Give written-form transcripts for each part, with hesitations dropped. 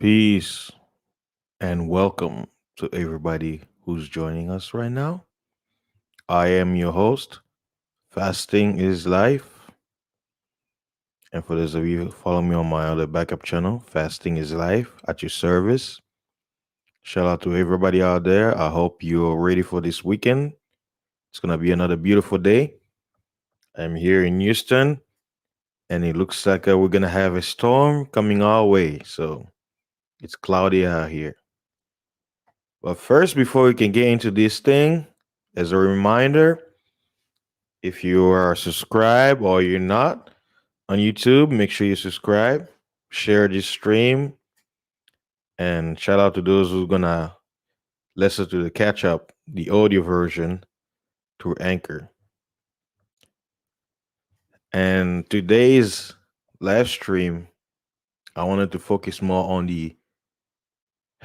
Peace and welcome to everybody who's joining us right now. I am your host, Fasting is Life. And for those of you who follow me on my other backup channel, Fasting is Life at your service. Shout out to everybody out there. I hope you're ready for this weekend. It's going to be another beautiful day. I'm here in Houston, and it looks like we're going to have a storm coming our way. So it's cloudy out here. But first, before we can get into this thing, as a reminder, if you are subscribed or you're not on YouTube, make sure you subscribe, share this stream, and shout out to those who are gonna listen to the catch up, the audio version through Anchor. And today's live stream, I wanted to focus more on the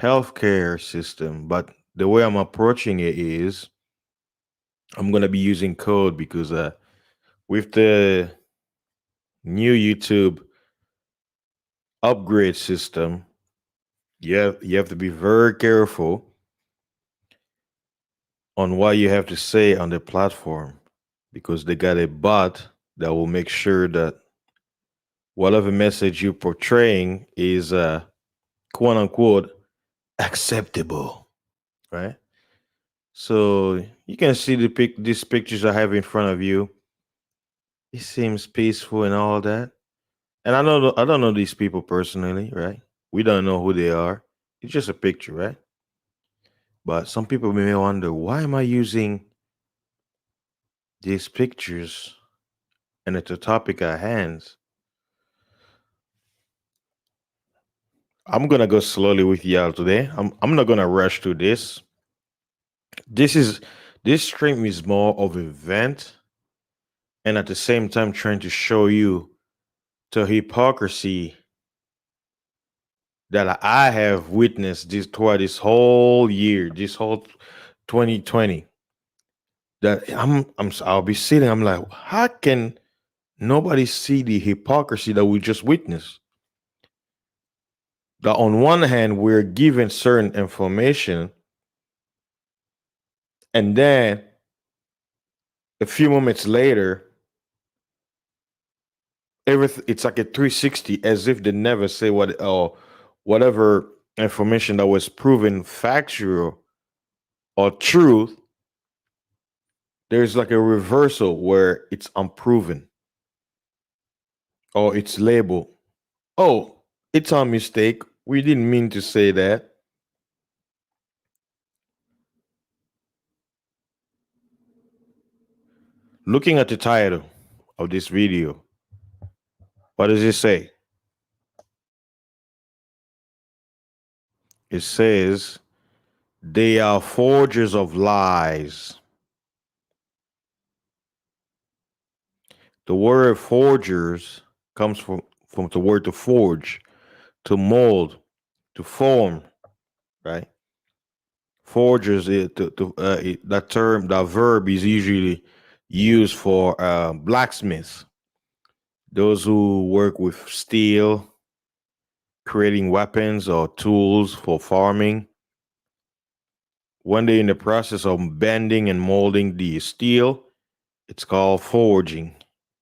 healthcare system, but the way I'm approaching it is I'm gonna be using code because with the new YouTube upgrade system, you have to be very careful on what you have to say on the platform because they got a bot that will make sure that whatever message you're portraying is quote unquote acceptable, right? So you can see these pictures I have in front of you. It seems peaceful and all that. And I don't know these people personally, right? We don't know who they are. It's just a picture, right? But some people may wonder, why am I using these pictures and it's a topic at hand? I'm gonna go slowly with y'all today. I'm not gonna rush through this. This is this stream is more of an event and at the same time trying to show you the hypocrisy that I have witnessed this throughout this whole year, this whole 2020. That I'll be sitting, I'm like, how can nobody see the hypocrisy that we just witnessed? That on one hand, we're given certain information, and then a few moments later, everything it's like a 360, as if they never say what or whatever information that was proven factual or truth. There's like a reversal where it's unproven or it's labeled. Oh, it's our mistake. We didn't mean to say that. Looking at the title of this video, what does it say? It says, they are forgers of lies. The word forgers comes from the word to forge, to mold, to form, right? Forgers, that term, that verb is usually used for blacksmiths, those who work with steel, creating weapons or tools for farming. When they're in the process of bending and molding the steel, it's called forging,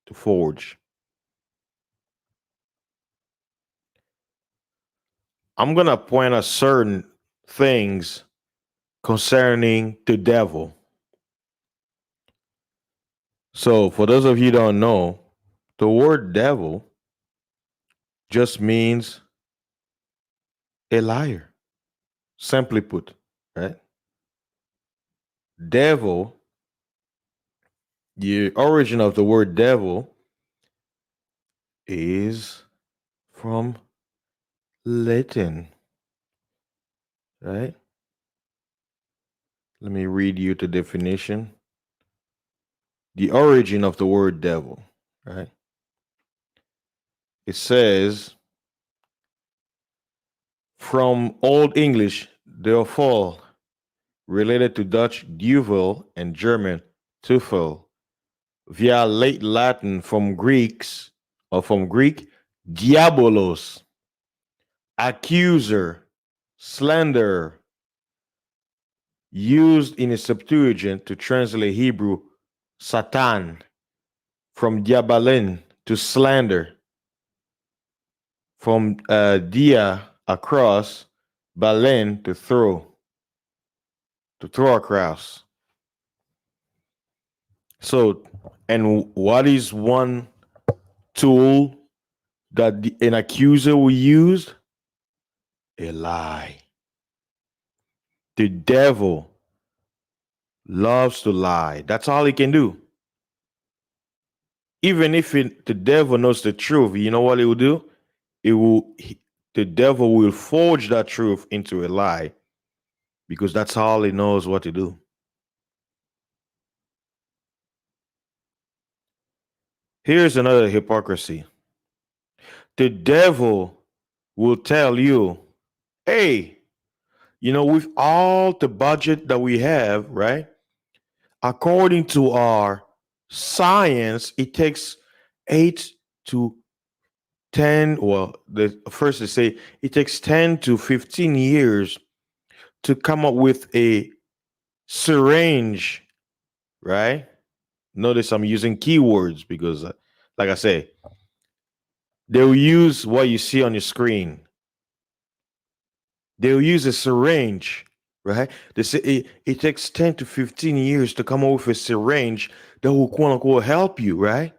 to forge. I'm going to point out certain things concerning the devil. So, for those of you who don't know, the word devil just means a liar, simply put, right? Devil, the origin of the word devil is from Latin, right? Let me read you the definition. The origin of the word devil, right? It says from Old English, therefore, related to Dutch duvel and German teufel, via late Latin from Greek diabolos, accuser, slander, used in a Septuagint to translate Hebrew Satan, from diabalin to slander, from dia across, balen to throw across. So, and what is one tool that an accuser will use? A lie. The devil loves to lie. That's all he can do. Even if the devil knows the truth, you know what he will do? The devil will forge that truth into a lie, because that's all he knows what to do. Here's another hypocrisy. The devil will tell you, hey, with all the budget that we have, right? According to our science, it takes 8 to 10, well, first they say it takes 10 to 15 years to come up with a syringe, right? Notice I'm using keywords because, like I say, they'll use what you see on your screen. They'll use a syringe, right? They say it takes 10 to 15 years to come up with a syringe that will, quote unquote, help you, right?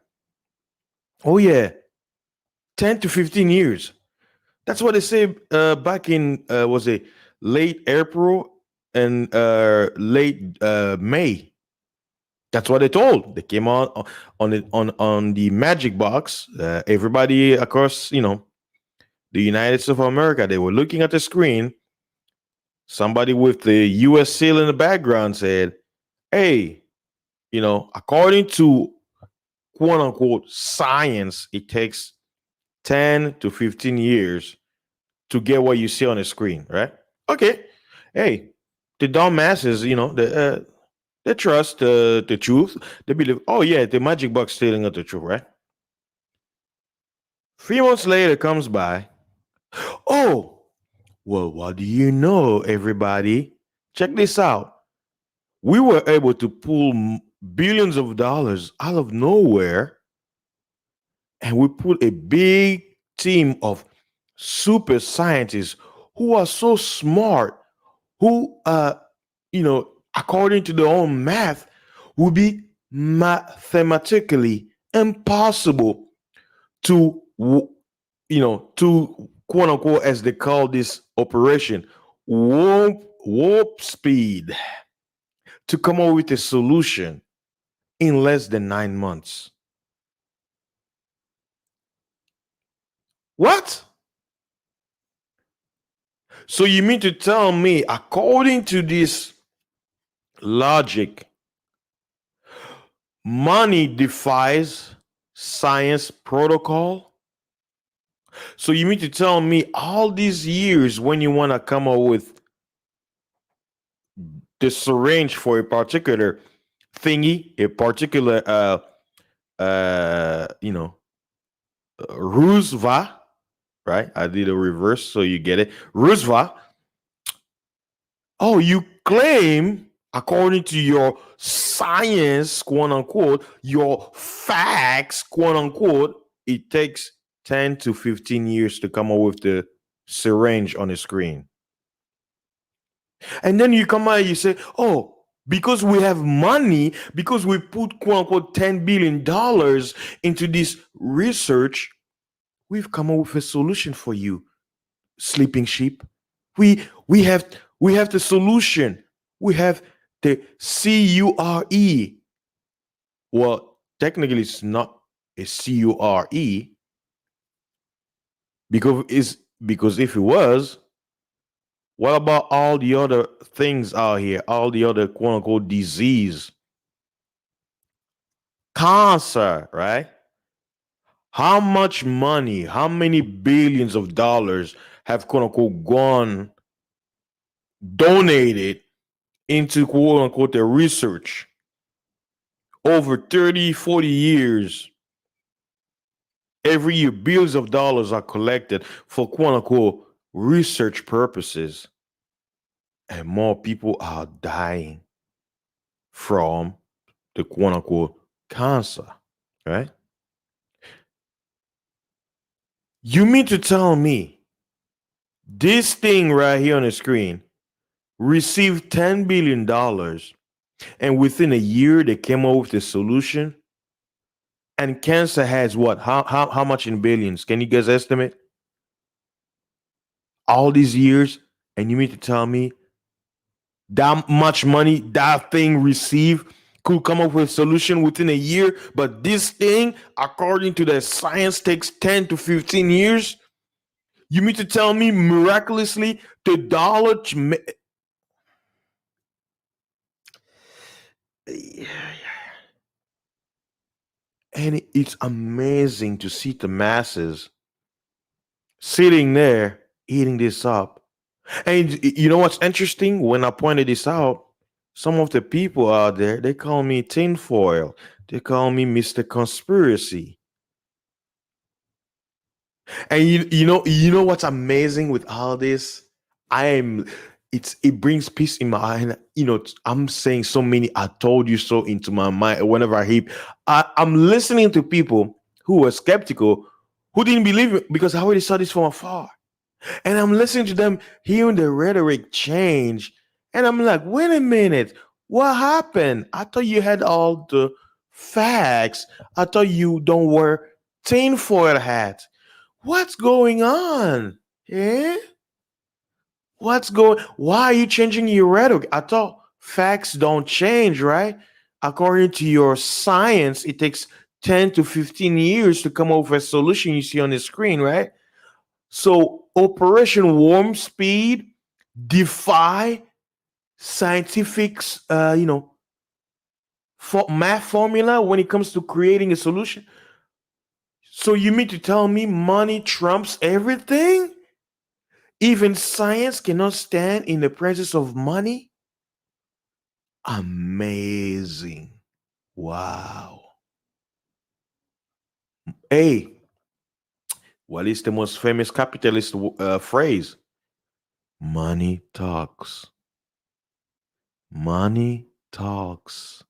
Oh, yeah. 10 to 15 years. That's what they say back in, was it late April and late May. That's what they told. They came on the magic box. Everybody across, the United States of America, they were looking at the screen. Somebody with the U.S. seal in the background said, "Hey, according to quote unquote science, it takes 10 to 15 years to get what you see on the screen, right?" Okay. Hey, the dumb masses, they trust the truth. They believe, oh yeah, the magic box telling us the truth, right? 3 months later comes by. Oh, well, what do you know, everybody? Check this out. We were able to pull billions of dollars out of nowhere, and we put a big team of super scientists who are so smart, who according to their own math, would be mathematically impossible to to quote unquote, as they call this operation, warp speed, to come up with a solution in less than 9 months. What? So you mean to tell me, according to this logic, money defies science protocol? So you mean to tell me all these years, when you want to come up with the syringe for a particular thingy, a particular Roosevelt, right? I did a reverse so you get it. Roosevelt. Oh, you claim, according to your science, quote unquote, your facts, quote unquote, it takes 10 to 15 years to come up with the syringe on the screen. And then you come out and you say, oh, because we have money, because we put, quote unquote, $10 billion into this research, we've come up with a solution for you, sleeping sheep. We have the solution. We have the CURE. Well, technically it's not a CURE, because if it was, what about all the other things out here, all the other quote unquote disease, cancer, right? How much money, how many billions of dollars have quote unquote gone donated into quote unquote the research over 30, 40 years? Every year, billions of dollars are collected for quote unquote research purposes, and more people are dying from the quote unquote cancer, right? You mean to tell me this thing right here on the screen received $10 billion, and within a year they came up with a solution? And cancer has what? How much in billions? Can you guys estimate? All these years, and you mean to tell me that much money that thing received could come up with a solution within a year, but this thing, according to the science, takes 10 to 15 years? You mean to tell me miraculously the dollar and it's amazing to see the masses sitting there eating this up. And you know what's interesting? When I pointed this out, some of the people out there, they call me tinfoil. They call me Mr. Conspiracy. And you know what's amazing with all this? I am it brings peace in my mind. I'm saying so many "I told you so" into my mind whenever I'm listening to people who were skeptical, who didn't believe it because I already saw this from afar. And I'm listening to them, hearing the rhetoric change. And I'm like, wait a minute, what happened? I thought you had all the facts. I thought you don't wear tinfoil hat. What's going on? Eh? Why are you changing your rhetoric? I thought facts don't change, right? According to your science, it takes 10 to 15 years to come up with a solution you see on the screen, right? So Operation Warm Speed defy scientific, math formula when it comes to creating a solution. So you mean to tell me money trumps everything? Even science cannot stand in the presence of money? Amazing. Wow. Hey, what is the most famous capitalist phrase? Money talks. Money talks.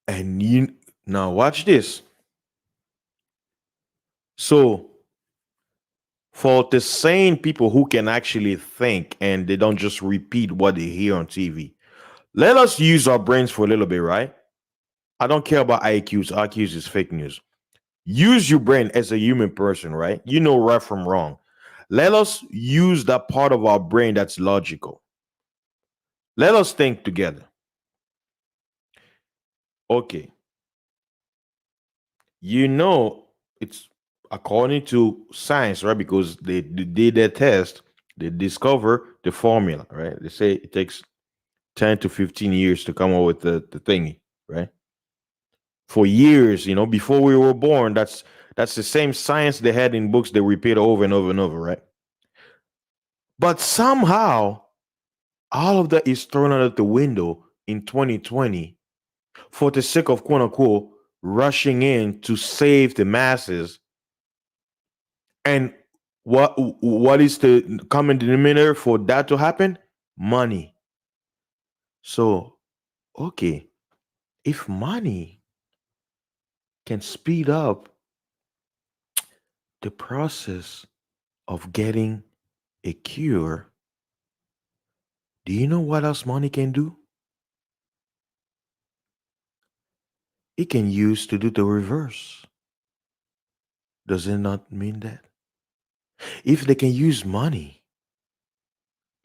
And you now watch this. So for the sane people who can actually think and they don't just repeat what they hear on TV, let us use our brains for a little bit, right? I don't care about IQs. IQs is fake news. Use your brain as a human person, right? You know right from wrong. Let us use that part of our brain that's logical. Let us think together. Okay, you know it's according to science, right? Because they did their test, they discover the formula, right? They say it takes 10 to 15 years to come up with the thingy, right? For years, before we were born, that's the same science they had in books they repeat over and over and over, right? But somehow all of that is thrown out of the window in 2020 for the sake of quote unquote rushing in to save the masses. And what is the common denominator for that to happen? Money. So, okay, if money can speed up the process of getting a cure, do you know what else money can do? It can use to do the reverse. Does it not mean that? If they can use money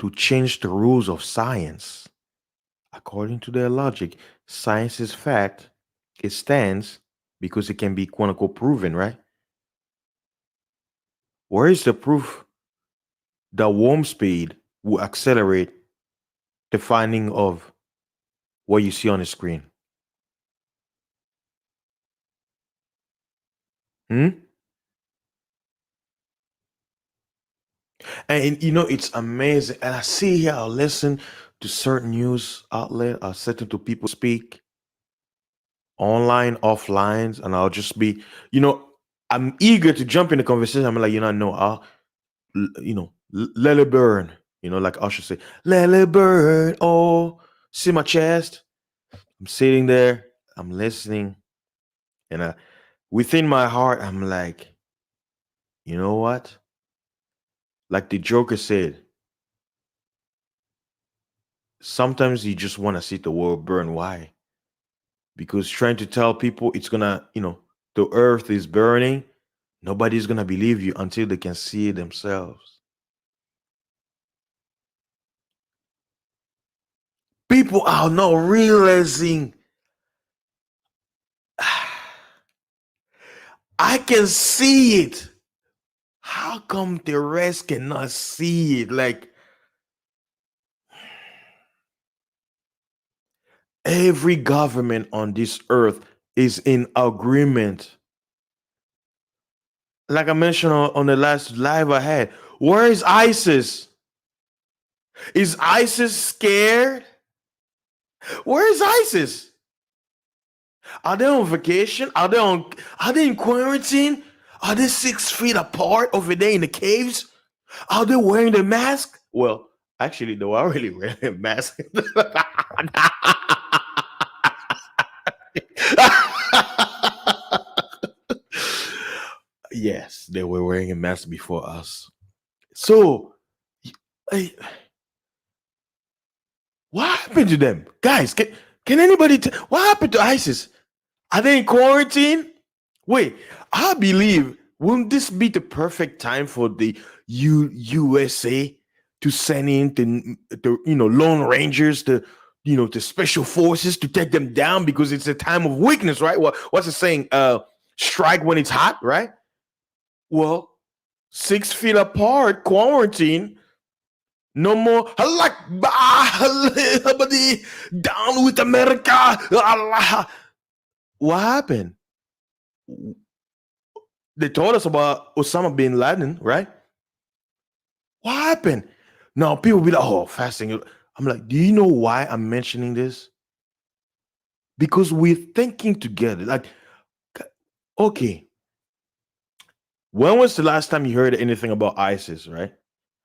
to change the rules of science, according to their logic, science is fact, it stands because it can be quote unquote proven, right? Where is the proof that warm speed will accelerate the finding of what you see on the screen? Hmm? And it's amazing. And I see here, I listen to certain news outlet, I listen to people speak online, offline, and I'll just be, you know, I'm eager to jump in the conversation. I'm like, no, let it burn. Like Usher say, let it burn. Oh, see my chest. I'm sitting there. I'm listening, and within my heart, I'm like, you know what? Like the Joker said, sometimes you just want to see the world burn. Why? Because trying to tell people it's gonna, the earth is burning, nobody's gonna believe you until they can see it themselves. People are not realizing I can see it. How come the rest cannot see it? Like every government on this earth is in agreement. Like I mentioned on the last live I had, where is ISIS? Is ISIS scared? Where is ISIS? Are they on vacation? Are they in quarantine? Are they 6 feet apart over there in the caves? Are they wearing the mask? Well, actually, they were already wearing a mask. Yes, they were wearing a mask before us. So, eh, what happened to them? Guys, can anybody tell what happened to ISIS? Are they in quarantine? Wait, I believe wouldn't this be the perfect time for the USA to send in the Lone Rangers, the special forces to take them down because it's a time of weakness, right? What's it saying? Strike when it's hot, right? Well, 6 feet apart, quarantine. No more like down with America. Allah. What happened? They told us about Osama bin Laden, right? What happened? Now people be like, "Oh, fasting." I'm like, do you know why I'm mentioning this? Because we're thinking together. Like, okay, when was the last time you heard anything about ISIS, right?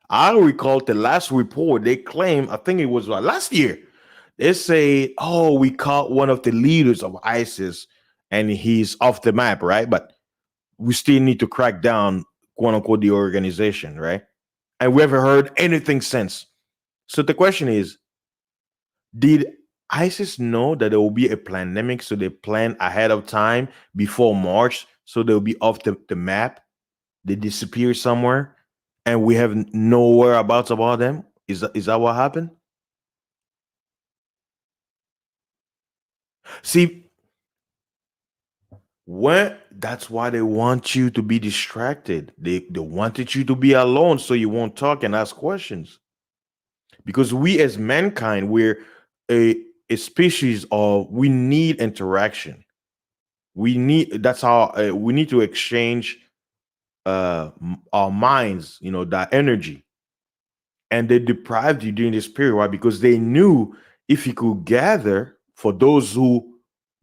I recall the last report they claimed, I think it was last year. They say, oh, we caught one of the leaders of ISIS and he's off the map, right? But we still need to crack down, quote unquote, the organization, right? And we haven't heard anything since. So the question is, did ISIS know that there will be a pandemic? So they plan ahead of time before March, so they'll be off the map. They disappear somewhere, and we have no whereabouts about them. Is that what happened? See, when that's why they want you to be distracted. They wanted you to be alone so you won't talk and ask questions. Because we as mankind, we're a species of we need interaction. We need that's how we need to exchange our minds, that energy. And they deprived you during this period, right? Because they knew if you could gather for those who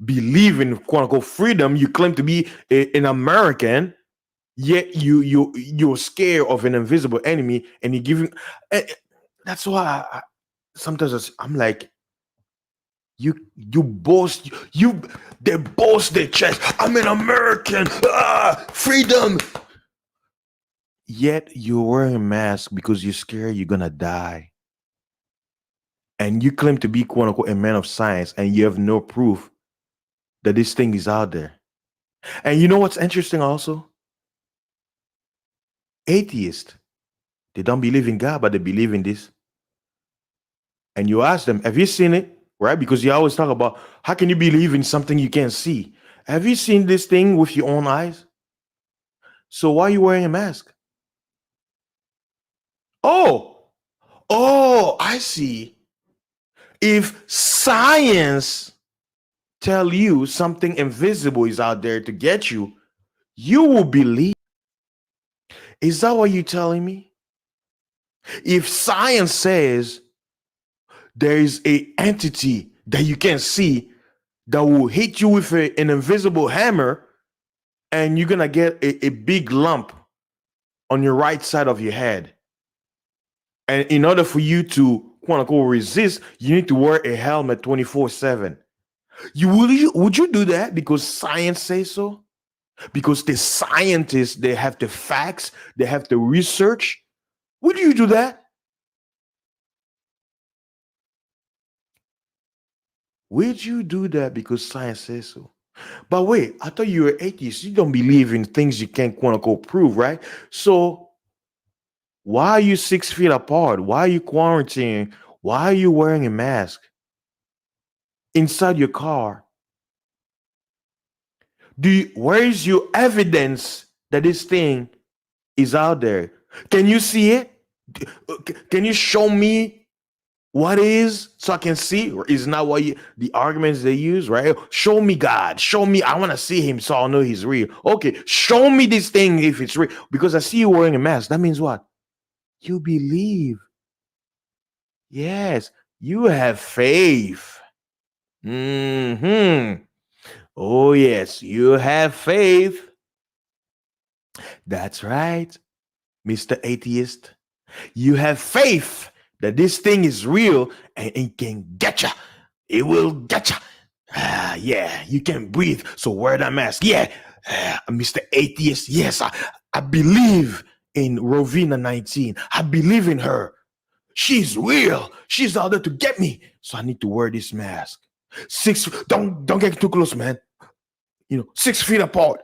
believe in quote unquote freedom, you claim to be an American, yet you're scared of an invisible enemy, and you give him. eh, eh, That's why sometimes I'm like, you boast they boast their chest. I'm an American, freedom. Yet you're wearing a mask because you're scared you're gonna die. And you claim to be quote unquote a man of science, and you have no proof that this thing is out there. And you know what's interesting also? Atheists, they don't believe in God, but they believe in this. And you ask them, have you seen it? Right? Because you always talk about how can you believe in something you can't see? Have you seen this thing with your own eyes? So why are you wearing a mask? Oh, oh, I see. If science tell you something invisible is out there to get you, you will believe. Is that what you're telling me? If science says there is a entity that you can't see that will hit you with an invisible hammer, and you're gonna get a big lump on your right side of your head. And in order for you to quote unquote resist, you need to wear a helmet 24/7. You would you do that because science says so? Because the scientists, they have the facts, they have the research. Would you do that? Would you do that because science says so? But wait, I thought you were atheist. You don't believe in things you can't quote unquote prove, right? So why are you 6 feet apart? Why are you quarantining? Why are you wearing a mask inside your car? Where is your evidence that this thing is out there? Can you see it? Can you show me what is so I can see? Or is not what the arguments they use, right? Show me God. Show me. I want to see him so I'll know he's real. Okay, show me this thing if it's real. Because I see you wearing a mask. That means what? You believe. Yes, you have faith. Hmm. Oh, yes, you have faith. That's right, Mr. Atheist. You have faith that this thing is real and it can get you. It will get you. Yeah, you can breathe. So wear that mask. Yeah, Mr. Atheist. Yes, I believe in Rovina 19. I believe in her. She's real. She's out there to get me. So I need to wear this mask. Six. Don't get too close, man. 6 feet apart.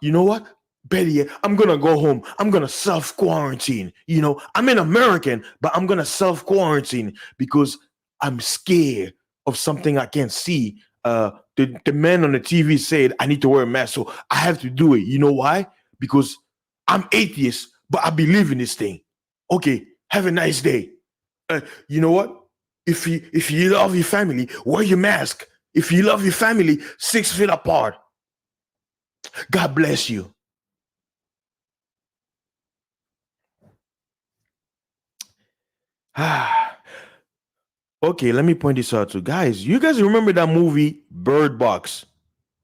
You know what? Better yet, I'm gonna go home. I'm gonna self quarantine. I'm an American, but I'm gonna self quarantine because I'm scared of something I can't see. The man on the TV said I need to wear a mask, so I have to do it. You know why? Because I'm atheist, but I believe in this thing. Okay, have a nice day. You know what? If you love your family, wear your mask. If you love your family, 6 feet apart. God bless you. Okay, let me point this out to guys. You guys remember that movie Bird Box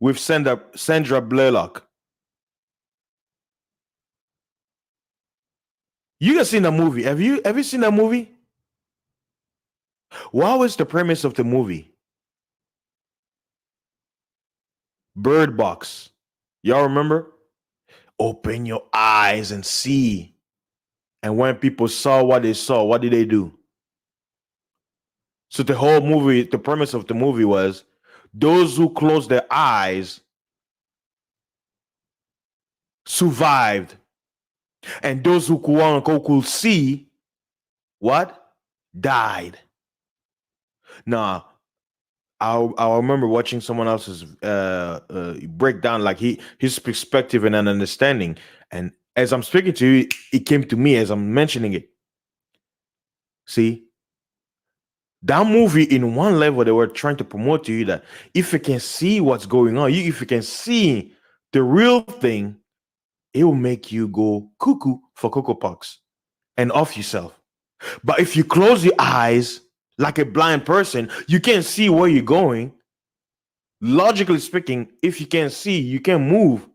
with Sandra Blaylock? You guys seen that movie? Have you seen that movie? What was the premise of the movie? Bird Box. Y'all remember? Open your eyes and see. And when people saw what they saw, what did they do? So the whole movie, the premise of the movie was those who closed their eyes survived, and those who could see what died. Now, I remember watching someone else's breakdown, like his perspective and an understanding. And as I'm speaking to you, it came to me as I'm mentioning it. See, that movie, in one level, they were trying to promote to you that if you can see what's going on, if you can see the real thing, it will make you go cuckoo for Cocoa Pox and off yourself. But if you close your eyes like a blind person, you can't see where you're going. Logically speaking, if you can't see, you can't move.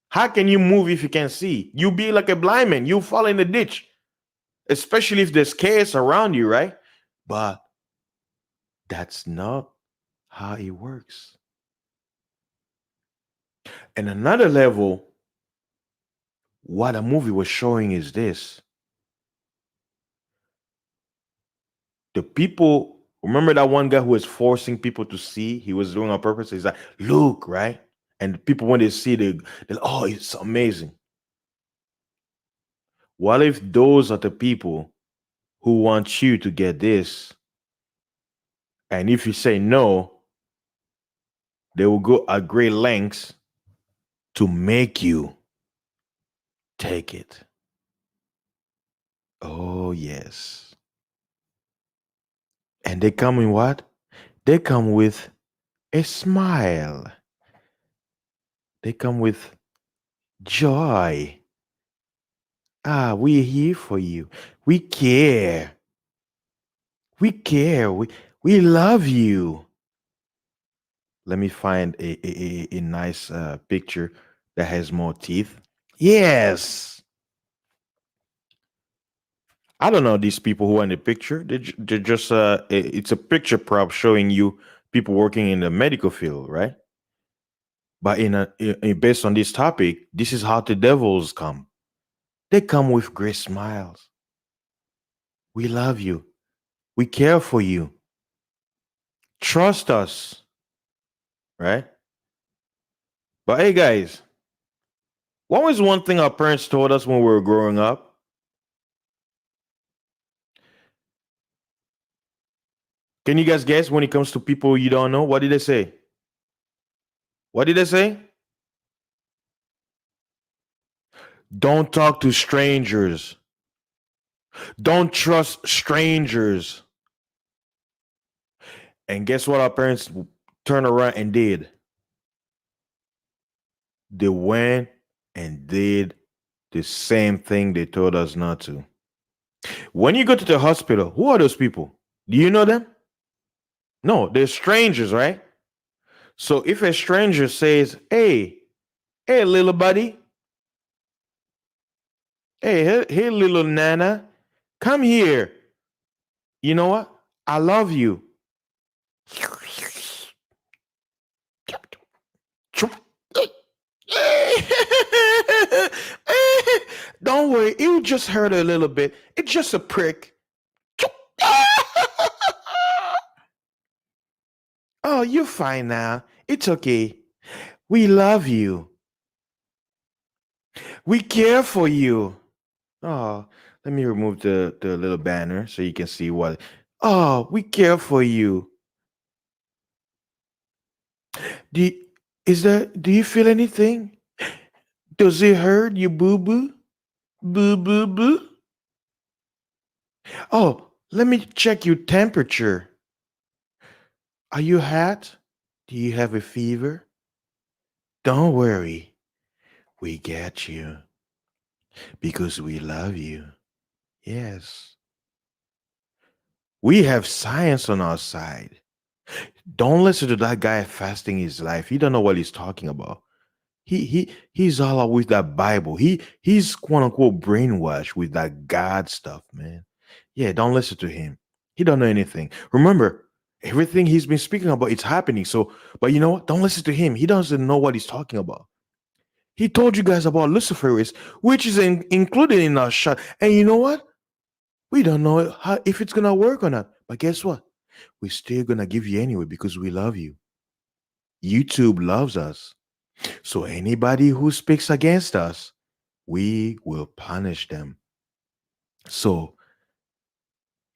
How can you move if you can't see? You'll be like a blind man. You'll fall in the ditch, especially if there's chaos around you, right? But that's not how it works. And another level, what a movie was showing is this: the people, remember that one guy who was forcing people to see? He was doing on purpose. He's like, look, right? And people, when they see, they're like, oh, it's amazing. What if those are the people who want you to get this? And if you say no, they will go at great lengths to make you take it. Oh, yes. And they come in what? They come with a smile. They come with joy. Ah, we're here for you. We care. We care. We love you. Let me find a nice picture that has more teeth. Yes. I don't know these people who are in the picture. They're just it's a picture prop showing you people working in the medical field, right? But based on this topic, this is how the devils come. They come with great smiles. We love you. We care for you. Trust us, right? But hey, guys, what was one thing our parents told us when we were growing up? Can you guys guess when it comes to people you don't know? What did they say? What did they say? Don't talk to strangers. Don't trust strangers. And guess what our parents turned around and did? They went and did the same thing they told us not to. When you go to the hospital, who are those people? Do you know them? No, they're strangers, right? So if a stranger says, hey, little buddy, hey, little Nana, come here. You know what? I love you. Don't worry, it will just hurt a little bit. It's just a prick. Oh, you're fine now. It's okay. We love you. We care for you. Oh, let me remove the little banner so you can see what. Oh, we care for you. Do you, do you feel anything? Does it hurt you, boo boo? Boo boo boo? Oh, let me check your temperature. Are you hot? Do you have a fever? Don't worry. We get you because we love you. Yes. We have science on our side. Don't listen to that guy fasting his life. He don't know what he's talking about. He's all out with that Bible. He's quote unquote brainwashed with that God stuff, man. Yeah, don't listen to him. He don't know anything. Remember, everything he's been speaking about, it's happening. So, but you know what? Don't listen to him. He doesn't know what he's talking about. He told you guys about Luciferase, which is included in our shot. And you know what? We don't know how, if it's gonna work or not. But guess what? We're still gonna give you anyway because we love you. YouTube loves us. So anybody who speaks against us, we will punish them. So,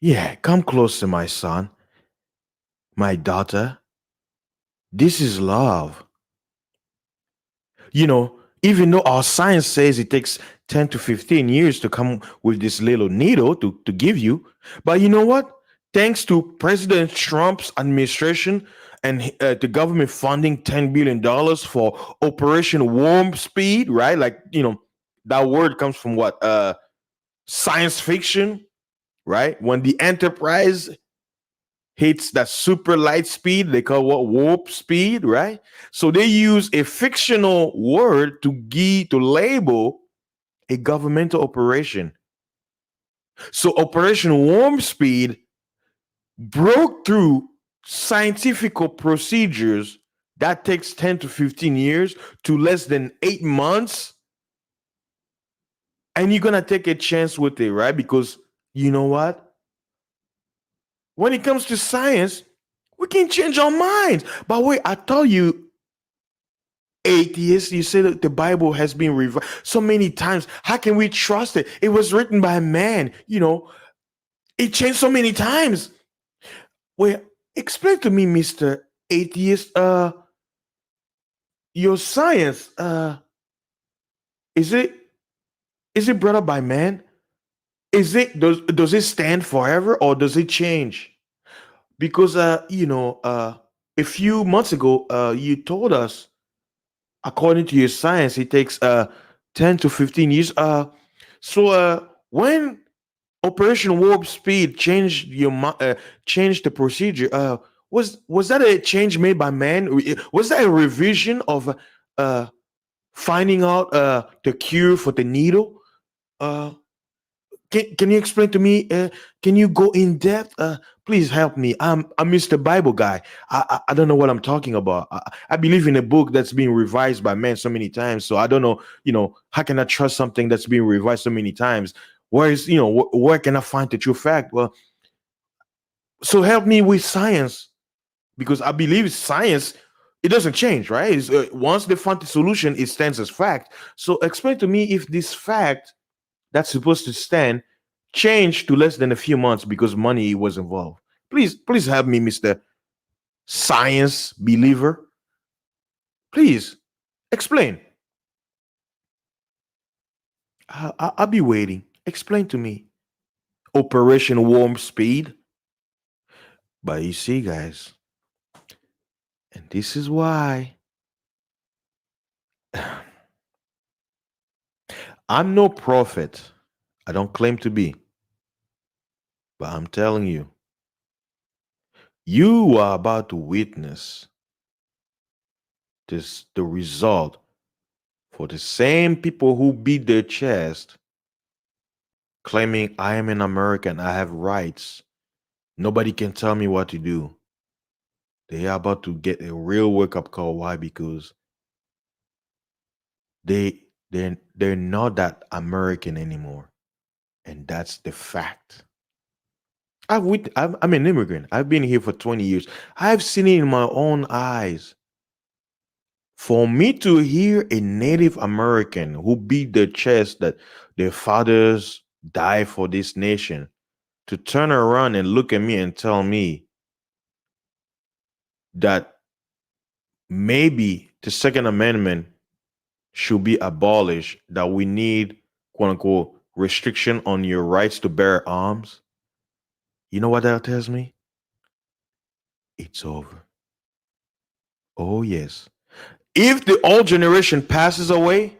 yeah, come closer, my son, my daughter. This is love. You know, even though our science says it takes 10 to 15 years to come with this little needle to give you, but you know what? Thanks to President Trump's administration and the government funding $10 billion for Operation Warp Speed, right? Like, that word comes from what? Science fiction, right? When the Enterprise hits that super light speed, they call what warp speed, right? So they use a fictional word to label a governmental operation. So Operation Warp Speed broke through scientific procedures that takes 10 to 15 years to less than 8 months. And you're gonna take a chance with it, right? Because you know what? When it comes to science, we can change our minds. But wait, I told you, atheists, you say that the Bible has been revised so many times. How can we trust it? It was written by a man, it changed so many times. Wait, explain to me, Mr. Atheist, your science, is it brought up by man? Does it stand forever or does it change? Because a few months ago you told us, according to your science, it takes 10 to 15 years. So when Operation Warp Speed changed changed the procedure, was that a change made by man? Was that a revision of finding out the cure for the needle. Uh, can you explain to me? Can you go in depth? Please help me. I'm Mr. Bible guy. I don't know what I'm talking about. I believe in a book that's been revised by men so many times. So I don't know. How can I trust something that's been revised so many times? Where is where can I find the true fact? Well, so help me with science because I believe science. It doesn't change, right? Once they find the solution, it stands as fact. So explain to me if this fact that's supposed to stand changed to less than a few months because money was involved. Please help me, Mr. Science believer. Please explain. I'll be waiting. Explain to me. Operation Warm Speed. But you see, guys, and this is why I'm no prophet. I don't claim to be, but I'm telling you, you are about to witness the result for the same people who beat their chest claiming I am an American, I have rights. Nobody can tell me what to do. They are about to get a real wake up call. Why? Because they're not that American anymore, and that's the fact. I'm an immigrant. I've been here for 20 years. I've seen it in my own eyes. For me to hear a Native American who beat their chest that their fathers died for this nation to turn around and look at me and tell me that maybe the Second Amendment should be abolished, that we need, quote unquote, restriction on your rights to bear arms. You know what that tells me? It's over. Oh, yes. If the old generation passes away,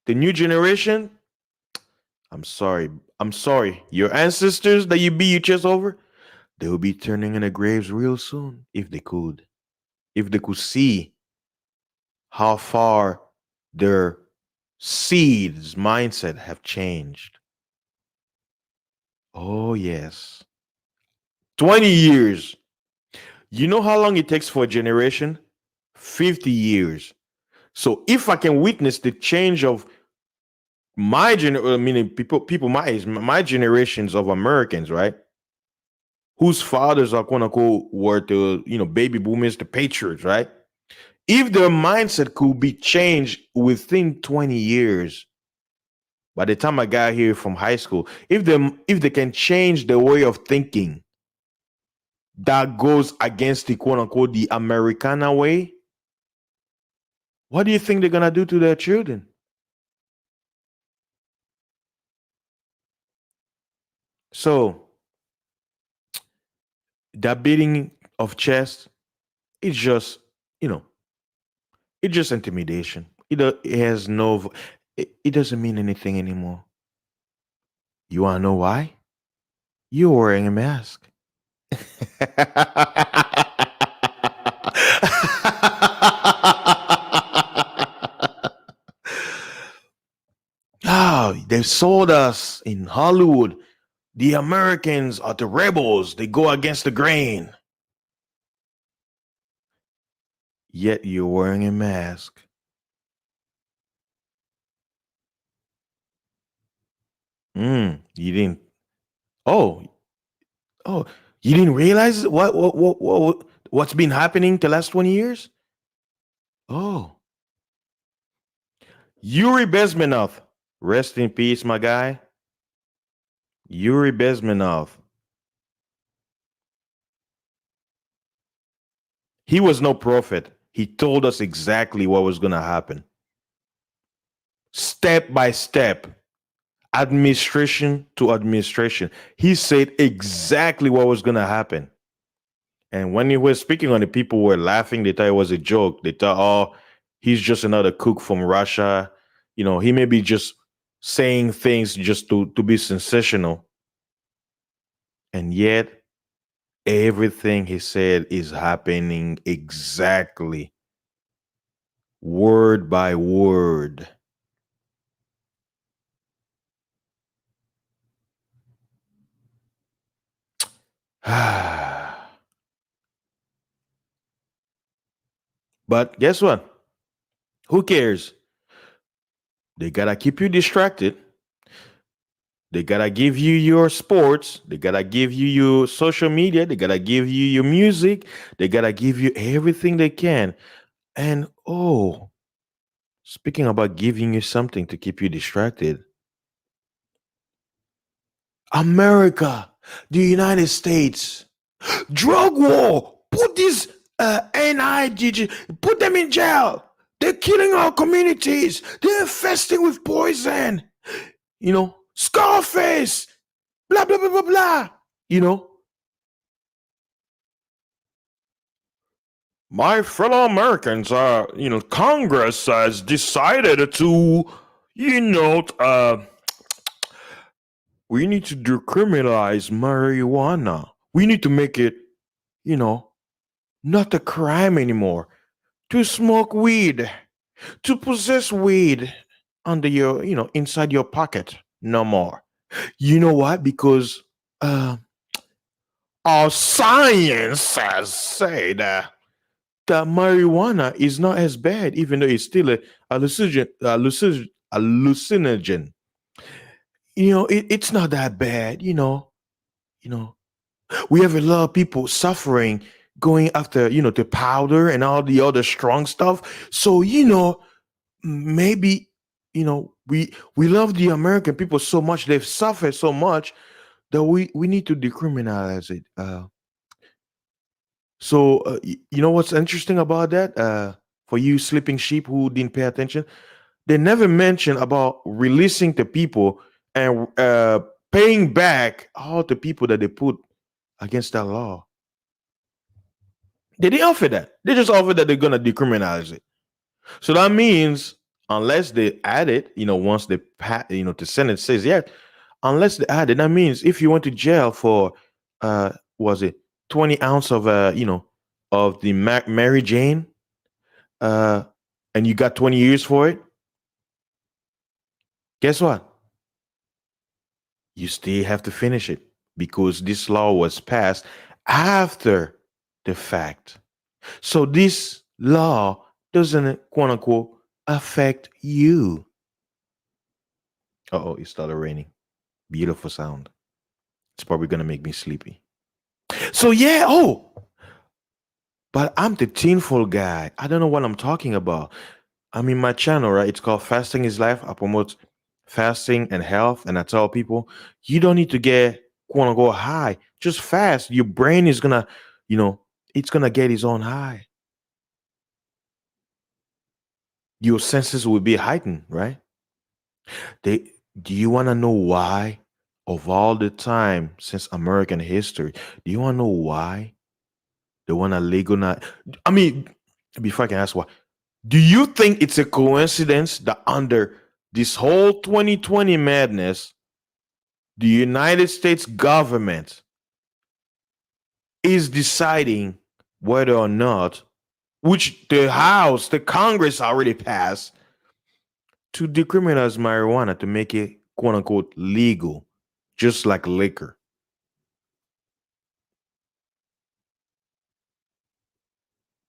the new generation, I'm sorry. I'm sorry. Your ancestors that you beat your chest over, they will be turning in their graves real soon if they could. If they could see how far their seeds mindset have changed. Oh yes. 20 years. You know how long it takes for a generation? 50 years. So if I can witness the change of meaning people my age, my generations of Americans, right? Whose fathers are quote unquote were the, baby boomers, the patriots, right? If their mindset could be changed within 20 years, by the time I got here from high school, if they can change the way of thinking that goes against the quote unquote the Americana way, what do you think they're gonna do to their children? So that beating of chest is just, you know, it's just intimidation. It has it doesn't mean anything anymore. You wanna know why? You're wearing a mask. Ah, they sold us in Hollywood. The Americans are the rebels. They go against the grain. Yet you're wearing a mask. You didn't. Oh, oh, you didn't realize what's been happening the last 20 years? Oh, Yuri Bezmenov. Rest in peace, my guy. Yuri Bezmenov. He was no prophet. He told us exactly what was going to happen. Step by step, administration to administration. He said exactly what was going to happen. And when he was speaking on it, people were laughing. They thought it was a joke. They thought, oh, he's just another cook from Russia. He may be just saying things just to be sensational. And yet, everything he said is happening exactly word by word. But guess what? Who cares? They gotta keep you distracted. They gotta give you your sports. They gotta give you your social media. They gotta give you your music. They gotta give you everything they can. And oh, speaking about giving you something to keep you distracted, America, the United States, drug war. Put these NIGG, put them in jail. They're killing our communities. They're infesting with poison. Scarface, blah, blah, blah, blah, blah. You know, my fellow Americans, Congress has decided to, you know, we need to decriminalize marijuana. We need to make it, you know, not a crime anymore to smoke weed, to possess weed under your, inside your pocket. No more. You know what? Because uh, our science has said that marijuana is not as bad, even though it's still a hallucinogen. It's not that bad. You know, we have a lot of people suffering going after the powder and all the other strong stuff. So maybe we love the American people so much, they've suffered so much that we need to decriminalize it. You know what's interesting about that? For you sleeping sheep who didn't pay attention, they never mention about releasing the people and paying back all the people that they put against that law. They didn't offer that. They just offered that they're gonna decriminalize it. So that means unless they add it, once the Senate says yeah, unless they add it, that means if you went to jail for was it 20 ounce of of the Mary Jane, uh, and you got 20 years for it, guess what? You still have to finish it because this law was passed after the fact. So this law doesn't quote unquote affect you. Oh, it started raining. Beautiful sound. It's probably gonna make me sleepy. So yeah, but I'm the tinfoil guy. I don't know what I'm talking about. I'm in my channel, right? It's called Fasting is Life. I promote fasting and health, and I tell people you don't need to get quote unquote high. Just fast. Your brain is gonna, you know, it's gonna get its own high. Your senses will be heightened, right? They do you wanna know why? Of all the time since American history, do you wanna know why they wanna legalize? I mean, before I can ask why, do you think it's a coincidence that under this whole 2020 madness, the United States government is deciding whether or not, which the House, the Congress already passed, to decriminalize marijuana to make it quote unquote legal, just like liquor?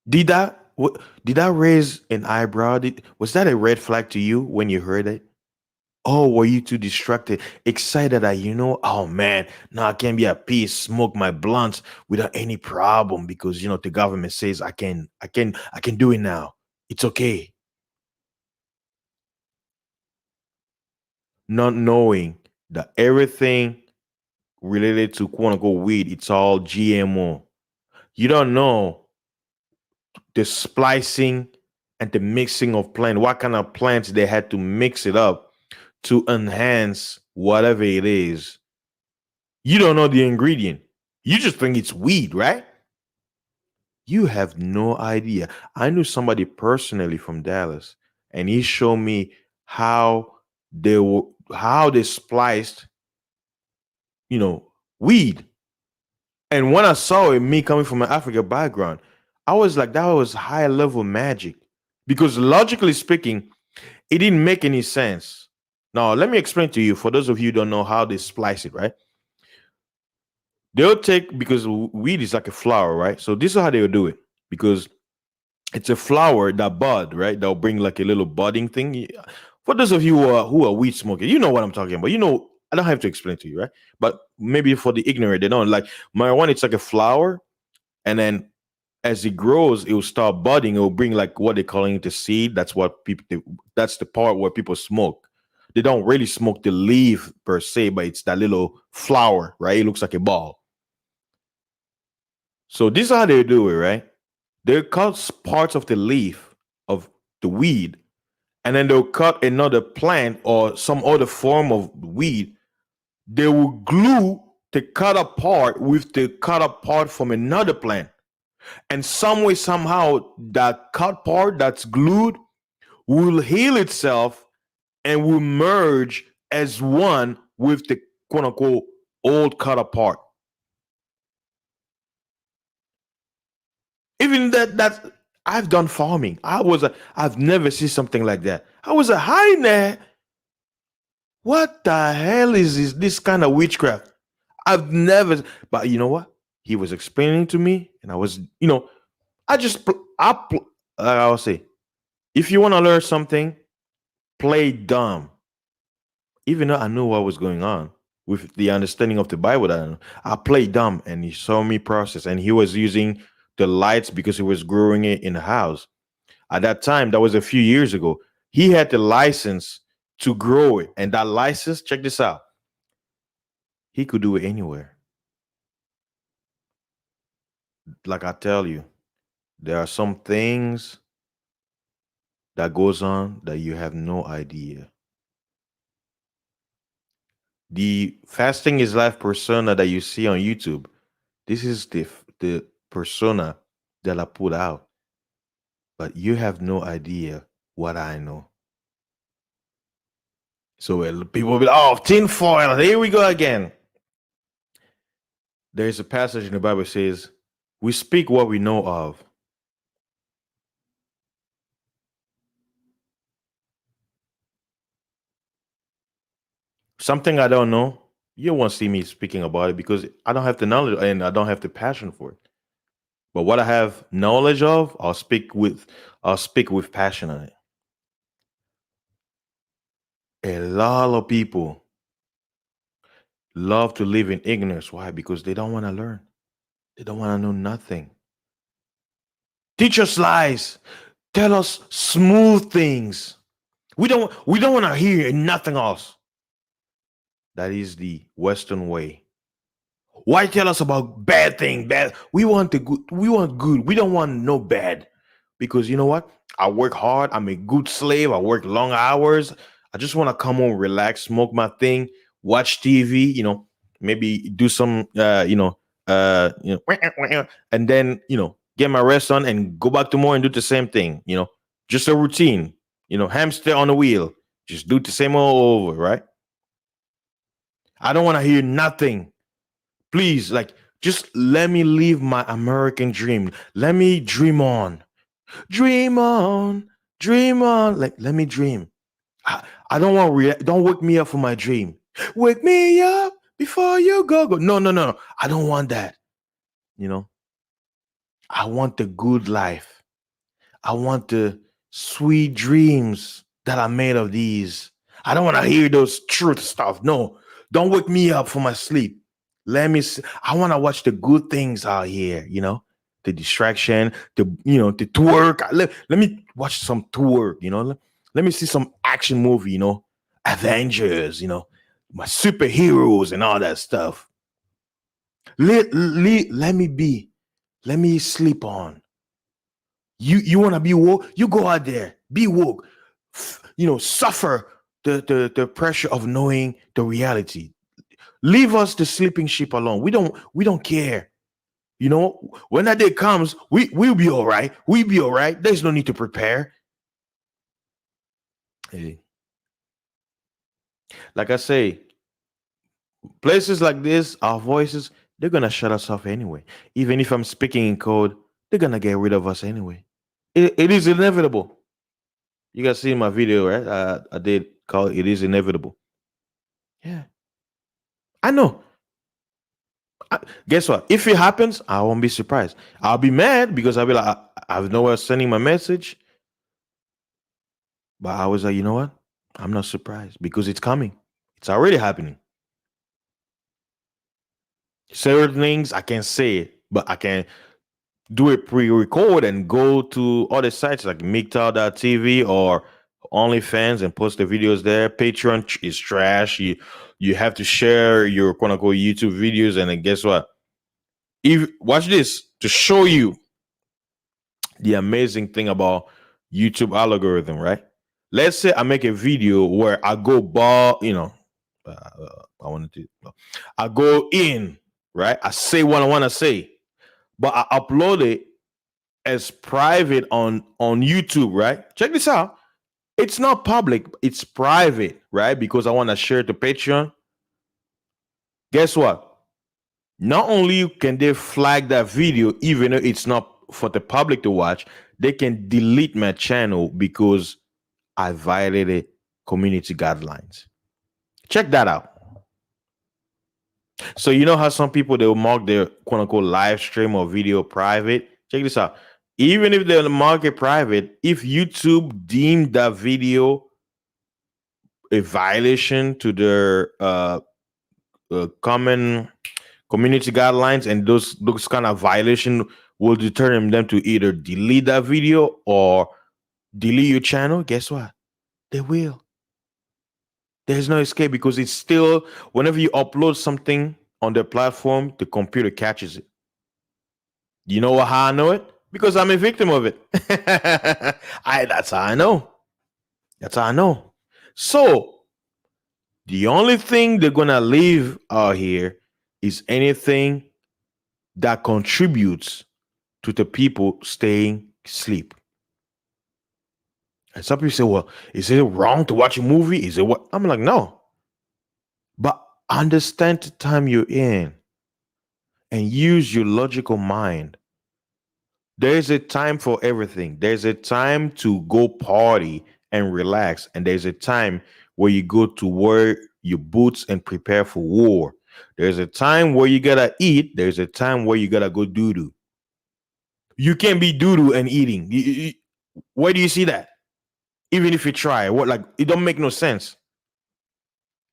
Did that raise an eyebrow? Was that a red flag to you when you heard it? Oh, were you too distracted, excited that oh man, now I can be at peace, smoke my blunts without any problem because the government says I can do it now. It's okay. Not knowing that everything related to quote unquote weed, it's all GMO. You don't know the splicing and the mixing of plant, what kind of plants they had to mix it up to enhance whatever it is. You don't know the ingredient. You just think it's weed, right? You have no idea. I knew somebody personally from Dallas, and he showed me how they spliced, weed. And when I saw it, me coming from an African background, I was like, that was high level magic. because logically speaking, it didn't make any sense. Now, let me explain to you, for those of you who don't know how they splice it, right? They'll take, because weed is like a flower, right? So this is how they'll do it, because it's a flower that bud, right? They'll bring like a little budding thing. For those of you who are weed smokers, you know what I'm talking about. You know, I don't have to explain to you, right? But maybe for the ignorant, they don't like marijuana. It's like a flower, and then as it grows, it will start budding. It will bring like what they're calling it the seed. That's what people. That's the part where people smoke. They don't really smoke the leaf per se, but it's that little flower, right? It looks like a ball. So this is how they do it, right? They cut parts of the leaf of the weed, and then they'll cut another plant or some other form of weed. They will glue the cut up part with the cut up part from another plant. And some way, somehow, that cut part that's glued will heal itself and will merge as one with the quote unquote old cut apart. Even that's I've done farming. I've never seen something like that. I was a hi there. What the hell is this kind of witchcraft? I've never, but you know what? He was explaining to me, and I was, I just, like I will say, if you want to learn something, play dumb. Even though I knew what was going on with the understanding of the Bible, that I played dumb, and he saw me process, and he was using the lights because he was growing it in the house. At that time, that was a few years ago. He had the license to grow it, and that license, check this out, he could do it anywhere. Like I tell you, there are some things that goes on that you have no idea. The fasting is life persona that you see on YouTube, this is the persona that I put out, but you have no idea what I know. So people will be like, oh, tinfoil, here we go again. There's a passage in the Bible that says, we speak what we know of. Something I don't know, you won't see me speaking about it because I don't have the knowledge and I don't have the passion for it. But what I have knowledge of, I'll speak with passion on it. A lot of people love to live in ignorance. Why? Because they don't want to learn. They don't want to know nothing. Teach us lies. Tell us smooth things. We don't want to hear nothing else. That is the Western way. Why tell us about bad thing? Bad. We want the good. We want good. We don't want no bad. Because you know what? I work hard. I'm a good slave. I work long hours. I just want to come home, relax, smoke my thing, watch TV. Maybe do some, and then get my rest on and go back tomorrow and do the same thing. Just a routine. Hamster on the wheel. Just do the same all over, right? I don't want to hear nothing. Please, like, just let me live my American dream. Let me dream on. Dream on. Dream on. Like, let me dream. I don't want don't wake me up for my dream. Wake me up before you go. No, no, no, no. I don't want that. You know, I want the good life. I want the sweet dreams that are made of these. I don't want to hear those truth stuff. No, don't wake me up for my sleep. Let me see. I want to watch the good things out here, the distraction, the twerk. Let me watch some twerk, let me see some action movie, Avengers, my superheroes and all that stuff. Let me be. Let me sleep on. You want to be woke? You go out there, be woke. Suffer the pressure of knowing the reality. Leave us the sleeping sheep alone. We don't care. When that day comes, we'll be all right. We'll be all right. There's no need to prepare. Hey, like I say, places like this, our voices, they're gonna shut us off anyway. Even if I'm speaking in code, they're gonna get rid of us anyway. It is inevitable. You guys see my video, right? I did call it is inevitable. Yeah, I know. Guess what? If it happens, I won't be surprised. I'll be mad because I'll be like, I have nowhere sending my message. But I was like, you know what? I'm not surprised because it's coming. It's already happening. Certain things I can say it, but I can do it pre-record and go to other sites like MGTOW.tv or OnlyFans and post the videos there. Patreon is trash. You have to share your quote unquote YouTube videos, and then guess what? If watch this to show you the amazing thing about YouTube algorithm, right? Let's say I make a video where I go I wanted to, I go in, right? I say what I want to say, but I upload it as private on YouTube, right? Check this out. It's not public, it's private, right? Because I want to share it to Patreon. Guess what? Not only can they flag that video, even though it's not for the public to watch, they can delete my channel because I violated community guidelines. Check that out. So you know how some people they will mark their quote unquote live stream or video private. Check this out. Even if they're mark it private, if YouTube deemed that video a violation to their common community guidelines, and those kind of violation will determine them to either delete that video or delete your channel. Guess what? They will. There's no escape because it's still whenever you upload something on the platform, the computer catches it. You know how I know it? Because I'm a victim of it. That's how I know. That's how I know. So the only thing they're gonna leave out here is anything that contributes to the people staying asleep. And some people say, well, is it wrong to watch a movie? Is it what? I'm like, no. But understand the time you're in and use your logical mind. There's a time for everything. There's a time to go party and relax. And there's a time where you go to wear your boots and prepare for war. There's a time where you gotta eat. There's a time where you gotta go doo-doo. You can't be doo-doo and eating. Where do you see that? Even if you try, what like it don't make no sense.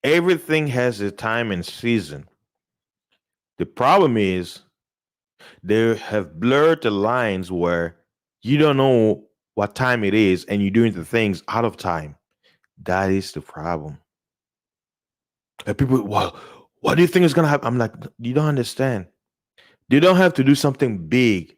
Everything has a time and season. The problem is they have blurred the lines where you don't know what time it is and you're doing the things out of time. That is the problem. And people, well, what do you think is gonna happen? I'm like, you don't understand. They don't have to do something big.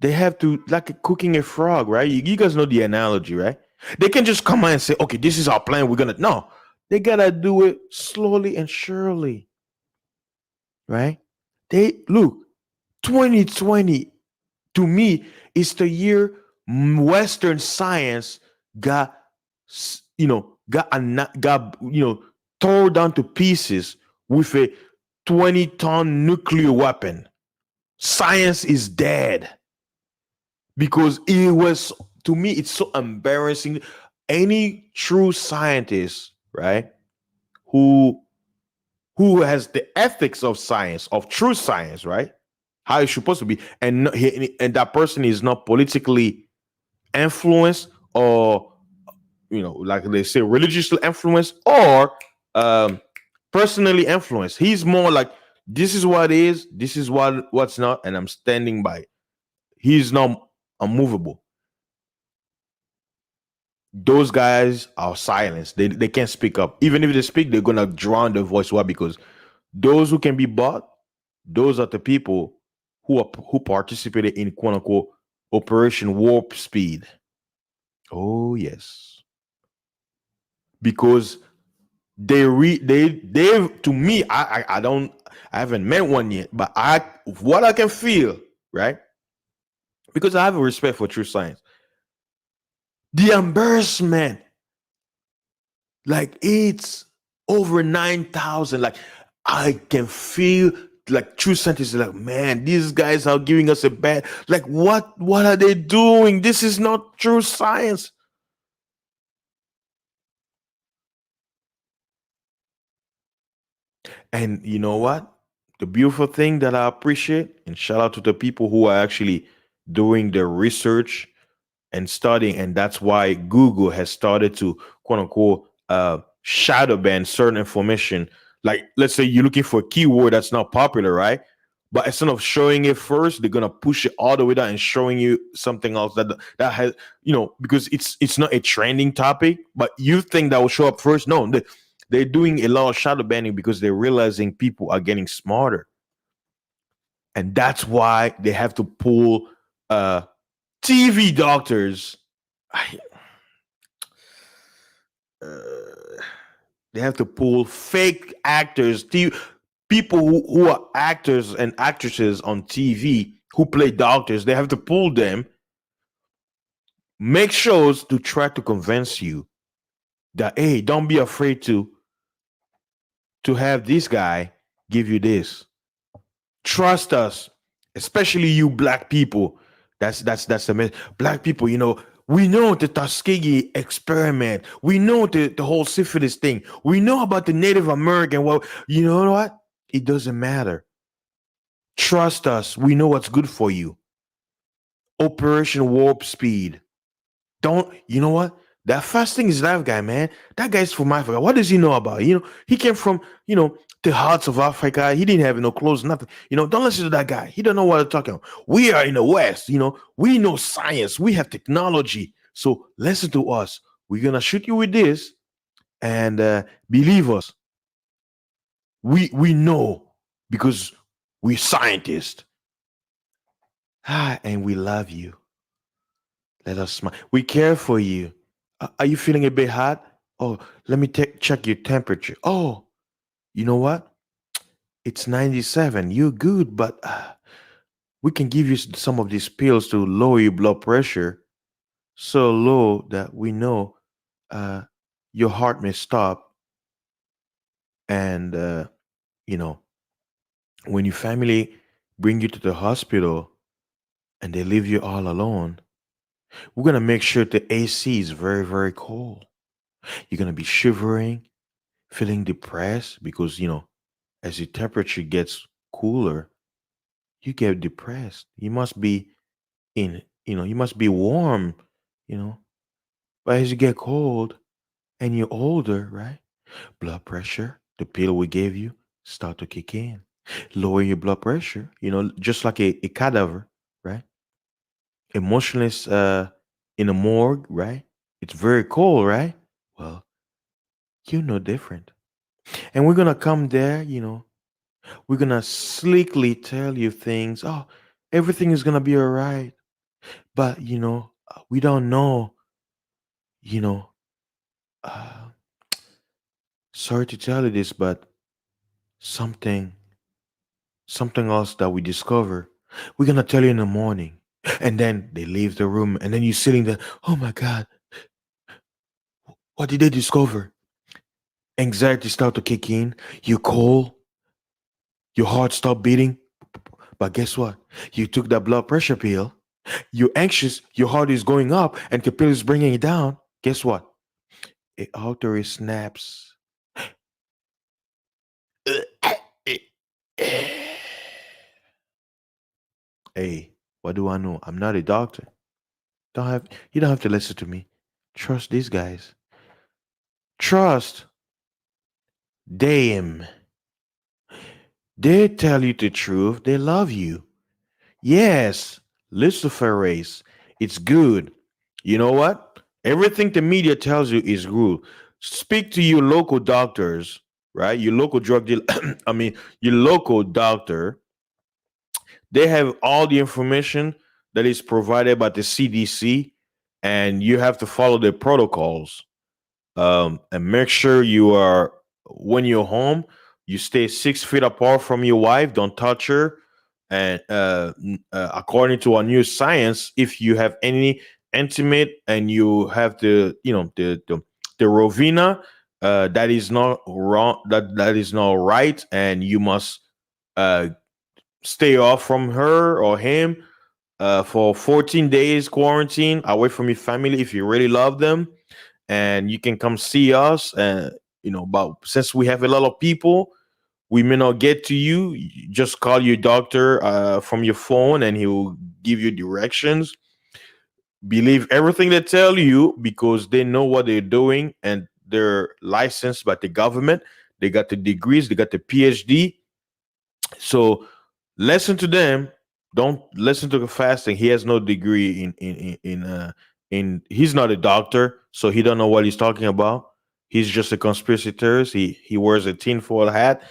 They have to like cooking a frog, right? You guys know the analogy, right? They can just come out and say, okay, this is our plan. We're gonna no, they gotta do it slowly and surely, right? They look, 2020 to me is the year Western science got tore down to pieces with a 20-ton nuclear weapon. Science is dead because it was, to me, it's so embarrassing. Any true scientist, right, who has the ethics of science, of true science, right, how it's supposed to be, and that person is not politically influenced or like they say, religiously influenced or personally influenced. He's more like, this is what is, this is what's not, and I'm standing by it. He's not unmovable. Those guys are silenced. They can't speak up. Even if they speak, they're gonna drown their voice. Why? Because those who can be bought, those are the people who participated in quote unquote Operation Warp Speed. Oh yes, because they to me, I haven't met one yet, but what I can feel, right? Because I have a respect for true science. The embarrassment, like it's over 9,000. Like I can feel like true scientists are like, man, these guys are giving us a bad. Like what are they doing? This is not true science. And you know what? The beautiful thing that I appreciate, and shout out to the people who are actually doing the research and studying, and that's why Google has started to quote unquote shadow ban certain information. Like, let's say you're looking for a keyword that's not popular, right? But instead of showing it first, they're gonna push it all the way down and showing you something else that has, because it's not a trending topic, but you think that will show up first. No, they're doing a lot of shadow banning because they're realizing people are getting smarter, and that's why they have to pull uh TV doctors. I, uh, they have to pull fake actors, people who are actors and actresses on TV who play doctors. They have to pull them, make shows to try to convince you that, hey, don't be afraid to have this guy give you this. Trust us, especially you black people. That's the myth. Black people, we know the Tuskegee experiment. We know the whole syphilis thing. We know about the Native American. Well, you know what? It doesn't matter. Trust us. We know what's good for you. Operation Warp Speed. Don't you know what? That fasting is life guy, man. That guy's from Africa. What does he know about it? He came from, the hearts of Africa. He didn't have no clothes, nothing. Don't listen to that guy. He don't know what they're talking about. We are in the West, we know science, we have technology. So listen to us. We're gonna shoot you with this, and believe us, we know because we're scientists. And we love you. Let us smile. We care for you. Are you feeling a bit hot? Oh, let me check your temperature. Oh, you know what? It's 97. You're good, but we can give you some of these pills to lower your blood pressure so low that we know uh, your heart may stop. And, you know, when your family bring you to the hospital and they leave you all alone, we're going to make sure the AC is very, very cold. You're going to be shivering, feeling depressed because, as your temperature gets cooler, you get depressed. You must be warm, you know. But as you get cold and you're older, right? Blood pressure, the pill we gave you, start to kick in. Lower your blood pressure, just like a cadaver, right? Emotionless in a morgue, right? It's very cold, right? Well, you're no different. And we're gonna come there, we're gonna slickly tell you things. Oh, everything is gonna be all right. But we don't know, you know, uh, sorry to tell you this, but something, something else that we discover, we're gonna tell you in the morning. And then they leave the room, and then you're sitting there, oh my God, what did they discover? Anxiety start to kick in, you cold, your heart stop beating. But guess what? You took that blood pressure pill, you're anxious, your heart is going up, and the pill is bringing it down. Guess what? It artery snaps. Hey, what do I know? I'm not a doctor. Don't have You don't have to listen to me. Trust these guys. Trust them. They tell you the truth. They love you. Yes, luciferase. It's good. You know what? Everything the media tells you is good. Speak to your local doctors, right? Your local drug dealer. I mean, your local doctor. They have all the information that is provided by the CDC, and you have to follow the protocols. And make sure you are when you're home, you stay 6 feet apart from your wife. Don't touch her. And according to our new science, if you have any intimate and you have the Rovina, that is not wrong. That is not right, and you must uh, stay off from her or him for 14 days quarantine away from your family if you really love them, and you can come see us. But since we have a lot of people, We may not get to you. Just call your doctor from your phone, and he will give you directions. Believe everything they tell you because they know what they're doing and they're licensed by the government. They got the degrees, they got the PhD. So listen to them. Don't listen to the fasting. He has no degree in he's not a doctor, so he don't know what he's talking about. He's just a conspiracy theorist. He wears a tinfoil hat,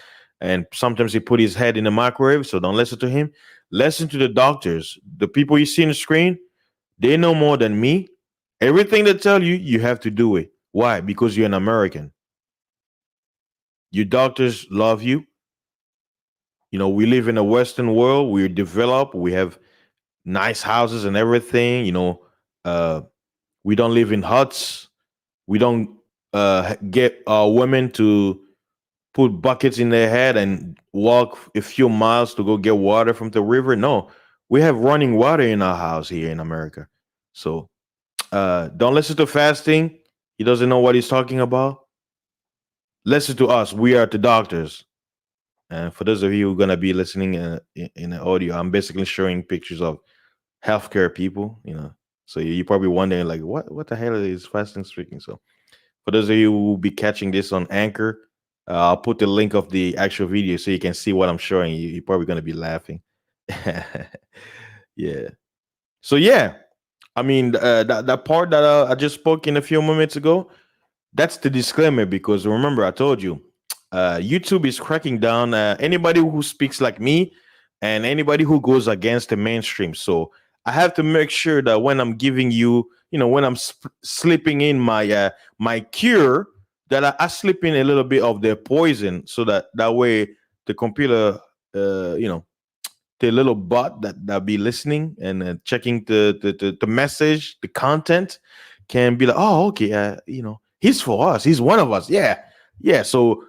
and sometimes he put his head in the microwave. So don't listen to him. Listen to the doctors, the people you see on the screen. They know more than me. Everything they tell you, you have to do it. Why? Because you're an American. Your doctors love you. You know, we live in a Western world. We're developed. We have nice houses and everything. Uh, we don't live in huts. We don't get women to put buckets in their head and walk a few miles to go get water from the river. No, we have running water in our house here in America. So don't listen to fasting. He doesn't know what he's talking about. Listen to us. We are the doctors. And for those of you who are gonna be listening in the audio, I'm basically showing pictures of healthcare people. So you're probably wondering like, what the hell is fasting speaking? So for those of you who will be catching this on Anchor, I'll put the link of the actual video so you can see what I'm showing you. You're probably gonna be laughing. Yeah. So yeah, I mean that part that I just spoke in a few moments ago. That's the disclaimer because remember, I told you, YouTube is cracking down anybody who speaks like me and anybody who goes against the mainstream. So I have to make sure that when I'm giving you, when I'm slipping in my cure, that I slip in a little bit of their poison, so that way the computer, you know, the little bot that be listening and checking the message, the content, can be like, oh, okay, he's for us. He's one of us. Yeah, yeah. So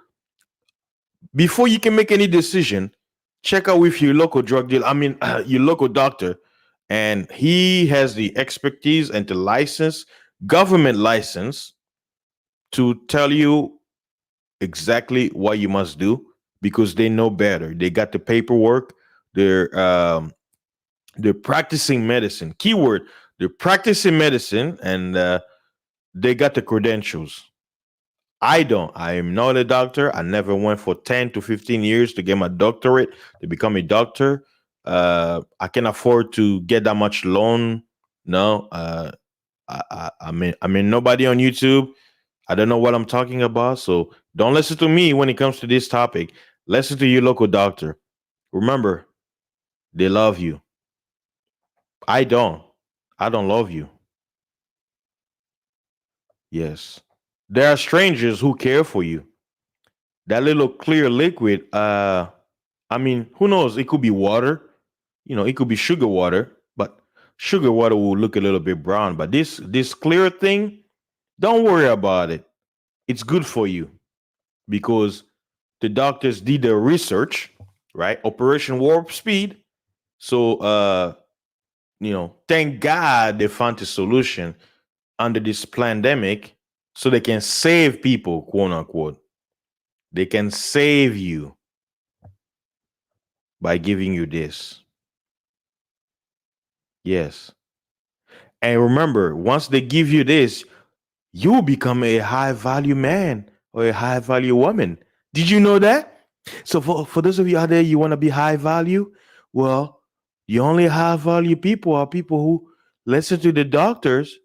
before you can make any decision, check out with your local drug dealer. I mean, your local doctor, and he has the expertise and the license, government license, to tell you exactly what you must do because they know better. They got the paperwork. They're they're practicing medicine. Keyword: they're practicing medicine, and they got the credentials. I don't. I am not a doctor. I never went for 10 to 15 years to get my doctorate to become a doctor. I can afford to get that much loan. No. I mean, nobody on YouTube. I don't know what I'm talking about. So don't listen to me when it comes to this topic. Listen to your local doctor. Remember, they love you. I don't. I don't love you. Yes. There are strangers who care for you. That little clear liquid, I mean, who knows? It could be water. It could be sugar water, but sugar water will look a little bit brown. But this clear thing, don't worry about it. It's good for you because the doctors did their research, right? Operation Warp Speed. So thank God they found a solution under this pandemic so they can save people, quote unquote. They can save you by giving you this. Yes. And remember, once they give you this, you will become a high value man or a high value woman. Did you know that? So for those of you out there, you want to be high value? Well, the only high value people are people who listen to the doctors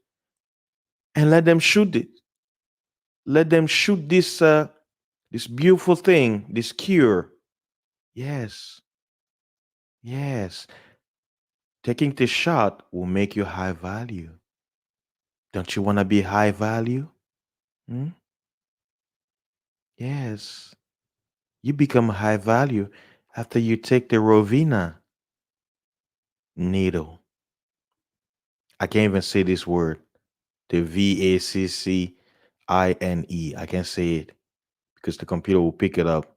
and let them shoot it. Let them shoot this beautiful thing, this cure. Yes. Yes. Taking the shot will make you high value. Don't you want to be high value? Hmm? Yes. You become high value after you take the Rovina needle. I can't even say this word. The VACCINE. I can't say it because the computer will pick it up.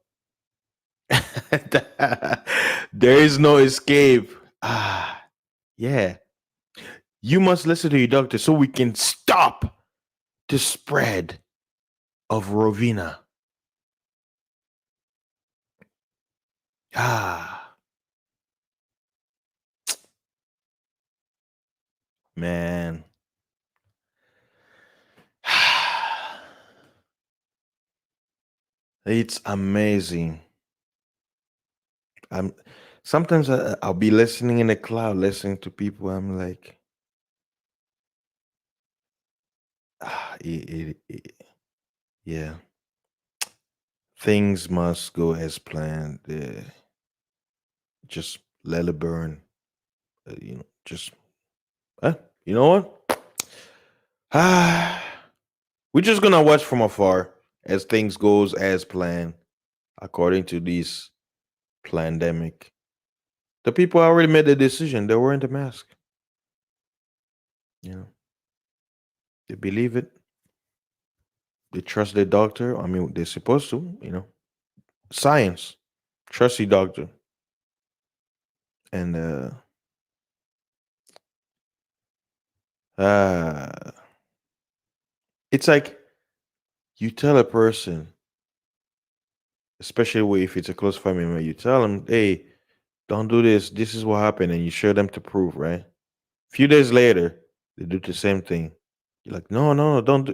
There is no escape. Ah, yeah. You must listen to your doctor so we can stop the spread of Rovina. Ah, man. It's amazing. I'm sometimes I'll be listening in the cloud, listening to people. I'm like, yeah, things must go as planned. Just let it burn. Just uh, you know what? Ah, we're just gonna watch from afar as things goes as planned according to this pandemic. The people already made the decision. They wearing the mask. You know, they believe it. They trust their doctor. I mean, they're supposed to. Science. Trust your doctor. And uh, it's like you tell a person, especially if it's a close family member, you tell them, "Hey, don't do this. This is what happened," and you show them to prove, right? Few days later, they do the same thing. You're like, "No, no, no, don't do."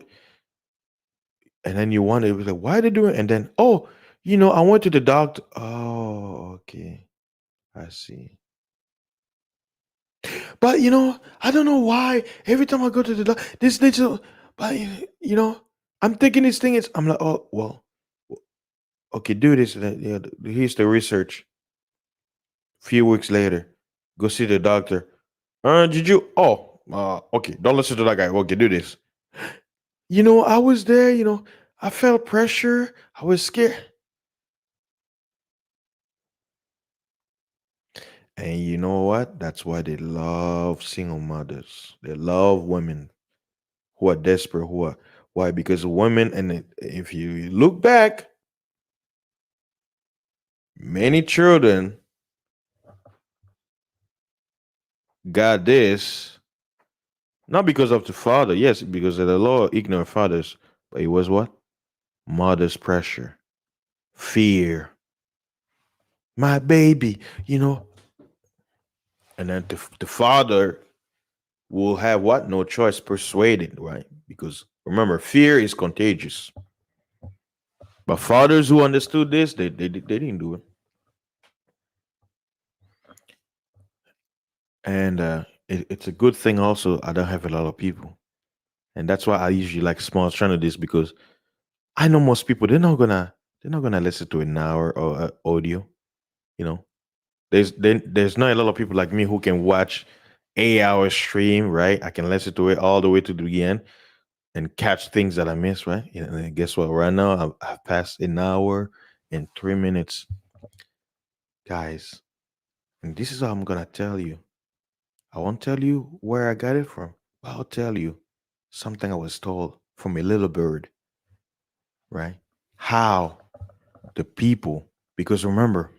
And then you wonder, like, "Why they doing?" And then, oh, I went to the doctor. Oh, okay, I see. But I don't know why. Every time I go to the doctor, this little, but I'm thinking this thing is. I'm like, oh well, okay, do this. And then, here's the research. Few weeks later, go see the doctor. Did you? Oh, okay. Don't listen to that guy. Okay, do this. I was there. I felt pressure. I was scared. And you know what? That's why they love single mothers. They love women who are desperate. Why? Because women, and if you look back, many children got this not because of the father. Yes, because of the law, ignorant fathers. But it was what? Mother's pressure, fear. My baby, and then the father will have what? No choice, persuaded, right? Because remember, fear is contagious. But fathers who understood this, they didn't do it. And it's a good thing also I don't have a lot of people. And that's why I usually like small channel this because I know most people they're not gonna listen to an hour or audio. You know, there's not a lot of people like me who can watch 8 hour stream. Right, I can listen to it all the way to the end and catch things that I miss. Right, and then guess what? Right now I've passed an hour and 3 minutes, guys. And this is what I'm gonna tell you. I won't tell you where I got it from, but I'll tell you something I was told from a little bird. Right, how the people, because remember,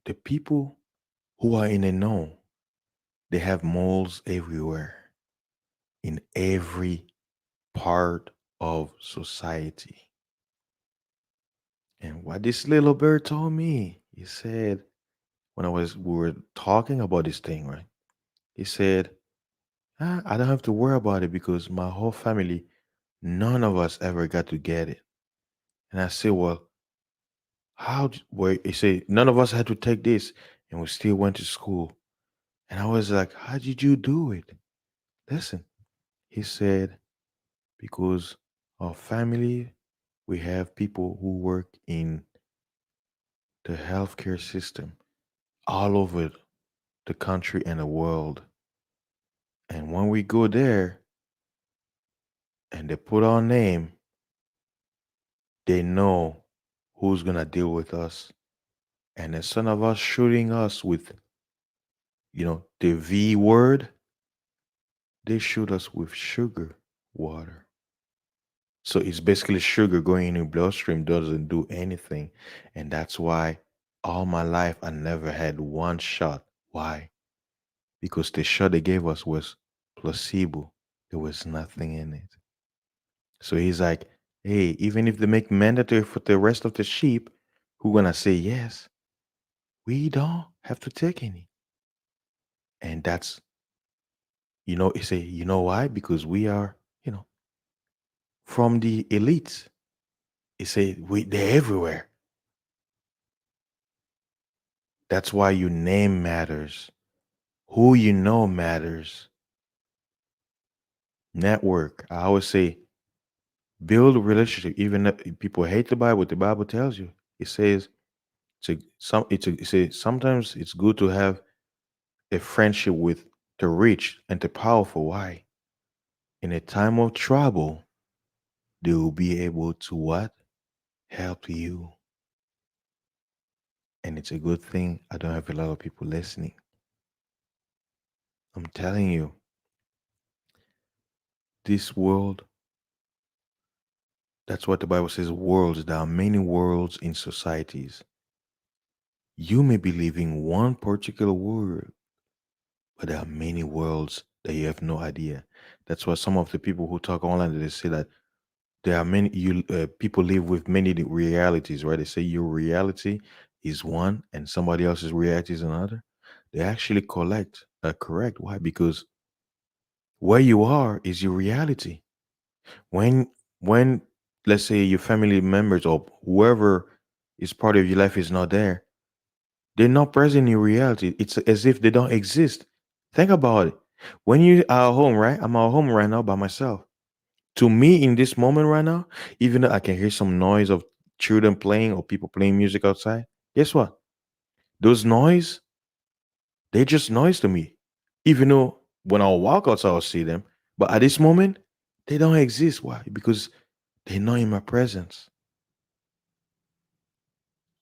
the people who are in the know, they have moles everywhere, in every part of society. And what this little bird told me, he said, when we were talking about this thing, right? He said, I don't have to worry about it because my whole family, none of us ever got to get it. And I said, well, where he said, none of us had to take this and we still went to school. And I was like, how did you do it? Listen, he said, because our family, we have people who work in the healthcare system all over the country and the world. And when we go there and they put our name, they know who's gonna deal with us. And instead of us shooting us with, the V word, they shoot us with sugar water. So it's basically sugar going in your bloodstream doesn't do anything. And that's why all my life I never had one shot. Why? Because the shot they gave us was placebo. There was nothing in it. So he's like, hey, even if they make mandatory for the rest of the sheep, who gonna say yes? We don't have to take any. And that's, it's a, why? Because we are, from the elites. It's a, they're everywhere. That's why your name matters. Who you know matters. Network. I always say, build a relationship. Even if people hate the Bible, what the Bible tells you. It says, it says sometimes it's good to have a friendship with the rich and the powerful. Why? In a time of trouble, they will be able to what? Help you. And it's a good thing I don't have a lot of people listening. I'm telling you, this world, that's what the Bible says, worlds. There are many worlds in societies. You may be living one particular world, but there are many worlds that you have no idea. That's why some of the people who talk online, they say that there are many people live with many realities, right? They say your reality is one and somebody else's reality is another. They actually correct. Why? Because where you are is your reality. When let's say your family members or whoever is part of your life is not there, they're not present in your reality. It's as if they don't exist. Think about it. When you are at home, right? I'm at home right now by myself. To me, in this moment right now, even though I can hear some noise of children playing or people playing music outside, guess what? Those noise, they just noise to me. Even though when I walk outside, I'll see them. But at this moment, they don't exist. Why? Because they're not in my presence.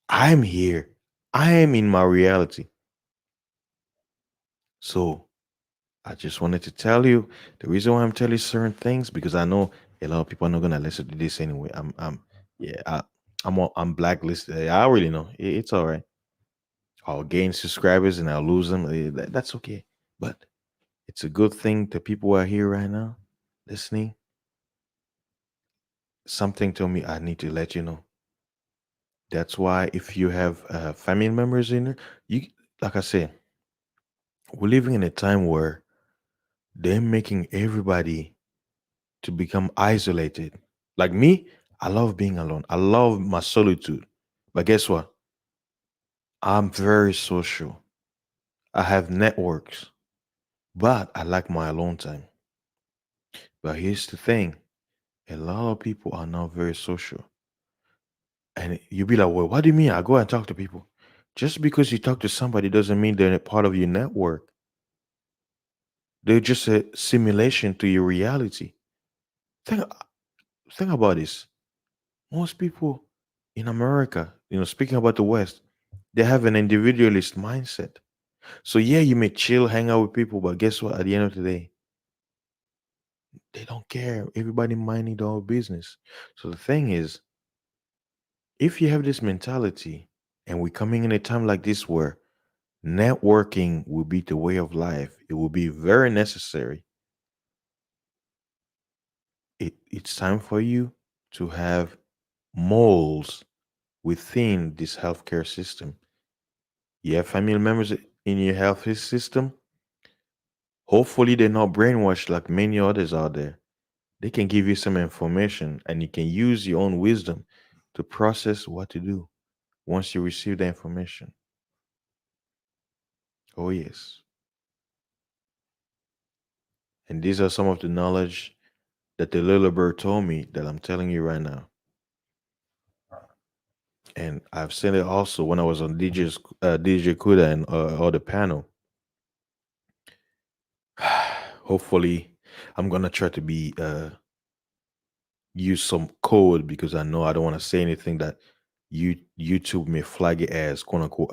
I'm here. I am in my reality. So I just wanted to tell you the reason why I'm telling you certain things because I know a lot of people are not gonna listen to this anyway. Yeah, I'm blacklisted. I already know. It's all right. I'll gain subscribers and I'll lose them. That's okay. But it's a good thing the people who are here right now listening. Something told me I need to let you know. That's why if you have family members in there, you like I said, we're living in a time where they're making everybody to become isolated. Like me, I love being alone. I love my solitude. But guess what? I'm very social. I have networks, but I like my alone time. But here's the thing a lot of people are not very social. And you be like, well, what do you mean? I go and talk to people. Just because you talk to somebody doesn't mean they're a part of your network. They're just a simulation to your reality. Think, think about this. Most people in America, speaking about the West, they have an individualist mindset. So yeah, you may chill, hang out with people, but guess what? At the end of the day, they don't care. Everybody minding their own business. So the thing is, if you have this mentality, and we're coming in a time like this where networking will be the way of life, it will be very necessary. It's time for you to have moles within this healthcare system. You have family members in your health system. Hopefully, they're not brainwashed like many others out there. They can give you some information and you can use your own wisdom to process what to do once you receive the information. Oh, yes. And these are some of the knowledge that the little bird told me that I'm telling you right now. And I've said it also when I was on DJ Kuda and other panel. Hopefully, I'm gonna try to be use some code because I know I don't want to say anything that YouTube may flag it as quote unquote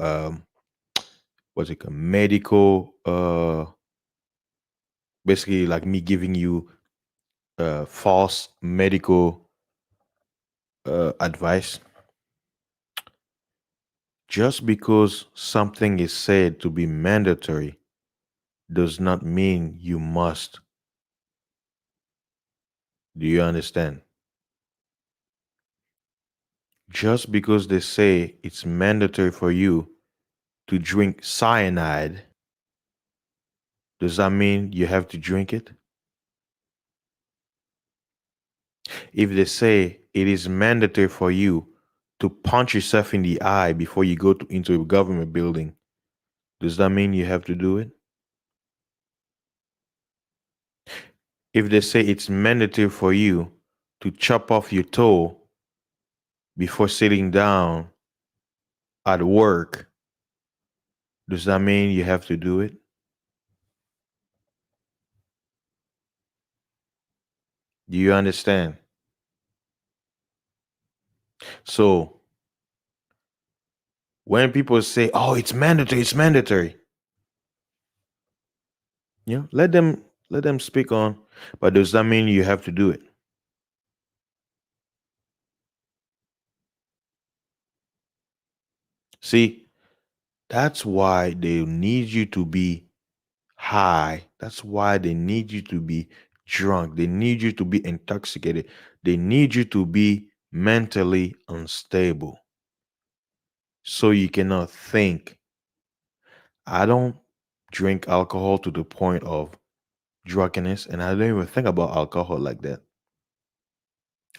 what's it called medical basically like me giving you false medical advice just because something is said to be mandatory does not mean you must. Do you understand? Just because they say it's mandatory for you to drink cyanide, does that mean you have to drink it? If they say it is mandatory for you to punch yourself in the eye before you go into a government building, does that mean you have to do it? If they say it's mandatory for you to chop off your toe before sitting down at work, does that mean you have to do it? Do you understand? So when people say, "Oh, it's mandatory," let them speak on. But does that mean you have to do it? See, that's why they need you to be high. That's why they need you to be drunk. They need you to be intoxicated. They need you to be mentally unstable so you cannot think. I don't drink alcohol to the point of drunkenness, and I don't even think about alcohol like that.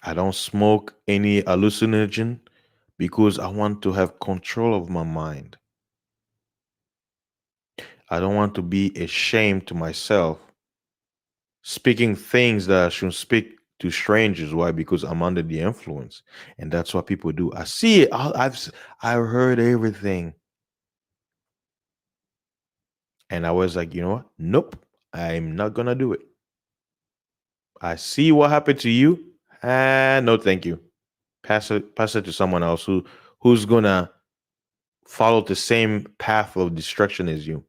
I don't smoke any hallucinogen because I want to have control of my mind. I don't want to be ashamed to myself speaking things that I shouldn't speak to strangers. Why? Because I'm under the influence, and that's what people do. I see it. I've heard everything, and I was like, you know what? Nope, I'm not gonna do it. I see what happened to you. No, thank you. Pass it to someone else who's gonna follow the same path of destruction as you.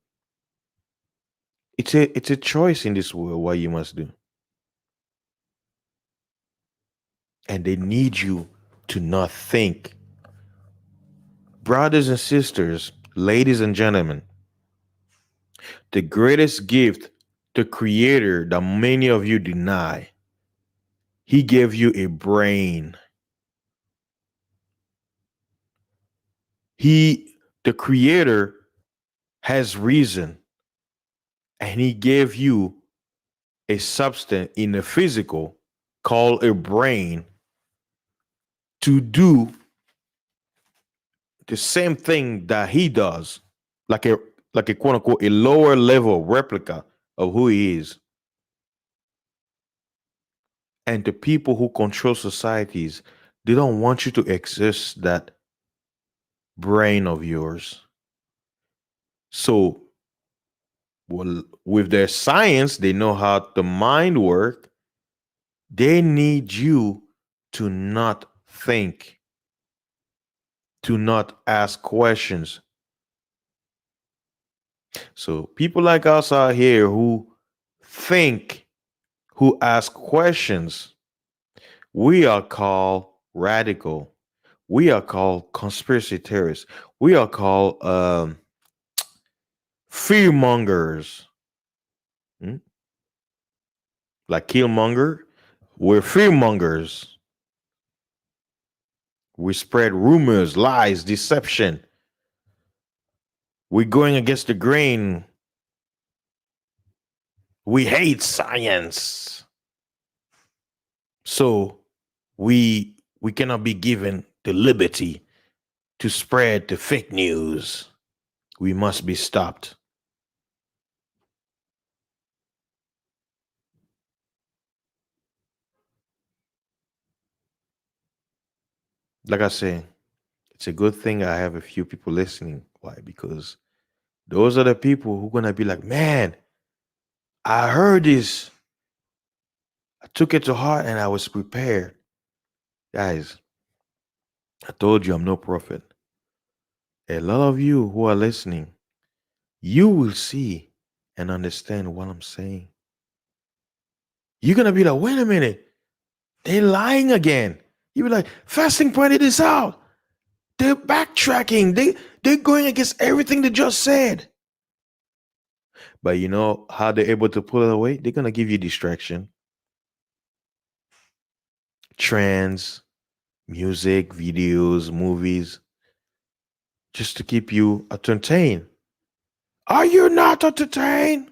It's a choice in this world what you must do, and they need you to not think. Brothers and sisters, ladies and gentlemen, the greatest gift the creator that many of you deny, he gave you a brain. The creator has reason, and he gave you a substance in the physical called a brain to do the same thing that he does, like a quote unquote a lower level replica of who he is. And the people who control societies, they don't want you to exist that brain of yours. So, well, with their science, they know how the mind works. They need you to not think, to not ask questions. So, people like us out here who think, who ask questions, we are called radical. We are called conspiracy theorists. We are called fear mongers. Hmm? Like Killmonger. We're fear mongers. We spread rumors, lies, deception. We're going against the grain. We hate science. So we cannot be given the liberty to spread the fake news. We must be stopped. Like I say, it's a good thing I have a few people listening. Why? Because those are the people who are gonna be like, man, I heard this. I took it to heart and I was prepared. Guys, I told you I'm no prophet. A lot of you who are listening, you will see and understand what I'm saying. You're gonna be like, wait a minute, they're lying again. You be like, fasting pointed this out. They're backtracking. They're going against everything they just said. But you know how they're able to pull it away? They're gonna give you distraction, trends, music, videos, movies. just to keep you entertained. Are you not entertained?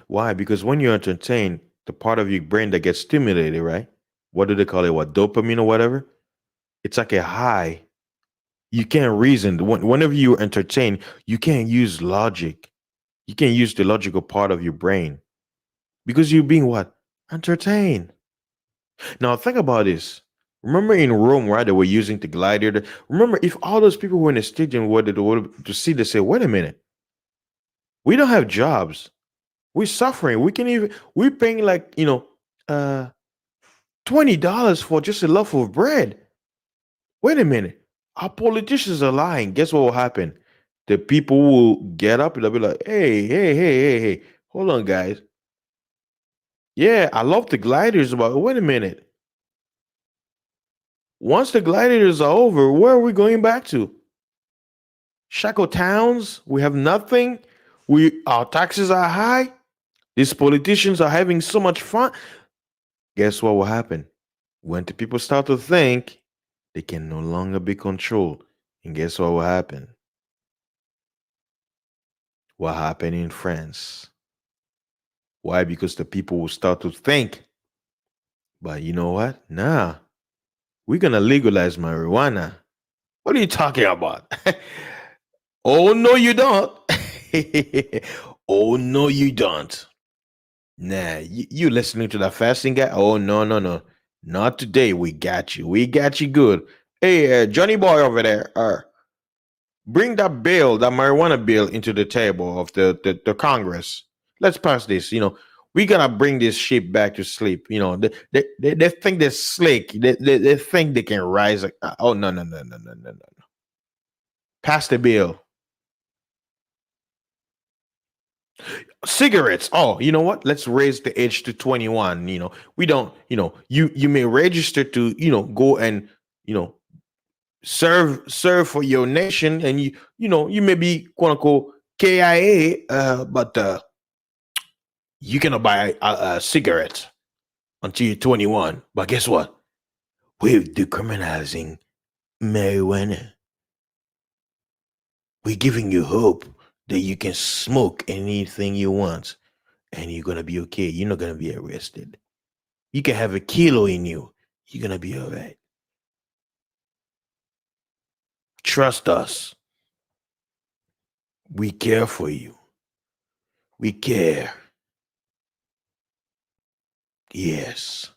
Why? Because when you're entertained, the part of your brain that gets stimulated, right? What do they call it? What, dopamine or whatever? It's like a high. You can't reason. Whenever you entertain, you can't use logic. You can't use the logical part of your brain because you're being what? Entertained. Now think about this. Remember in Rome, right? They were using the glider. Remember, if all those people were in the stadium, were to see, they say, "Wait a minute, we don't have jobs. We're suffering. We can even we're paying like uh $20 for just a loaf of bread. Wait a minute, our politicians are lying. Guess what will happen? The people will get up and they'll be like, "Hey, hey, hey, hey, hey, hold on, guys. Yeah, I love the gliders, but wait a minute. Once the gliders are over, where are we going back to? Shackle towns? We have nothing. We Our taxes are high. These politicians are having so much fun. Guess what will happen? When the people start to think, they can no longer be controlled. And guess what will happen? What happened in France? Why? Because the people will start to think, but you know what? Nah, we're gonna legalize marijuana. What are you talking about? Oh no, you don't. Oh no, you don't. Nah, you listening to that fasting guy? Oh no, no, no, not today. We got you. We got you good. Hey, Johnny boy over there. Bring that bill, that marijuana bill, into the table of the Congress. Let's pass this. We gotta bring this ship back to sleep. They think they're slick. They think they can rise. Oh no, no, no, no, no, no, no. Pass the bill. Cigarettes. Oh, you know what? Let's raise the age to 21. We don't. You may register to go and you know serve for your nation, and you may be quote unquote KIA, but you cannot buy a cigarette until you're 21. But guess what? We're decriminalizing marijuana. We're giving you hope that you can smoke anything you want and you're gonna be okay. You're not gonna be arrested. You can have a kilo in you. You're gonna be all right. Trust us. We care for you. We care. Yes,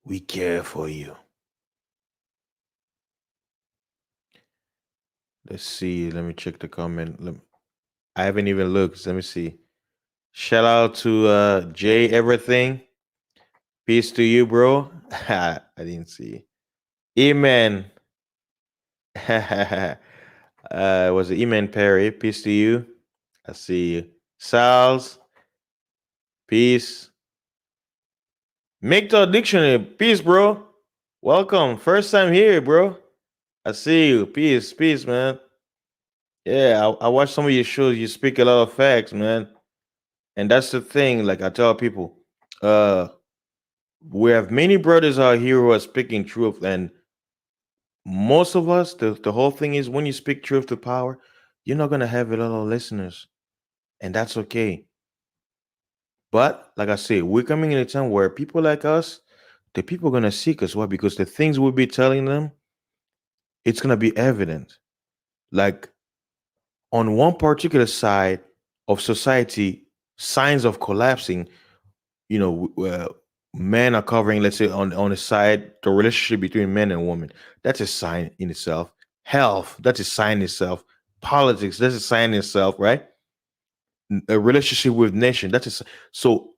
we care for you. Let's see. Let me check the comment. I haven't even looked. Let me see. Shout out to Jay Everything. Peace to you, bro. I didn't see. Amen. Was it Eman Perry? Peace to you. I see you. Sal's, peace. Make the dictionary, peace, bro. Welcome. First time here, bro. I see you. Peace, peace, man. Yeah, I watch some of your shows. You speak a lot of facts, man. And that's the thing. Like I tell people, uh, we have many brothers out here who are speaking truth, and most of us, the whole thing is when you speak truth to power, you're not gonna have a lot of listeners, and that's okay. But like I say, we're coming in a time where people like us, the people are gonna seek us. Why? Because the things we'll be telling them, it's gonna be evident. Like on one particular side of society, signs of collapsing. Men are covering, let's say, on the side, the relationship between men and women. That's a sign in itself. Health, that's a sign in itself. Politics, that's a sign in itself, right? A relationship with nation, so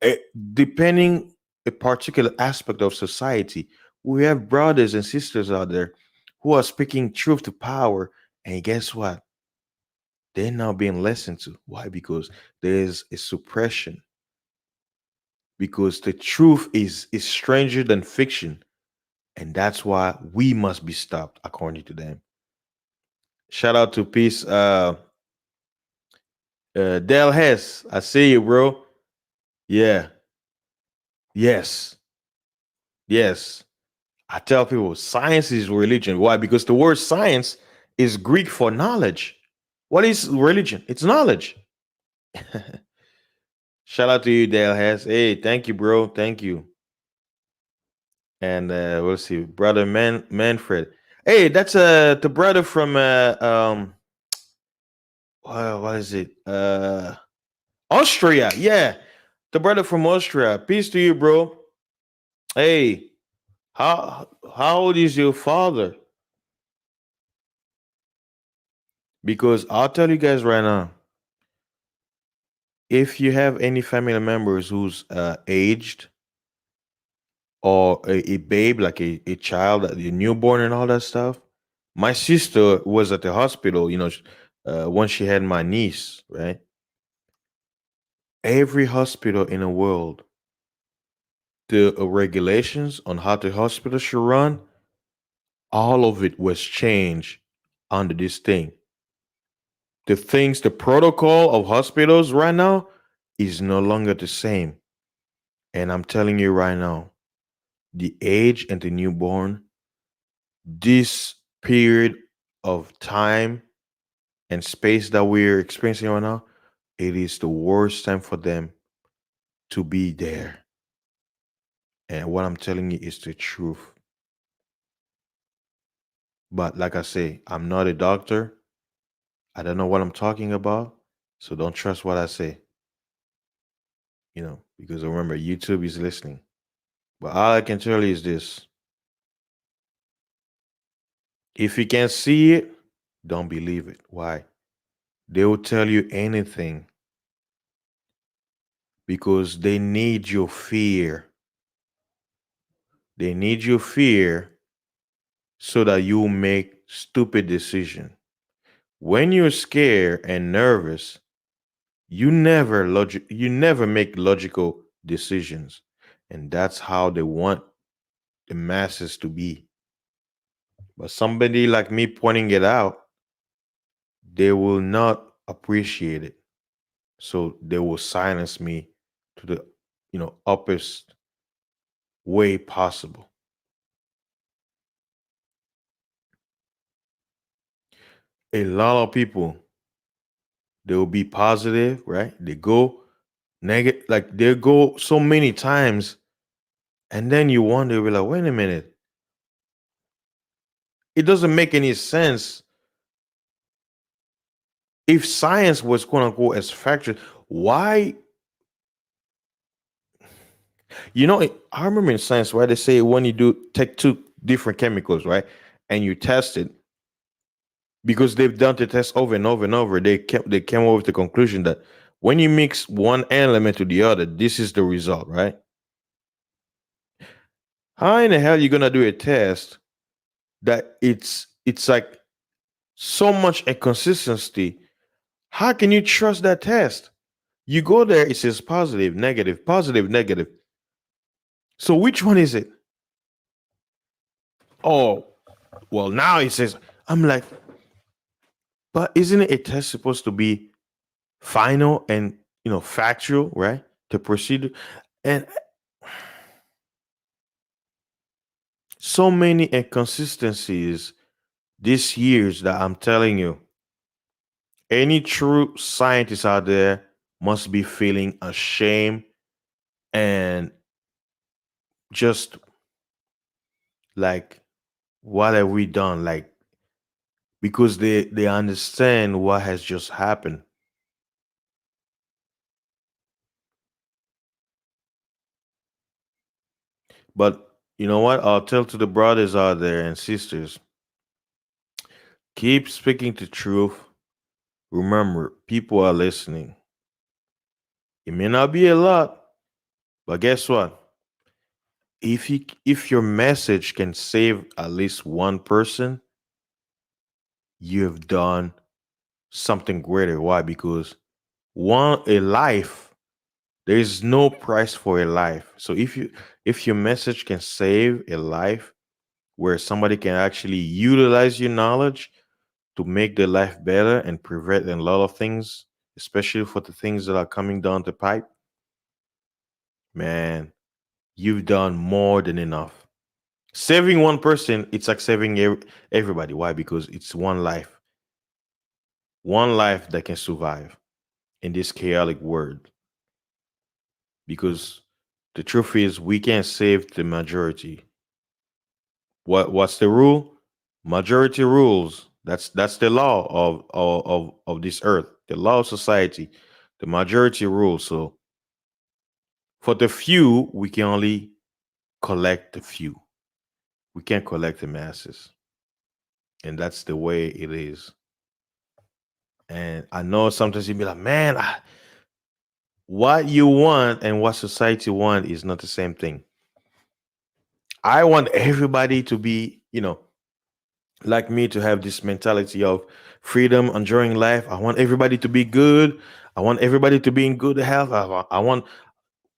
depending a particular aspect of society, we have brothers and sisters out there who are speaking truth to power, and guess what? They're now being listened to. Why? Because there's a suppression. Because the truth is stranger than fiction, and that's why we must be stopped, according to them. Shout out to Peace, Dale Hess. I see you, bro. Yeah. Yes. Yes. I tell people science is religion. Why? Because the word science is Greek for knowledge. What is religion? It's knowledge. Shout out to you, Dale Hess. Hey, thank you, bro. Thank you. And we'll see, brother Manfred. Hey, that's the brother from what is it? Austria. Yeah, the brother from Austria. Peace to you, bro. Hey, how old is your father? Because I'll tell you guys right now, if you have any family members who's aged or a babe, like a child, a newborn, and all that stuff. My sister was at the hospital, when she had my niece, right? Every hospital in the world, the regulations on how the hospital should run, all of it was changed under this thing. The protocol of hospitals right now is no longer the same. And I'm telling you right now, the age and the newborn, this period of time and space that we're experiencing right now, it is the worst time for them to be there. And what I'm telling you is the truth. But like I say, I'm not a doctor. I don't know what I'm talking about. So don't trust what I say, because remember, YouTube is listening. But all I can tell you is this: if you can't see it, don't believe it. Why? They will tell you anything because they need your fear. They need your fear so that you make stupid decision. When you're scared and nervous, you never make logical decisions. And that's how they want the masses to be. But somebody like me pointing it out, they will not appreciate it. So they will silence me to the uppest way possible. A lot of people, they will be positive, right? They go negative, like they go so many times, and then you wonder, you're like, wait a minute, it doesn't make any sense. If science was quote unquote as factual, why? I remember in science, right? They say when you do take two different chemicals, right, and you test it, because they've done the test over and over and over, they came up with the conclusion that when you mix one element to the other, this is the result, right? How in the hell are you gonna do a test that it's like so much inconsistency? How can you trust that test? You go there, it says positive, negative, positive, negative. So which one is it? Oh, well, now it says, I'm like, but isn't it a test supposed to be final and factual, right? The procedure. And so many inconsistencies this years that I'm telling you, any true scientist out there must be feeling ashamed and just like, what have we done? Like, because they understand what has just happened. But you know what? I'll tell to the brothers out there and sisters, keep speaking the truth. Remember, people are listening. It may not be a lot, but guess what? If your message can save at least one person, you have done something greater. Why? Because one a life, there is no price for a life. So if your message can save a life where somebody can actually utilize your knowledge to make their life better and prevent a lot of things, especially for the things that are coming down the pipe, man, you've done more than enough. Saving one person, it's like saving everybody. Why? Because it's one life that can survive in this chaotic world. Because the truth is, we can't save the majority. What's the rule? Majority rules. That's the law of this earth. The law of society. The majority rules. So for the few, we can only collect the few. We can't collect the masses, and that's the way it is. And I know sometimes you be like, man, what you want and what society want is not the same thing. I want everybody to be, like me, to have this mentality of freedom, enjoying life. I want everybody to be good. I want everybody to be in good health. I want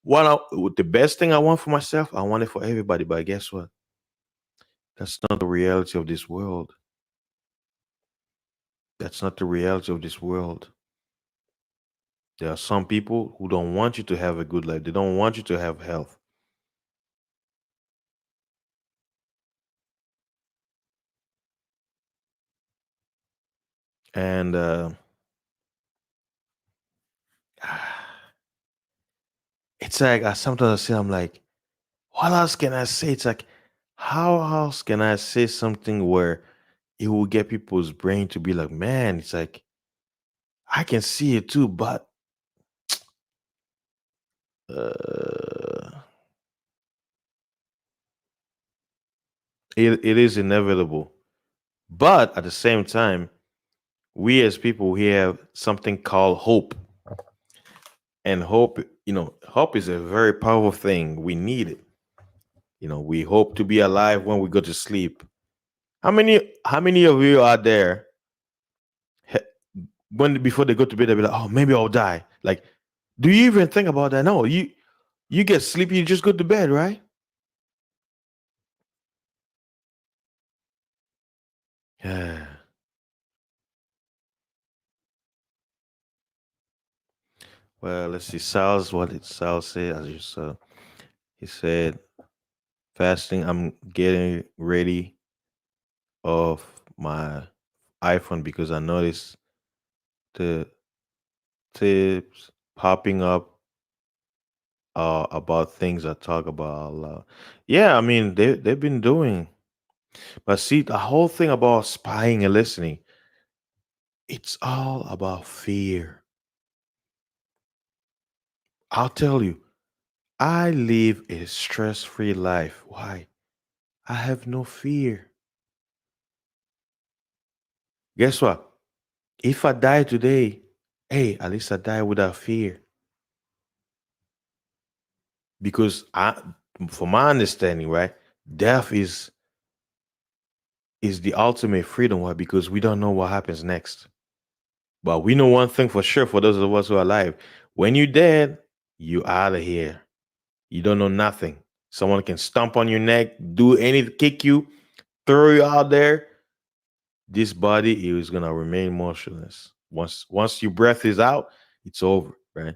the best thing I want for myself. I want it for everybody. But guess what? That's not the reality of this world. That's not the reality of this world. There are some people who don't want you to have a good life. They don't want you to have health. And it's like I sometimes I say, I'm like, what else can I say? It's like, how else can I say something where it will get people's brain to be like, man, it's like I can see it too, but uh, it is inevitable. But at the same time, we as people, we have something called hope. And hope, hope is a very powerful thing. We need it. We hope to be alive when we go to sleep. How many of you out there when before they go to bed, they'll be like, oh, maybe I'll die. Like, do you even think about that? No, you get sleepy, you just go to bed, right? Yeah. Well, let's see. What did Sal say? As you saw, he said, fasting. I'm getting ready of my iPhone because I noticed the tips popping up about things I talk about. Yeah, I mean they've been doing, but see the whole thing about spying and listening. It's all about fear. I'll tell you, I live a stress-free life. Why? I have no fear. Guess what? If I die today, hey, at least I die without fear. Because from my understanding, right, death is the ultimate freedom. Why? Because we don't know what happens next. But we know one thing for sure for those of us who are alive. When you're dead, you out of here. You don't know nothing. Someone can stomp on your neck, do anything, kick you, throw you out there. This body is gonna remain motionless. Once your breath is out, it's over, right?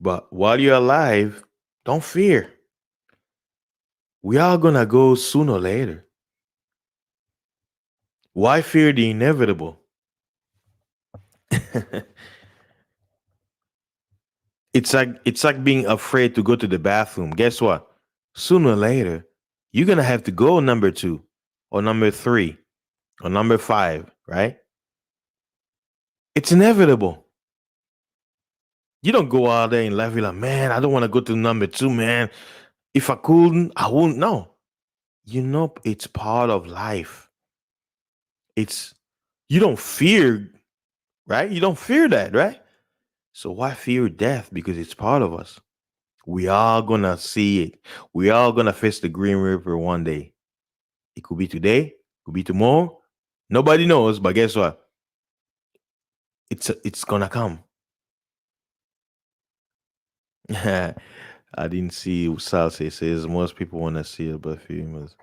But while you're alive, don't fear. We are gonna go sooner or later. Why fear the inevitable? it's like being afraid to go to the bathroom. Guess what? Sooner or later, you're gonna have to go number two, or number three, or number five, right? It's inevitable. You don't go out there in life, you're like, man, I don't want to go to number two, man. If I couldn't, I wouldn't. No, it's part of life. It's you don't fear, right? You don't fear that, right? So why fear death? Because it's part of us. We are gonna see it. We are gonna face the Green River one day. It could be today, could be tomorrow. Nobody knows, but guess what? It's gonna come. I didn't see Sal says most people want to see it, but females.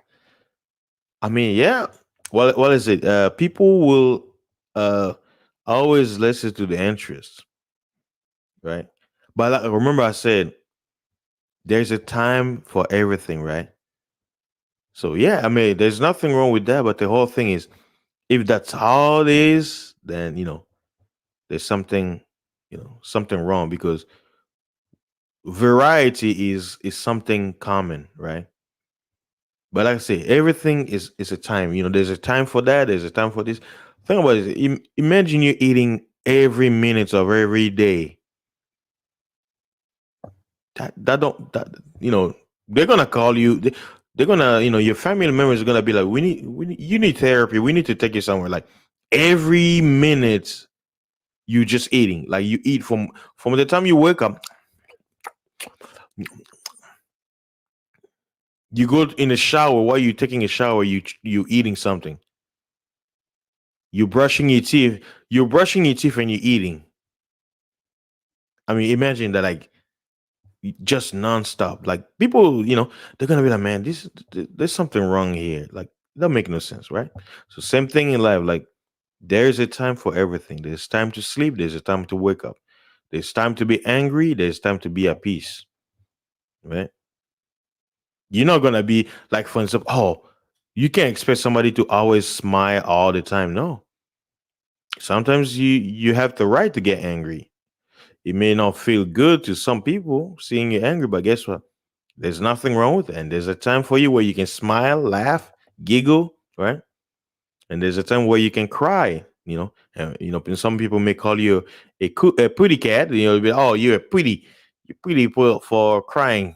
I mean, yeah. What is it? People will uh always listen to the interest, right? But like, remember, I said there's a time for everything, right? So yeah, I mean, there's nothing wrong with that. But the whole thing is, if that's all it is, then there's something, something wrong because variety is something common, right? But like I say, everything is a time. There's a time for that. There's a time for this. Think about it. Imagine you eating every minute of every day. That don't that they're gonna call you. They're gonna your family members are gonna be like, you need therapy. We need to take you somewhere. Like every minute you just eating. Like you eat from the time you wake up. You go in the shower. While you taking a shower, you eating something. You brushing your teeth. You're brushing your teeth and you're eating. I mean, imagine that, like, just nonstop. Like people, they're gonna be like, man, there's something wrong here. Like that make no sense, right? So same thing in life. Like there's a time for everything. There's time to sleep. There's a time to wake up. There's time to be angry. There's time to be at peace, right? You're not gonna be like, for instance, you can't expect somebody to always smile all the time. No, sometimes you have the right to get angry. It may not feel good to some people seeing you angry, but guess what? There's nothing wrong with it. And there's a time for you where you can smile, laugh, giggle, right? And there's a time where you can cry, and some people may call you a pretty cat, oh, you're pretty for crying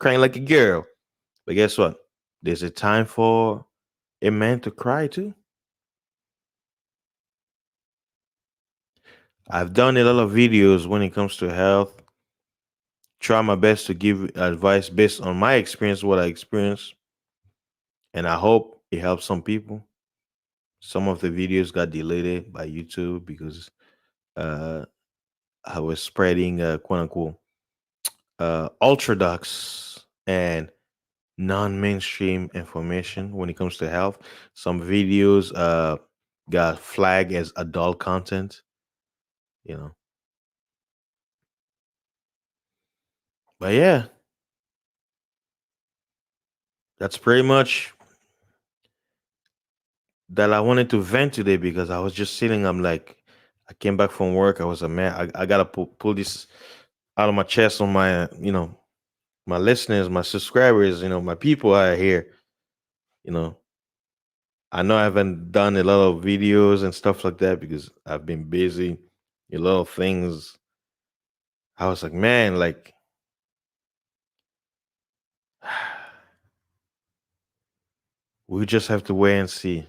like a girl. But guess what? There's a time for a man to cry too. I've done a lot of videos when it comes to health, try my best to give advice based on my experience, what I experienced, and I hope it helps some people. Some of the videos got deleted by YouTube because uh, I was spreading quote unquote ultradox and non-mainstream information when it comes to health. Some videos got flagged as adult content, you know. But yeah, that's pretty much that I wanted to vent today because I was just sitting. I'm like, I came back from work. I was a man. I gotta pull this out of my chest on my listeners, my subscribers, my people out here. You know, I know I haven't done a lot of videos and stuff like that because I've been busy. A lot of things. I was like, man, like we just have to wait and see.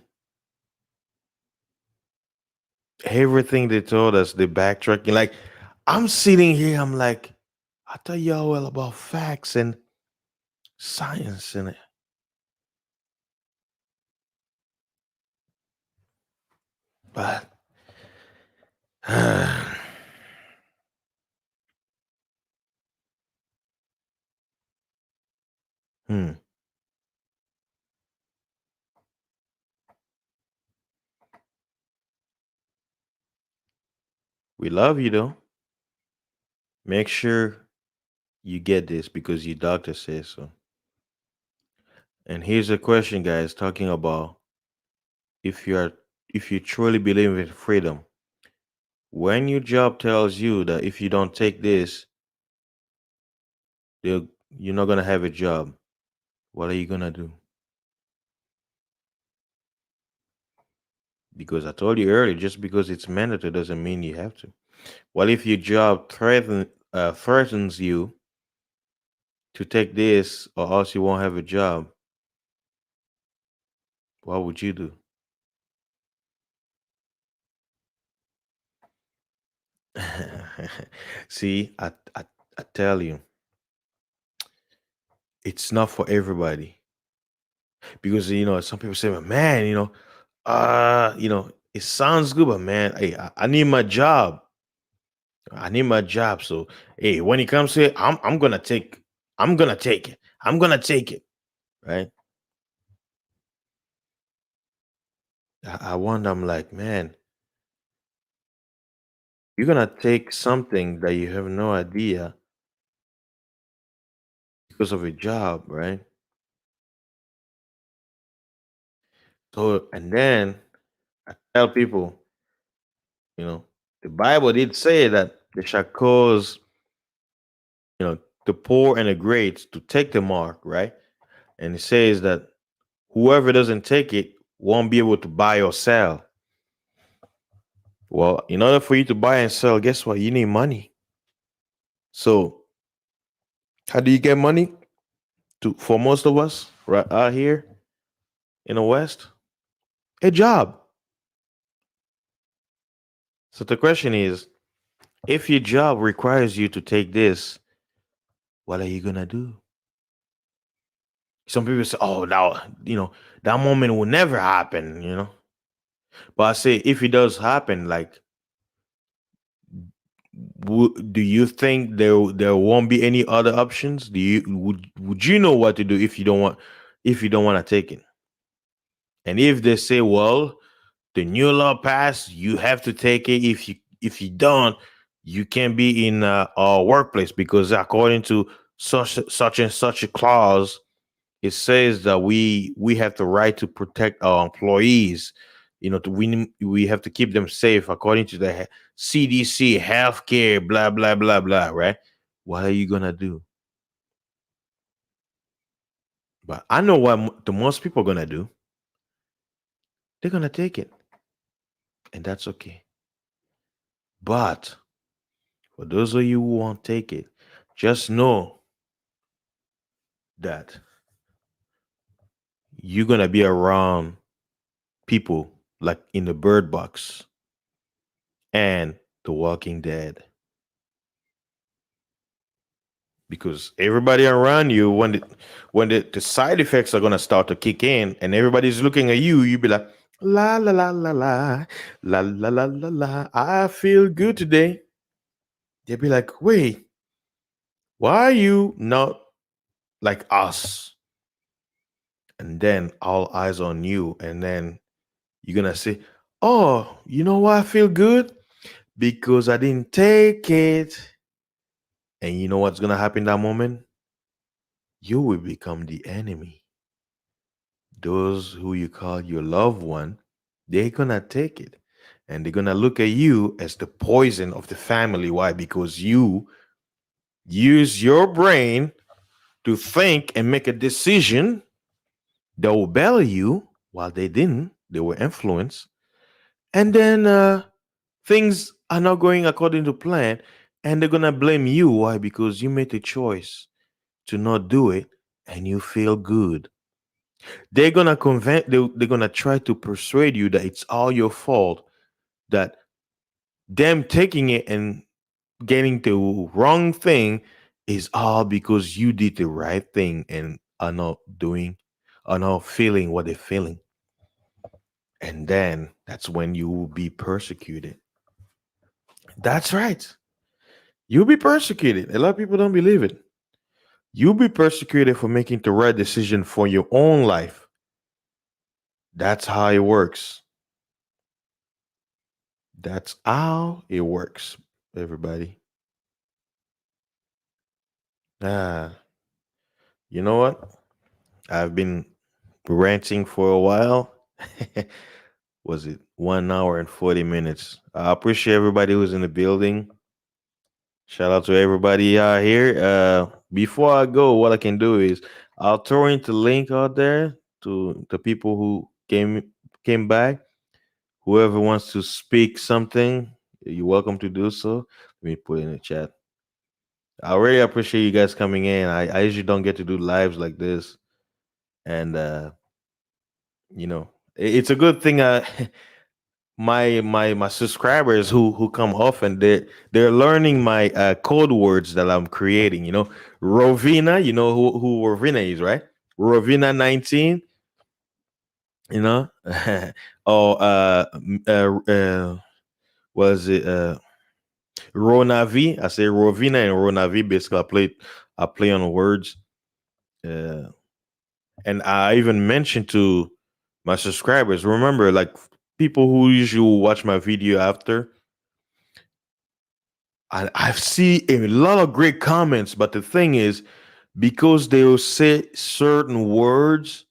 Everything they told us, the backtracking. Like I'm sitting here, I'm like, I thought y'all all about facts and science and it. But hmm, we love you though. Make sure you get this because your doctor says so. And here's a question, guys, talking about if you are if you truly believe in freedom. When your job tells you that if you don't take this, you're not gonna have a job, what are you gonna do? Because I told you earlier, just because it's mandatory doesn't mean you have to. What if your job threatens you to take this, or else you won't have a job? What would you do? See, I tell you, it's not for everybody because some people say, "Well, man, it sounds good, but man, hey, I need my job. I need my job. So, hey, when it comes to it, I'm gonna take it. I'm gonna take it. Right? I wonder. I'm like, man, you're gonna take something that you have no idea because of a job, right? So, and then I tell people, you know, the Bible did say that they shall cause, the poor and the great to take the mark, right? And it says that whoever doesn't take it won't be able to buy or sell. Well, in order for you to buy and sell, guess what? You need money. So, how do you get money? For most of us right out here in the West, a job. So the question is, if your job requires you to take this, what are you gonna do? Some people say, "Oh, that moment will never happen." But I say, if it does happen, like, do you think there won't be any other options? Would you know what to do if you don't want to take it? And if they say, well, the new law passed, you have to take it. If you don't, you can be in our workplace because according to such and such a clause, it says that we have the right to protect our employees. We have to keep them safe according to the CDC, healthcare, blah blah blah blah. Right? What are you gonna do? But I know what the most people are gonna do. They're gonna take it, and that's okay. But for those of you who won't take it, just know that you're gonna be around people like in the Bird Box and The Walking Dead, because everybody around you, when the side effects are gonna start to kick in, and everybody's looking at you, you be like, la la la la la la la la la la. I feel good today. They'll be like, wait, why are you not like us? And then all eyes on you, and then you're gonna say, "Oh, you know why I feel good? Because I didn't take it." And you know what's gonna happen that moment? You will become the enemy. Those who you call your loved one, they're gonna take it. And they're gonna look at you as the poison of the family. Why? Because you use your brain to think and make a decision that will bail you while they didn't. They were influenced. And then things are not going according to plan, and they're gonna blame you. Why? Because you made a choice to not do it and you feel good. They're gonna try to persuade you that it's all your fault, that them taking it and getting the wrong thing is all because you did the right thing and are not feeling what they're feeling. And then that's when you will be persecuted. That's right. You'll be persecuted. A lot of people don't believe it. You'll be persecuted for making the right decision for your own life. That's how it works. That's how it works, everybody. Ah, you know what? I've been ranting for a while. Was it 1 hour and 40 minutes? I appreciate everybody who's in the building. Shout out to everybody out here. Before I go, what I can do is I'll throw in the link out there to the people who came back. Whoever wants to speak something, you're welcome to do so. Let me put it in the chat. I really appreciate you guys coming in. I usually don't get to do lives like this, and it's a good thing. My subscribers who come often, they're learning my code words that I'm creating. Rovina. You know who Rovina is, right? Rovina 19. You know, or was it Ronavi? I say Rovina and Ronavi. Basically, I play on words, uh, and I even mentioned to my subscribers. Remember, like people who usually watch my video after, I see a lot of great comments, but the thing is, because they will say certain words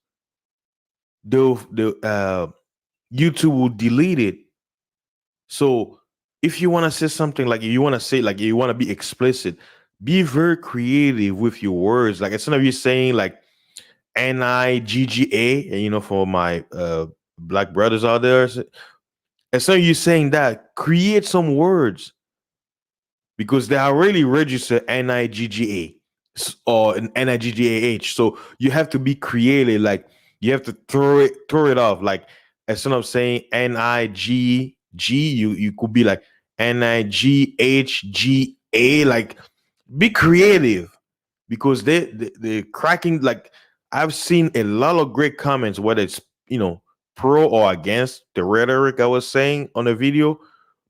the YouTube will delete it. So if you want to say something, like you want to say, like you want to be explicit, be very creative with your words. Like instead of you saying like NIGGA, and for my black brothers out there, instead of you saying that, create some words because they are really registered NIGGA or an NIGGAH. So you have to be creative. Like you have to throw it off. Like instead of saying NIGG, you could be like NIGHGA. Like be creative because they cracking. Like I've seen a lot of great comments, whether it's pro or against the rhetoric I was saying on the video,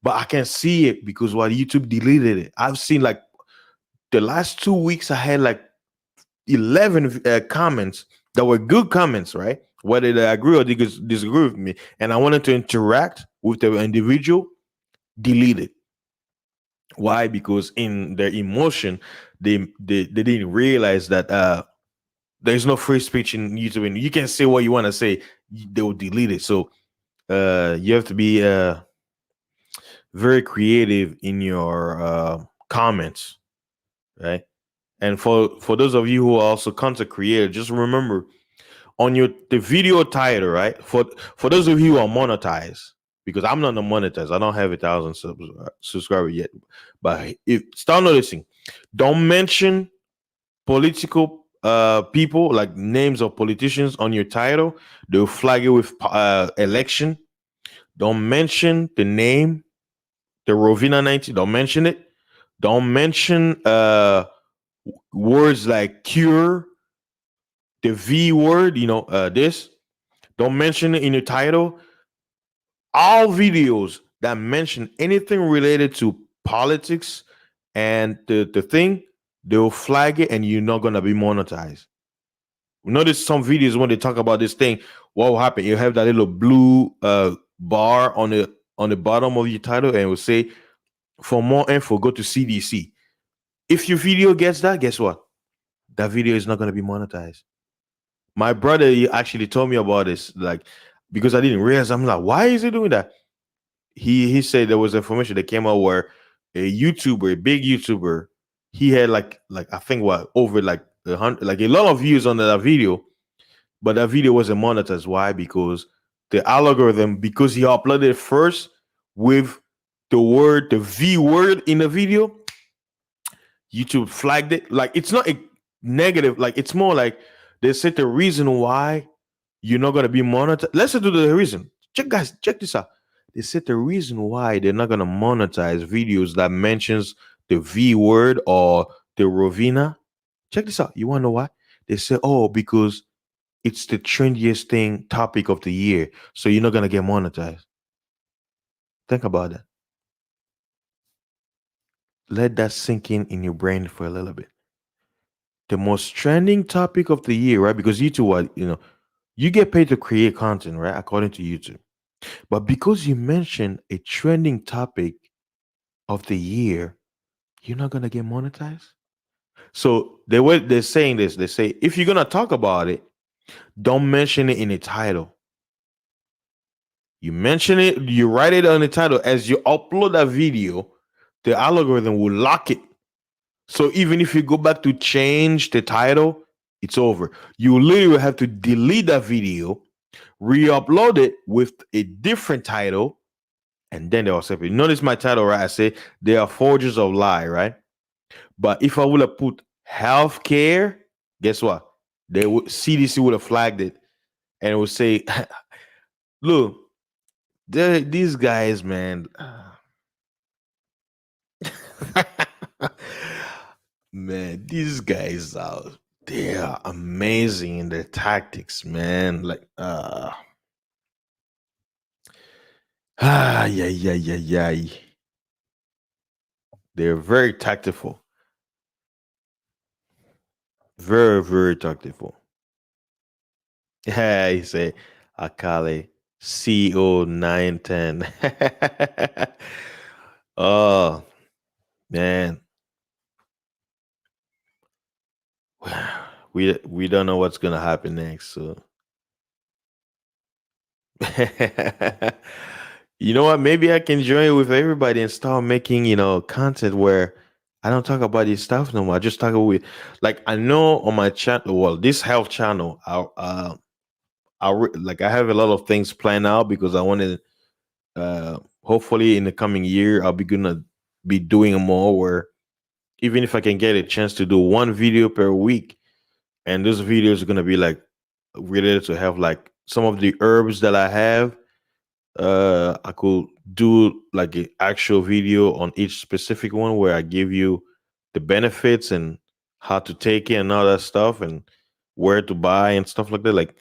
but I can see it because while YouTube deleted it, I've seen like the last 2 weeks I had like 11 comments that were good comments, right? Whether they agree or disagree with me, and I wanted to interact with the individual, delete it. Why? Because in their emotion, they didn't realize that there's no free speech in YouTube, and you can say what you want to say. They will delete it. So you have to be very creative in your comments, right? And for those of you who are also content creator, just remember on your the video title, right? For those of you who are monetized, because I'm not monetized, I don't have 1,000 subscribers yet. But if start noticing, don't mention political people, like names of politicians on your title. They'll flag it with election. Don't mention the name, the Rovina 90. Don't mention it. Don't mention words like cure, the V word, this. Don't mention it in your title. All videos that mention anything related to politics and the thing, they'll flag it and you're not gonna be monetized. Notice some videos when they talk about this thing, what will happen? You have that little blue bar on the bottom of your title and it will say for more info, go to CDC. If your video gets that, guess what? That video is not gonna be monetized. My brother he actually told me about this, like because I didn't realize. I'm like, why is he doing that? He said there was information that came out where a YouTuber, a big YouTuber, he had like I think what over like 100, like a lot of views on that video, but that video wasn't monetized. Why? Because the algorithm, because he uploaded it first with the V word in the video, YouTube flagged it. Like it's not a negative, like it's more like they said the reason why you're not gonna be monetized. Let's do the reason. Check this out. They said the reason why they're not gonna monetize videos that mentions the V word or the Rovina. Check this out. You wanna know why? They say, oh, because it's the trendiest thing topic of the year. So you're not gonna get monetized. Think about that. Let that sink in your brain for a little bit. The most trending topic of the year, right? Because YouTube, you get paid to create content, right? According to YouTube. But because you mentioned a trending topic of the year, you're not gonna get monetized. So they're saying this. They say if you're gonna talk about it, don't mention it in the title. You mention it, you write it on the title. As you upload that video, the algorithm will lock it. So even if you go back to change the title, it's over. You literally have to delete that video, re-upload it with a different title, and then they will separate. Notice my title, right? I say they are forgers of lie, right? But if I would have put healthcare, guess what? They would CDC would have flagged it and it would say, look, these guys, man. Man, these guys are they are amazing in their tactics, man. Like yeah, yeah, yeah, yeah. They're very tactful. Very, very tactful. Yeah, he say Akale CO 910. Oh man. We don't know what's gonna happen next. So You know what? Maybe I can join with everybody and start making, content where I don't talk about this stuff no more. I just talk with, like, I know on my channel, well, this health channel, like, I have a lot of things planned out because I want to, hopefully in the coming year, I'll be gonna be doing more where even if I can get a chance to do one video per week, and those videos are gonna be like related to health, like some of the herbs that I have. I could do like an actual video on each specific one where I give you the benefits and how to take it and all that stuff and where to buy and stuff like that. Like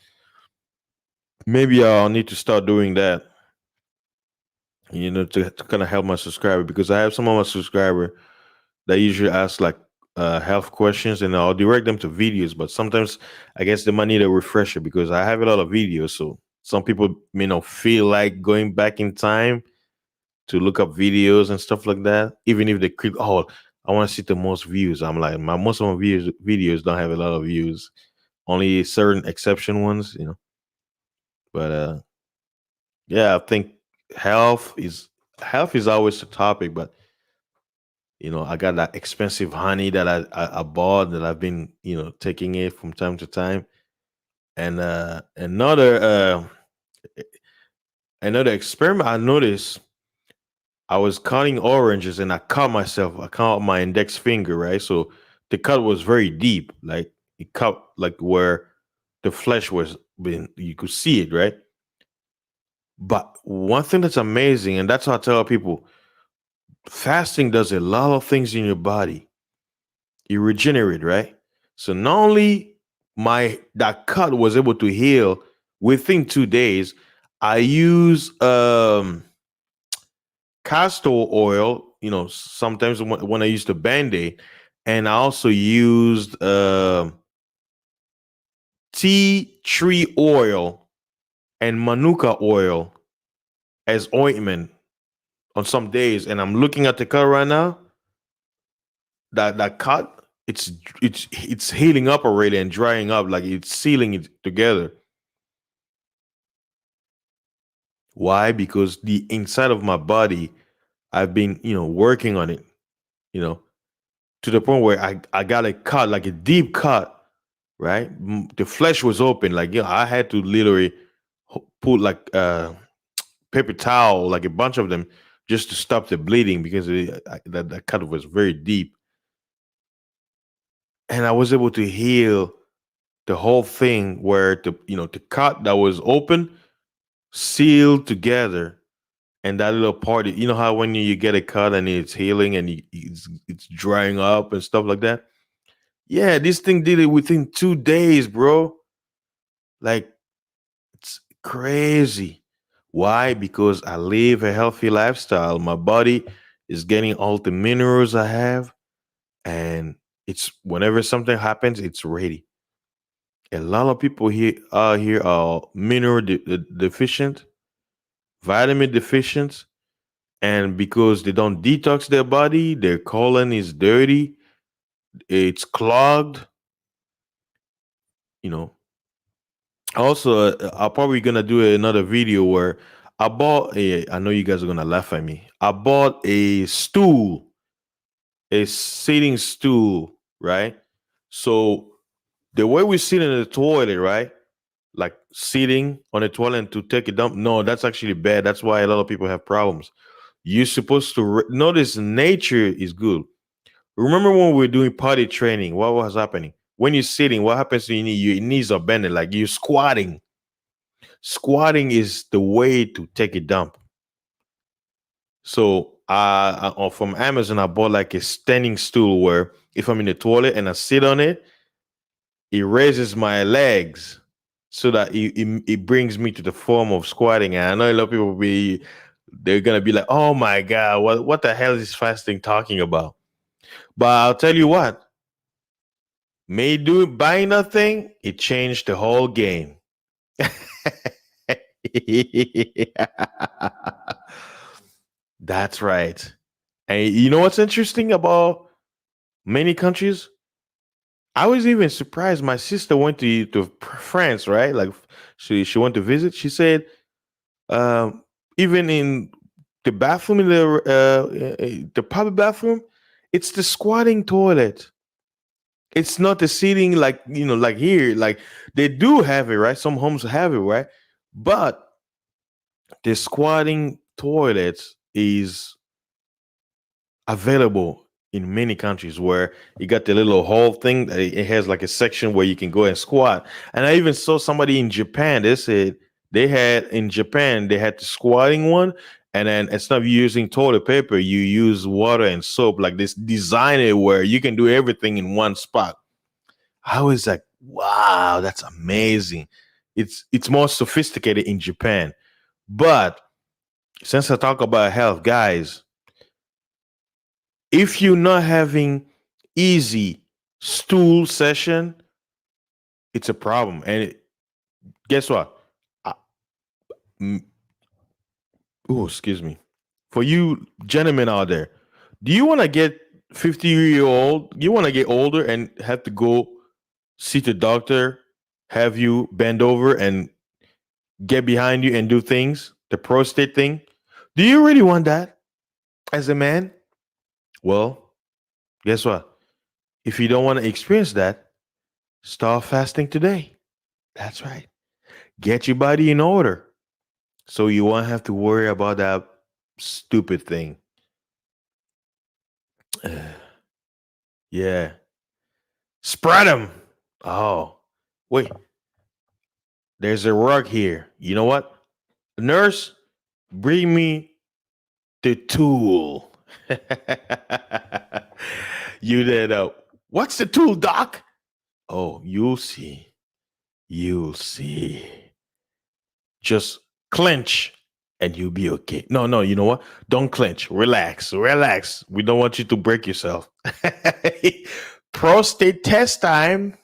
maybe I'll need to start doing that, to kind of help my subscriber because I have some of my subscriber that usually ask like health questions and I'll direct them to videos. But sometimes I guess they might need a refresher because I have a lot of videos. So some people may not feel like going back in time to look up videos and stuff like that. Even if they click, oh, I want to see the most views. I'm like, my most of my videos don't have a lot of views. Only certain exception ones. But yeah, I think health is health is always the topic. But I got that expensive honey that I bought that I've been taking it from time to time. And another experiment I noticed. I was cutting oranges and I cut myself. I cut my index finger, right? So the cut was very deep, like it cut like where the flesh was being, you could see it, right? But one thing that's amazing, and that's how I tell people, fasting does a lot of things in your body. You regenerate, right? So not only my that cut was able to heal within 2 days, I use castor oil, sometimes when I used the band-aid, and I also used tea tree oil and manuka oil as ointment on some days. And I'm looking at the cut right now. That cut, it's healing up already and drying up, like it's sealing it together. Why? Because the inside of my body, I've been, working on it, you know, to the point where I got a cut, like a deep cut, right? The flesh was open, like I had to literally put like paper towel, like a bunch of them, just to stop the bleeding because that cut was very deep, and I was able to heal the whole thing where the cut that was open sealed together. And that little part, how when you get a cut and it's healing and it's drying up and stuff like that. Yeah, this thing did it within 2 days, bro. Like, it's crazy. Why? Because I live a healthy lifestyle. My body is getting all the minerals I have, and it's whenever something happens, it's ready. A lot of people here are mineral deficient, vitamin deficient, and because they don't detox their body, their colon is dirty, it's clogged. You know, Also, I'm probably gonna do another video where I bought a. I know you guys are gonna laugh at me. I bought a stool, a sitting stool, right? So the way we sit in the toilet, right? Like sitting on the toilet and to take a dump. No, that's actually bad. That's why a lot of people have problems. You're supposed to notice nature is good. Remember when we were doing potty training? What was happening? When you're sitting, what happens to your knee? Your knees are bending, like you're squatting. Squatting is the way to take a dump. So from Amazon, I bought like a standing stool where if I'm in the toilet and I sit on it, it raises my legs so that it brings me to the form of squatting. And I know a lot of people they're gonna be like, oh my god, what the hell is fasting talking about? But I'll tell you what, me buying nothing, it changed the whole game. That's right. And you know what's interesting about many countries? I was even surprised. My sister went to France, right? Like she went to visit. She said Um, Even in the bathroom, in the public bathroom, it's the squatting toilet. It's not the seating, like like here. Like they do have it, right? Some homes have it, right? But the squatting toilets is available in many countries where you got the little hole thing that it has like a section where you can go and squat. And I even saw somebody in Japan. They said they had the squatting one, and then instead of using toilet paper, you use water and soap. Like this design it where you can do everything in one spot. I was like, wow, that's amazing. It's more sophisticated in Japan. But since I talk about health, guys, if you're not having easy stool session, it's a problem. And guess what? Uh, mm, oh, excuse me. For you gentlemen out there, do you want to get 50-year old? You want to get older and have to go see the doctor, have you bend over and get behind you and do things, the prostate thing? Do you really want that as a man? Well, guess what? If you don't want to experience that, start fasting today. That's right. Get your body in order so you won't have to worry about that stupid thing. Yeah. Spread them. Oh, wait. There's a rug here. You know what? Nurse, bring me the tool. You did. What's the tool, doc? Oh, you'll see. You'll see. Just clench and you'll be okay. No, no, you know what? Don't clench. Relax. Relax. We don't want you to break yourself. Prostate test time.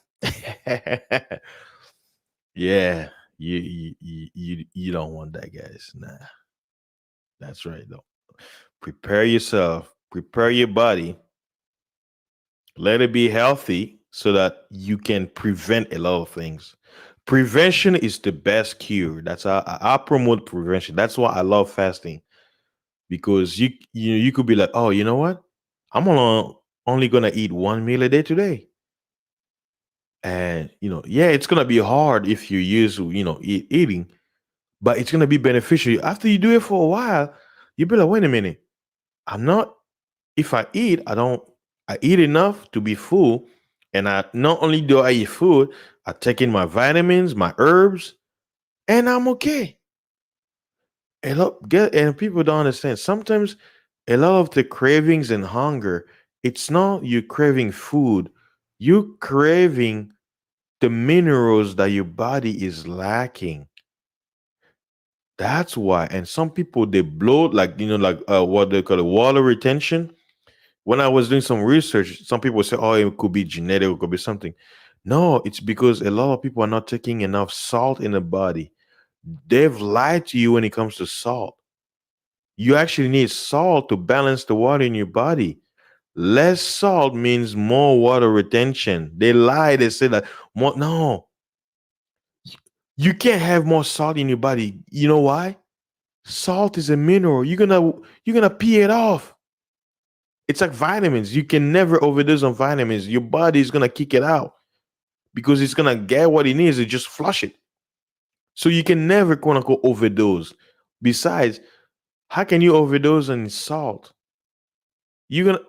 Yeah. You don't want that, guys. Nah. That's right though. Prepare yourself. Prepare your body. Let it be healthy so that you can prevent a lot of things. Prevention is the best cure. That's how I promote prevention. That's why I love fasting, because you could be like, oh, you know what? I'm only gonna eat one meal a day today, and yeah, it's gonna be hard if you use eating, but it's gonna be beneficial after you do it for a while. You be like, wait a minute, I'm not. If I eat, I eat enough to be full, and I not only do I eat food, I take in my vitamins, my herbs, and I'm okay. And people don't understand. Sometimes a lot of the cravings and hunger, it's not you craving food, you craving the minerals that your body is lacking. That's why. And some people they bloat, like like what they call it, water retention. When I was doing some research, some people say, oh, it could be genetic, it could be something. No, it's because a lot of people are not taking enough salt in the body. They've lied to you when it comes to salt. You actually need salt to balance the water in your body. Less salt means more water retention. They lie. They say that more. No, you can't have more salt in your body. You know why? Salt is a mineral. You're gonna pee it off. It's like vitamins. You can never overdose on vitamins. Your body is gonna kick it out because it's gonna get what it needs to just flush it. So you can never quote unquote overdose. Besides, how can you overdose on salt? You're gonna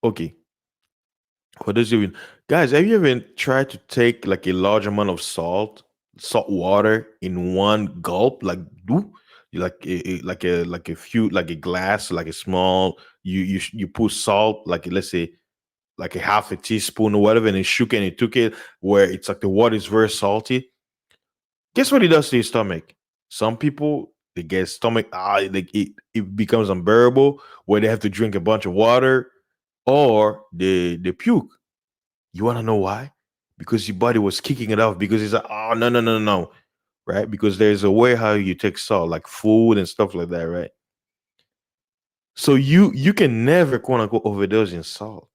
okay. For those of you guys, have you ever tried to take like a large amount of salt water in one gulp, like do you like a few, like a glass, like a small, you put salt, like let's say like a half a teaspoon or whatever, and then shook it and it took it where it's like the water is very salty. Guess what it does to your stomach? Some people they get stomach like it becomes unbearable where they have to drink a bunch of water or they puke. You want to know why? Because your body was kicking it off because it's like, oh, no, no, no, no, no, right? Because there's a way how you take salt, like food and stuff like that, right? So you can never quote unquote overdose in salt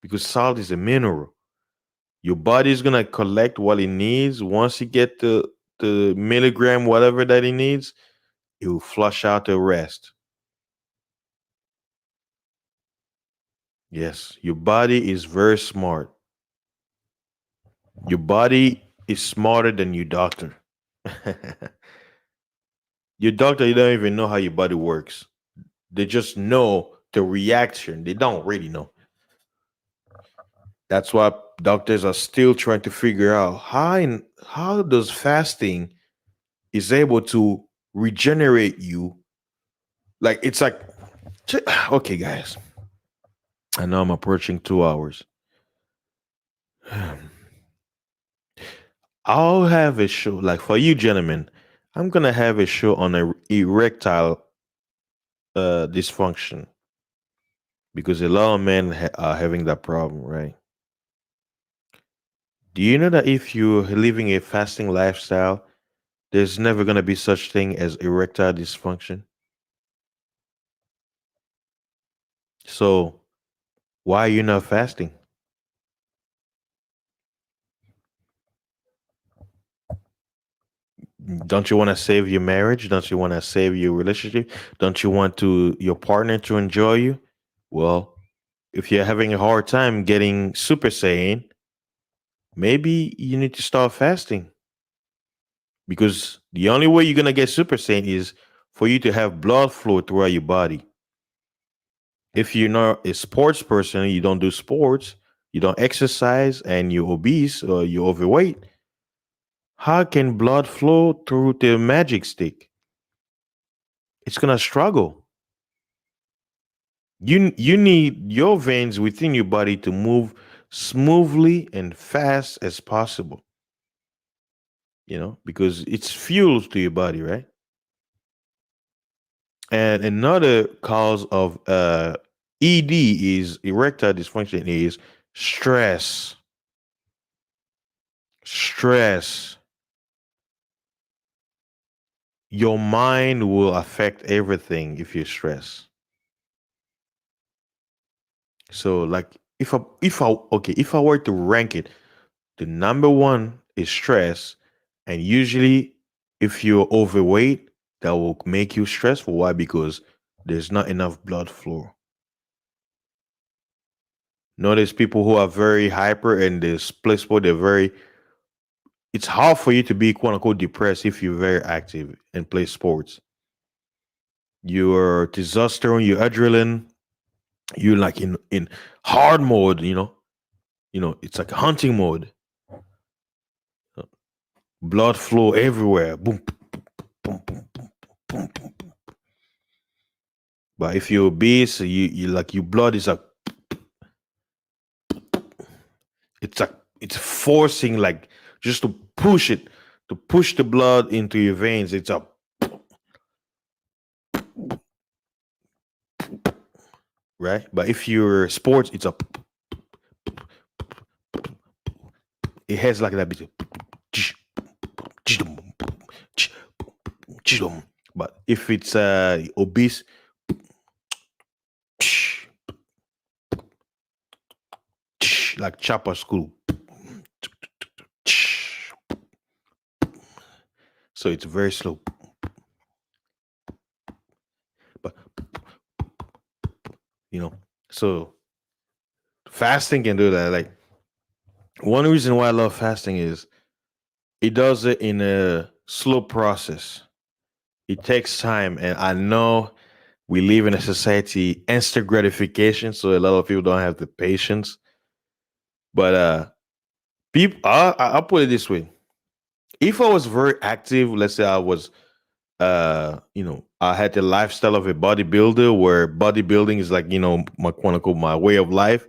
because salt is a mineral. Your body is gonna collect what it needs once you get the milligram, whatever that it needs. You flush out the rest. Yes, your body is very smart. Your body is smarter than your doctor. Your doctor, you don't even know how your body works. They just know the reaction. They don't really know. That's why doctors are still trying to figure out how does fasting is able to regenerate you. Like it's like okay, guys. I know I'm approaching 2 hours. I'll have a show like for you gentlemen. I'm gonna have a show on erectile dysfunction because a lot of men are having that problem, right? Do you know that if you're living a fasting lifestyle, there's never gonna be such thing as erectile dysfunction? So why are you not fasting? Don't you want to save your marriage? Don't you want to save your relationship? Don't you want to your partner to enjoy you? Well, if you're having a hard time getting Super Saiyan, maybe you need to start fasting because the only way you're gonna get Super Saiyan is for you to have blood flow throughout your body. If you're not a sports person, you don't do sports, you don't exercise, and you're obese or you're overweight, how can blood flow through the magic stick? It's gonna struggle. You need your veins within your body to move smoothly and fast as possible, because it's fuel to your body, right? And another cause of ED is erectile dysfunction is stress. Stress. Your mind will affect everything if you're stressed. So like if I were to rank it, the number one is stress, and usually if you're overweight, that will make you stressful. Why? Because there's not enough blood flow. Notice people who are very hyper and they're split, they're very it's hard for you to be quote unquote depressed if you're very active and play sports. Your testosterone, your adrenaline, you're like in hard mode, it's like hunting mode. Blood flow everywhere. Boom, boom, boom, boom, boom, boom, boom. But if you're obese, you like your blood is like it's like it's forcing like just to push it, to push the blood into your veins. It's a right. But if you're sports, it's a it has like that bit. But if it's obese, like chopper school, so it's very slow. But you know, so fasting can do that. Like one reason why I love fasting is it does it in a slow process. It takes time, and I know we live in a society instant gratification, so a lot of people don't have the patience. But people, I'll put it this way: if I was very active, let's say I was, I had the lifestyle of a bodybuilder, where bodybuilding is like my quote unquote my way of life,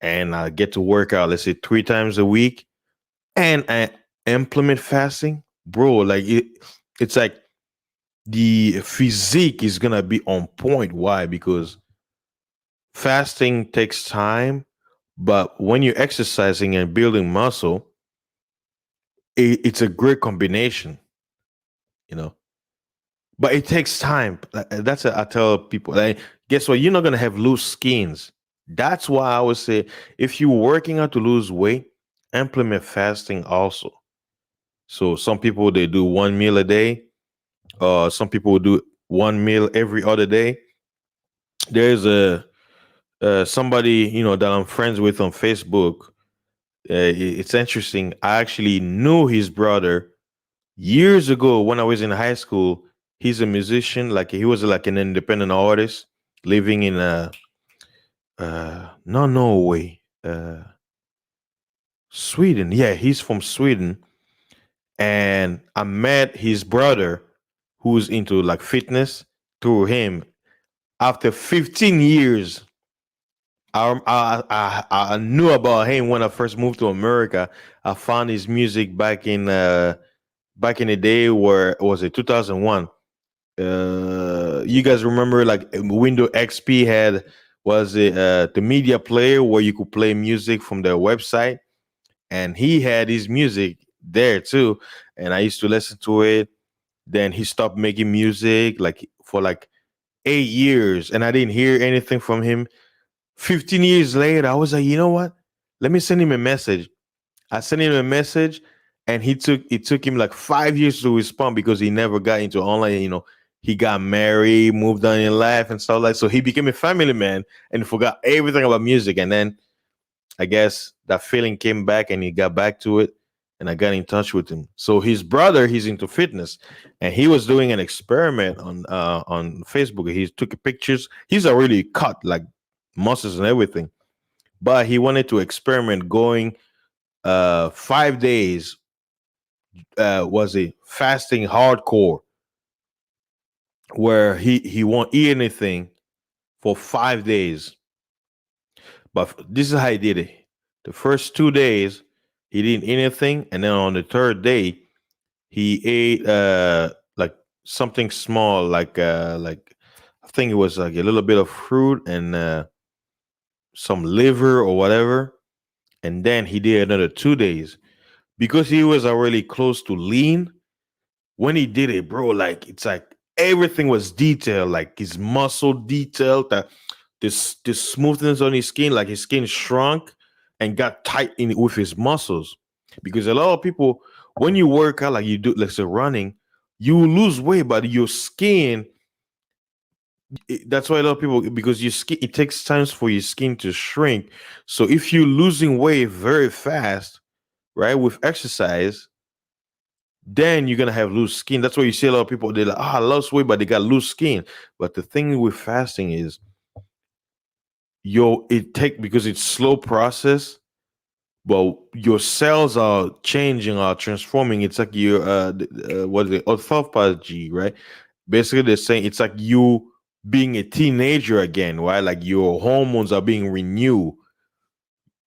and I get to work out, let's say 3 times a week, and I implement fasting, bro. Like it's like the physique is gonna be on point. Why? Because fasting takes time, but when you're exercising and building muscle, it's a great combination, you know. But it takes time. That's I tell people. Like, guess what? You're not gonna have loose skins. That's why I would say if you're working out to lose weight, implement fasting also. So some people they do one meal a day, Some people will do one meal every other day. There's a somebody that I'm friends with on Facebook. It's interesting. I actually knew his brother years ago when I was in high school. He's a musician. Like he was like an independent artist living in no Norway, Sweden. Yeah, he's from Sweden, and I met his brother who's into like fitness through him. After 15 years, I knew about him when I first moved to America. I found his music back in the day where was it 2001. You guys remember like Windows XP had was it the media player where you could play music from their website, and he had his music there too, and I used to listen to it. Then he stopped making music like for like 8 years, and I didn't hear anything from him. 15 years later, I was like, you know what? Let me send him a message. I sent him a message, and it took him like 5 years to respond because he never got into online. He got married, moved on in life, and stuff like. So he became a family man and forgot everything about music. And then I guess that feeling came back, and he got back to it. And I got in touch with him. So his brother, he's into fitness, and he was doing an experiment on Facebook. He took pictures. He's already cut like muscles and everything, but he wanted to experiment going 5 days. Was it fasting hardcore, where he won't eat anything for 5 days. But this is how he did it. The first 2 days he didn't eat anything, and then on the third day he ate like something small, like I think it was like a little bit of fruit and some liver or whatever. And then he did another 2 days because he was already close to lean. When he did it, bro, like it's like everything was detailed, like his muscle detailed, that this smoothness on his skin, like his skin shrunk and got tight in with his muscles. Because a lot of people, when you work out like you do, let's say running, you lose weight, but your skin. That's why a lot of people, because your skin, it takes time for your skin to shrink. So if you're losing weight very fast, right, with exercise, then you're gonna have loose skin. That's why you see a lot of people, they're like, I lost weight, but they got loose skin. But the thing with fasting is it take because it's slow process, but your cells are changing, are transforming. It's like your what is it, autophagy, right? Basically they're saying it's like you being a teenager again, right? Like your hormones are being renewed.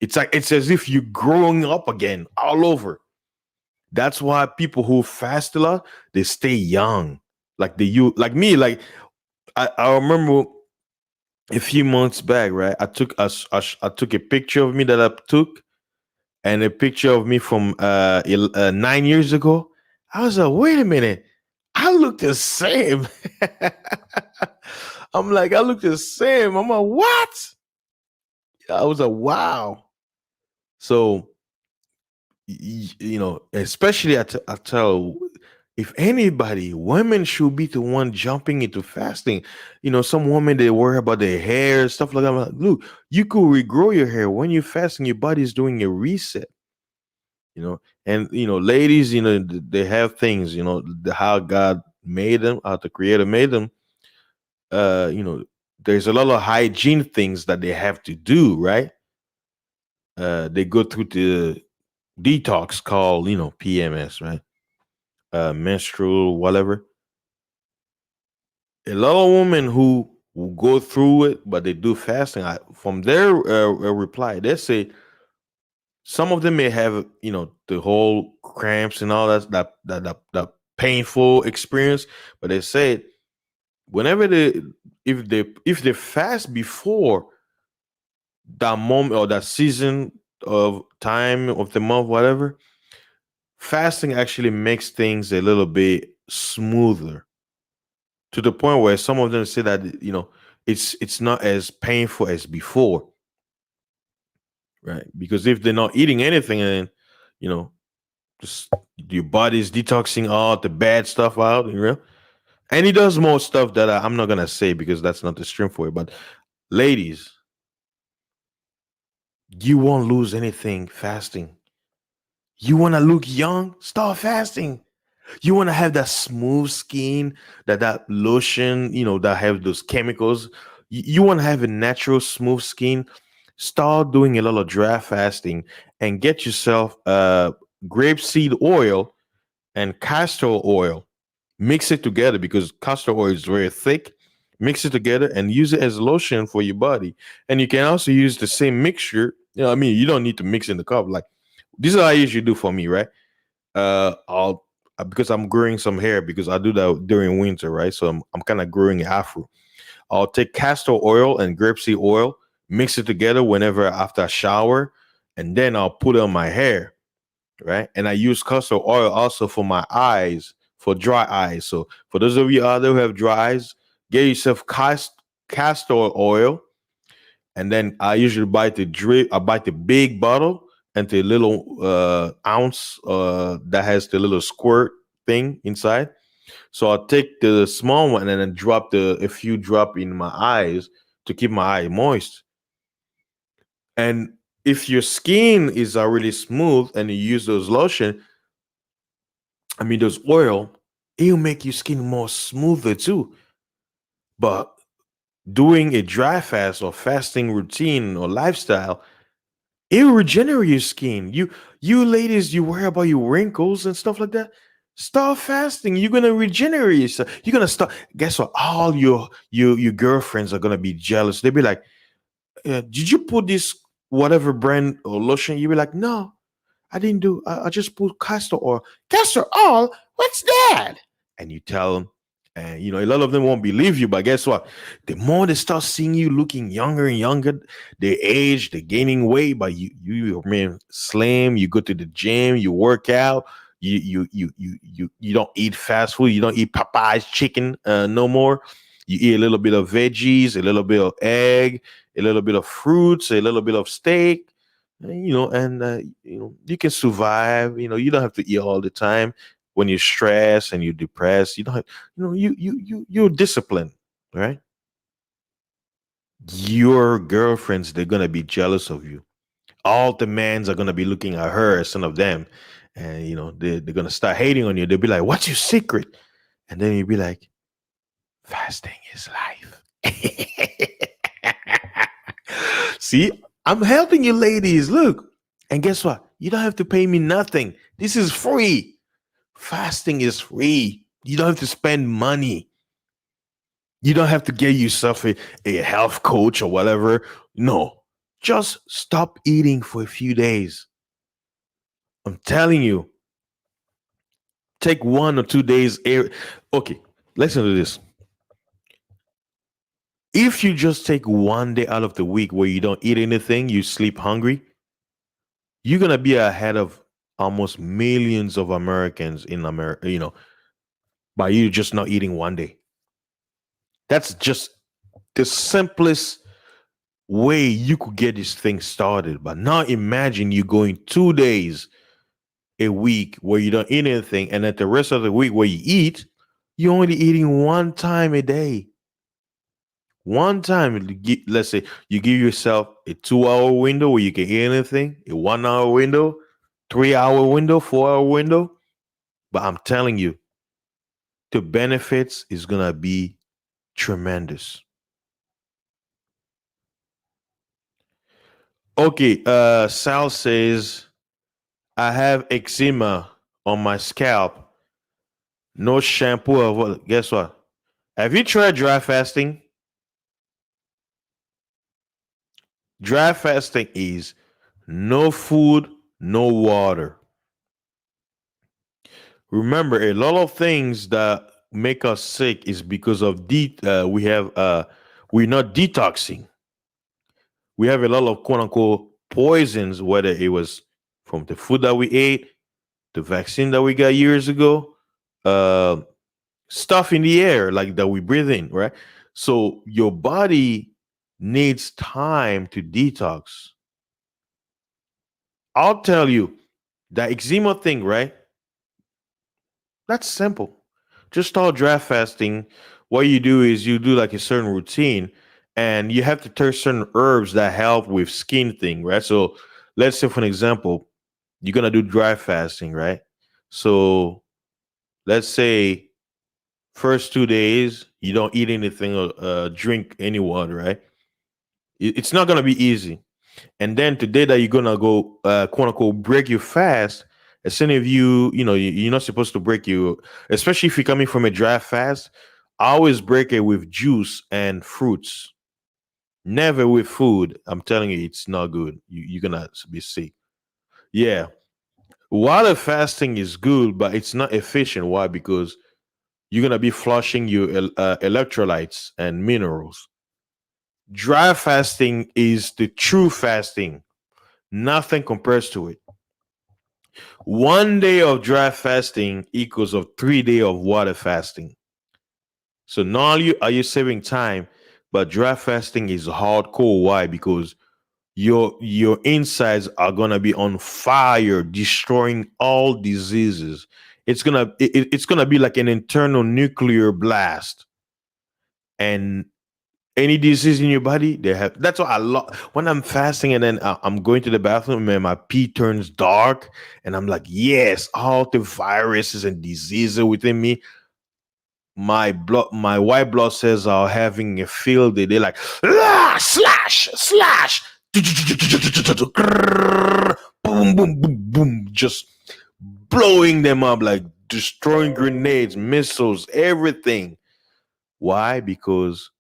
It's as if you're growing up again all over. That's why people who fast a lot, they stay young. Like you like me, like I remember a few months back, right? I took a picture of me that I took, and a picture of me from 9 years ago. I was like, wait a minute, I look the same. I'm like, I look the same. I'm like, what? I was like, wow. So especially I tell, if anybody, women should be the one jumping into fasting. Some women, they worry about their hair, stuff like that. I'm like, look, you could regrow your hair when you're fasting. Your body is doing a reset. And ladies, they have things. How God made them, how the Creator made them. uh you know there's a lot of hygiene things that they have to do, right? They go through the detox called PMS, right? Menstrual whatever. A lot of women who go through it, but they do fasting. From their reply, they say some of them may have the whole cramps and all that painful experience, but they say whenever if they fast before that moment or that season of time of the month, whatever, fasting actually makes things a little bit smoother, to the point where some of them say that it's not as painful as before, right? Because if they're not eating anything, and you know just your body's detoxing all the bad stuff out, And he does more stuff that I'm not gonna say because that's not the stream for it. But ladies, you won't lose anything fasting. You want to look young? Start fasting. You want to have that smooth skin, that lotion, that have those chemicals. You want to have a natural smooth skin. Start doing a lot of dry fasting and get yourself grapeseed oil and castor oil. Mix it together because castor oil is very thick. Mix it together and use it as lotion for your body. And you can also use the same mixture. I mean, you don't need to mix in the cup. Like this is what I usually do for me, right? I'll because I'm growing some hair because I do that during winter, right? So I'm kind of growing afro. I'll take castor oil and grapeseed oil, mix it together whenever after I shower, and then I'll put it on my hair, right? And I use castor oil also for my eyes, for dry eyes. So for those of you out there who have dry eyes, get yourself castor oil, and then I usually buy the drip. I buy the big bottle and the little ounce that has the little squirt thing inside. So I'll take the small one and then drop the a few drop in my eyes to keep my eye moist. And if your skin is already smooth and you use those lotion, I mean those oil, it'll make your skin more smoother too. But doing a dry fast or fasting routine or lifestyle, it will regenerate your skin. You ladies, you worry about your wrinkles and stuff like that. Start fasting. You're gonna regenerate yourself. You're gonna start. Guess what? All your girlfriends are gonna be jealous. They'll be like, "Did you put this whatever brand or lotion?" You be like, "No, I didn't do. I just put castor oil. Castor oil? What's that?" And you tell them, and a lot of them won't believe you. But guess what? The more they start seeing you looking younger and younger, they age, they're gaining weight. But you remain slim. You go to the gym, you work out. You don't eat fast food. You don't eat Popeye's chicken no more. You eat a little bit of veggies, a little bit of egg, a little bit of fruits, a little bit of steak, and you can survive. You don't have to eat all the time when you're stressed and you're depressed. You don't have, you're disciplined, right? Your girlfriends, they're gonna be jealous of you. All the mans are gonna be looking at her as son of them, and they're gonna start hating on you. They'll be like, "What's your secret?" And then you'll be like, "Fasting is life." See, I'm helping you, ladies. Look, and guess what? You don't have to pay me nothing. This is free. Fasting is free. You don't have to spend money. You don't have to get yourself a health coach or whatever. No, just stop eating for a few days. I'm telling you, take 1 or 2 days. Okay, listen to this. If you just take one day out of the week where you don't eat anything, you sleep hungry, you're gonna be ahead of almost millions of Americans in America. By you just not eating one day. That's just the simplest way you could get this thing started. But now imagine you going 2 days a week where you don't eat anything, and at the rest of the week where you eat, you're only eating one time a day. One time, let's say you give yourself a 2 hour window where you can eat anything, a 1 hour window, 3 hour window, 4 hour window. But I'm telling you, the benefits is gonna be tremendous. Okay, Sal says I have eczema on my scalp. No shampoo or what? Guess what? Have you tried dry fasting? Dry fasting is no food, no water. Remember, a lot of things that make us sick is because of we're not detoxing. We have a lot of quote unquote poisons, whether it was from the food that we ate, the vaccine that we got years ago, uh, stuff in the air like that we breathe in, right? So your body needs time to detox. I'll tell you that eczema thing, right? That's simple. just start dry fasting. What you do is you do like a certain routine, and you have to take certain herbs that help with skin thing, right? So let's say, for an example, you're gonna do dry fasting, right? So let's say first 2 days you don't eat anything or drink any water, right? It's not gonna be easy. And then today that you're gonna go quote unquote break your fast, as soon as you're not supposed to break you, especially if you're coming from a dry fast. I always break it with juice and fruits, never with food. I'm telling you, it's not good. You're gonna be sick. Yeah, water fasting is good, but it's not efficient. Why? Because you're gonna be flushing your electrolytes and minerals. Dry fasting is the true fasting. Nothing compares to it. 1 day of dry fasting equals of 3 day of water fasting. So not only are you saving time, but dry fasting is hardcore. Why? Because your insides are gonna be on fire, destroying all diseases. It's gonna be like an internal nuclear blast, and any disease in your body, they have. That's what I love when I'm fasting, and then I'm going to the bathroom, and my pee turns dark, and I'm like, yes, all the viruses and diseases within me, my white blood cells are having a field day. They're like, "Ah, slash, slash, boom, boom, boom, boom," just blowing them up like destroying grenades, missiles, everything. Why? Because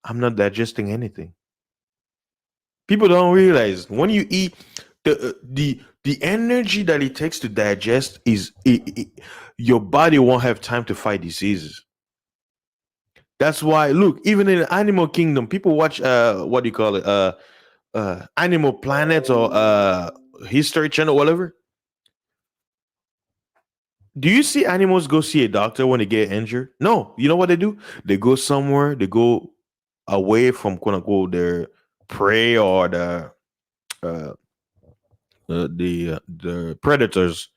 I'm not digesting anything. People don't realize when you eat the energy that it takes to digest is your body won't have time to fight diseases. That's why look, even in the animal kingdom, people watch what do you call it? Animal Planet or History Channel, whatever. Do you see animals go see a doctor when they get injured? No. You know what they do? They go somewhere, they go away from quote unquote their prey or uh, the predators,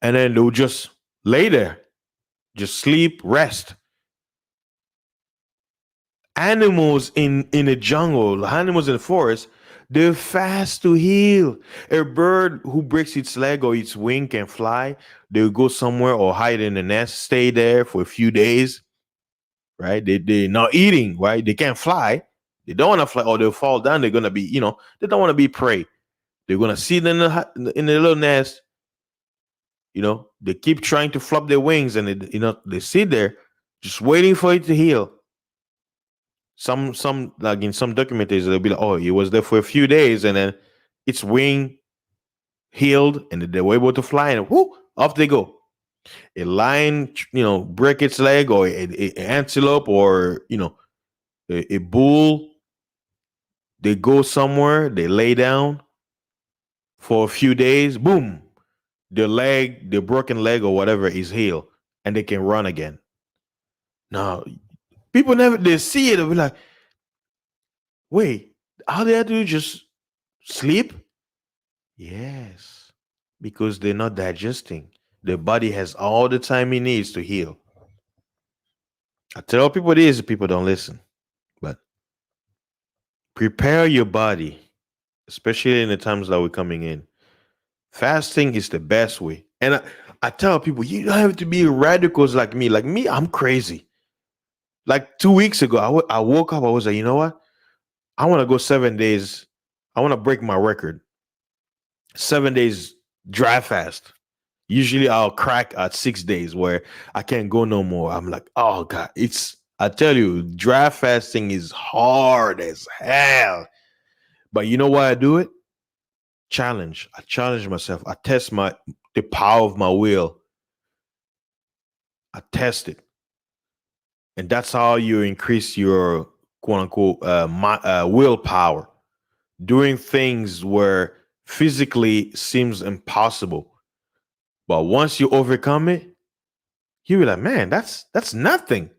and then they'll just lay there, just sleep, rest. Animals in the jungle, animals in the forest, they're fast to heal. A bird who breaks its leg or its wing can fly. They'll go somewhere or hide in the nest, stay there for a few days, right? They're not eating, right? They can't fly. They don't want to fly, or they'll fall down. They're gonna be, they don't want to be prey. They're gonna sit in the little nest. They keep trying to flop their wings, and they sit there, just waiting for it to heal. Some like in some documentaries, they'll be like, "Oh, it was there for a few days, and then its wing healed, and they were able to fly, and whoo, off they go." A lion, break its leg, or a antelope, or a bull. They go somewhere, they lay down for a few days, boom, the broken leg or whatever is healed, and they can run again. Now, people never they see it, they'll be like, "Wait, all they have to do is just sleep?" Yes, because they're not digesting. The body has all the time it needs to heal. I tell people this, people don't listen. But prepare your body, especially in the times that we're coming in. Fasting is the best way. And I tell people, you don't have to be radicals like me. Like me, I'm crazy. Like 2 weeks ago, I woke up, I was like, you know what? I want to go 7 days. I want to break my record. 7 days dry fast. Usually I'll crack at 6 days where I can't go no more. I'm like, oh God, I tell you, dry fasting is hard as hell. But you know why I do it? Challenge. I challenge myself. I test the power of my will. I test it. And that's how you increase your quote unquote willpower. Doing things where physically seems impossible. But once you overcome it, you be like, man, that's nothing.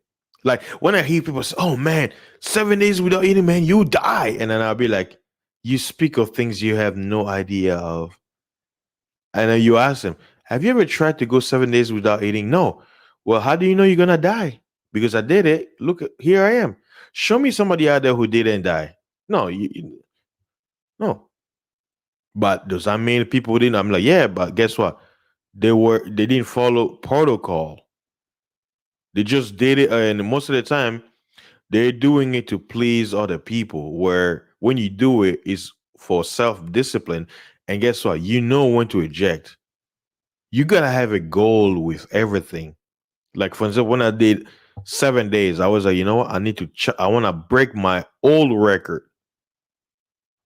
Like when I hear people say, "Oh man, 7 days without eating, man, you die," and then I'll be like, "You speak of things you have no idea of." And then you ask them, "Have you ever tried to go 7 days without eating?" No. Well, how do you know you're gonna die? Because I did it. Look, here I am. Show me somebody out there who didn't die. No, no. But does that mean people didn't? I'm like, yeah, but guess what? They didn't follow protocol. They just did it, and most of the time they're doing it to please other people. Where when you do it, it's for self discipline. And guess what? You know when to eject. You gotta have a goal with everything. Like for instance, when I did 7 days, I was like, you know what? I need to. I want to break my old record.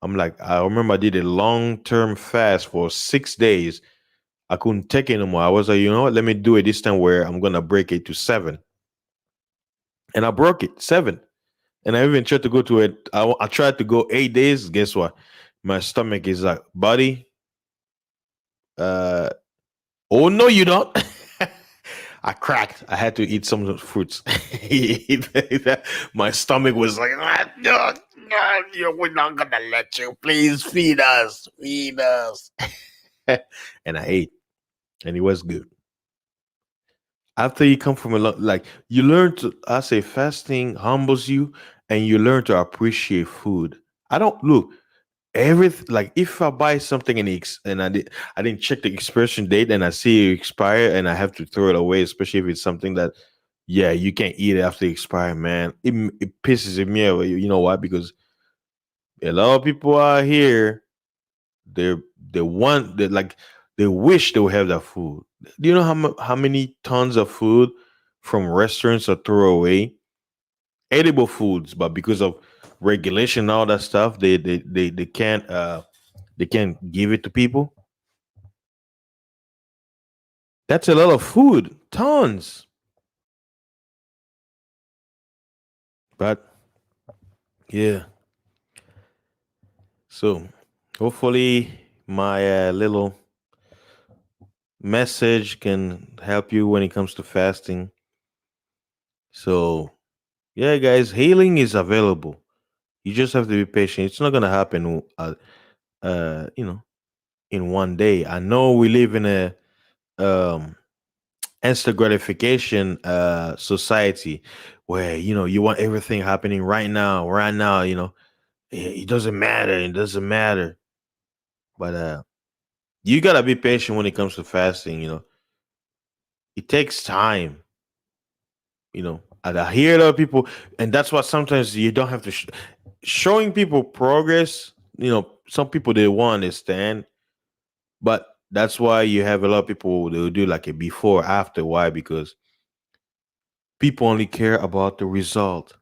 I'm like, I remember I did a long term fast for 6 days. I couldn't take it anymore. I was like, you know what? Let me do it this time where I'm gonna break it to 7, and I broke it 7. And I even tried to go to it. I tried to go 8 days. Guess what? My stomach is like, buddy. Uh, oh no, you don't. I cracked. I had to eat some of the fruits. My stomach was like, "Ah, no, no, we're not gonna let you. Please feed us, feed us." And I ate, and it was good. After you come from a lot, like you learn to, I say, fasting humbles you, and you learn to appreciate food. I don't look everything like if I buy something and I didn't check the expiration date and I see it expire and I have to throw it away, especially if it's something that yeah you can't eat it after it expire, man. It pisses me off. You know why? Because a lot of people out here they they want they like they wish they would have that food. Do you know how many tons of food from restaurants are thrown away? Edible foods, but because of regulation and all that stuff, they can't give it to people. That's a lot of food, tons. But yeah, so hopefully my little message can help you when it comes to fasting. So yeah, guys, healing is available. You just have to be patient. It's not gonna happen, you know, in one day. I know we live in a um instant gratification society where you want everything happening right now. It doesn't matter. It doesn't matter. But you gotta be patient when it comes to fasting. It takes time. And I hear other people, and that's why sometimes you don't have to showing people progress. Some people they won't understand, but that's why you have a lot of people they'll do like a before after. Why? Because people only care about the result.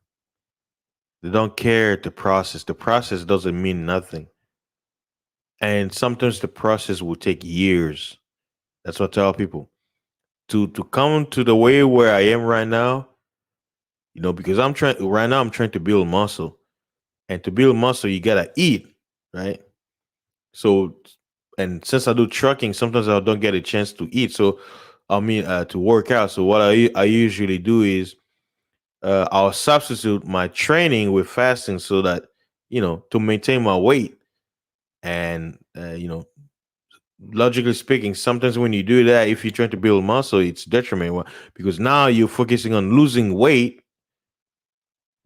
They don't care the process. The process doesn't mean nothing, and sometimes the process will take years. That's what I tell people to come to the way where I am right now. Because I'm trying to build muscle, and to build muscle, you gotta eat, right? So, and since I do trucking, sometimes I don't get a chance to eat. So, I mean, to work out. So, what I usually do is I'll substitute my training with fasting so that to maintain my weight. And logically speaking, sometimes when you do that, if you're trying to build muscle, it's detrimental because now you're focusing on losing weight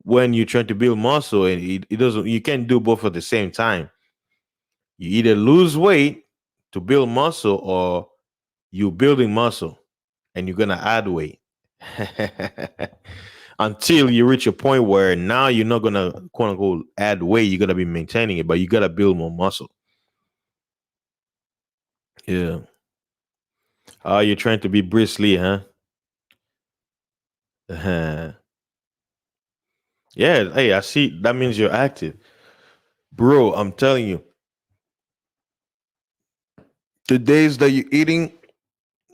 when you're trying to build muscle, and it doesn't. You can't do both at the same time. You either lose weight to build muscle, or you're building muscle and you're gonna add weight until you reach a point where now you're not gonna quote unquote add weight. You're gonna be maintaining it, but you gotta build more muscle. Yeah. Oh, you're trying to be Bruce Lee, huh? Yeah. Hey, I see. That means you're active, bro. I'm telling you, the days that you're eating,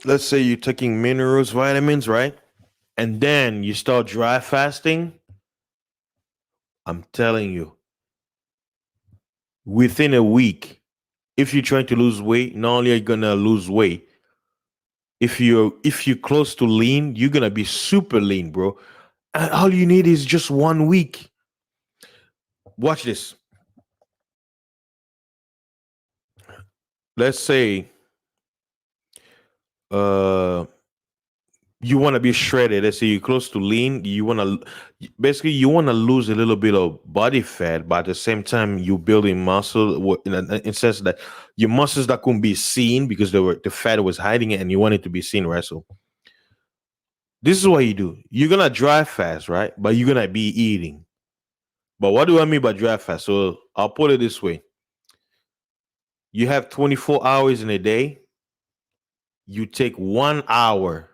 let's say you're taking minerals, vitamins, right? And then you start dry fasting. I'm telling you, within a week, if you're trying to lose weight, not only are you gonna lose weight, if you're close to lean, you're gonna be super lean, bro. And all you need is just 1 week. Watch this. Let's say uh You want to be shredded. Let's say you're close to lean. You want to basically you want to lose a little bit of body fat, but at the same time you building muscle in sense that your muscles that couldn't be seen because the fat was hiding it, and you want it to be seen, right? So this is what you do. You're gonna drive fast, right? But you're gonna be eating. But what do I mean by drive fast? So I'll put it this way: you have 24 hours in a day. You take 1 hour,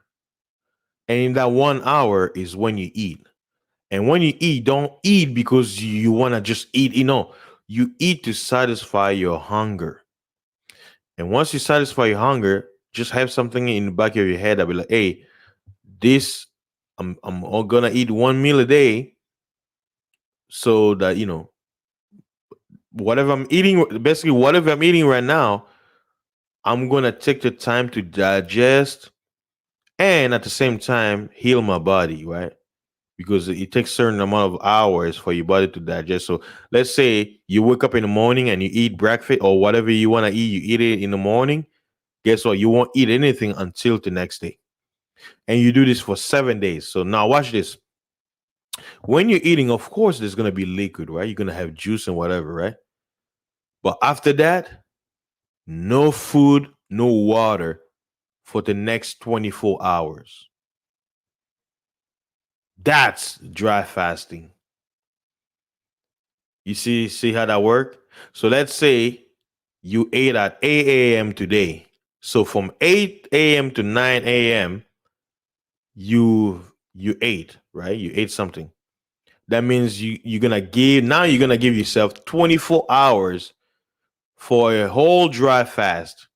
and in that 1 hour is when you eat. And when you eat, don't eat because you want to just eat. You eat to satisfy your hunger. And once you satisfy your hunger, just have something in the back of your head that be like, hey, this I'm all gonna eat one meal a day, so that whatever I'm eating, basically whatever I'm eating right now, I'm gonna take the time to digest and at the same time heal my body, right? Because it takes certain amount of hours for your body to digest. So let's say you wake up in the morning and you eat breakfast or whatever you want to eat, you eat it in the morning. Guess what? You won't eat anything until the next day. And you do this for 7 days. So now watch this. When you're eating, of course, there's gonna be liquid, right? You're gonna have juice and whatever, right? But after that, no food, no water for the next 24 hours. That's dry fasting. You see how that work? So let's say you ate at 8 a.m. today. So from 8 a.m. to 9 a.m., you ate, right? You ate something. That means you're gonna give yourself 24 hours for a whole dry fast.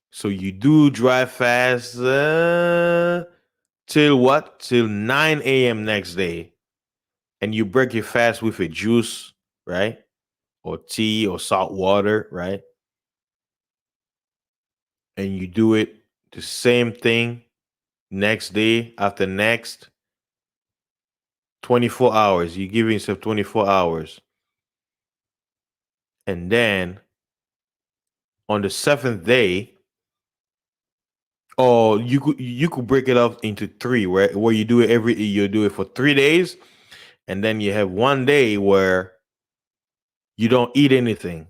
So you do dry fast till what? Till 9 a.m. next day. And you break your fast with a juice, right? Or tea or salt water, right? And you do it the same thing next day after next 24 hours. You give yourself 24 hours. And then on the seventh day, or you could break it up into three, where you do it for 3 days, and then you have one day where you don't eat anything.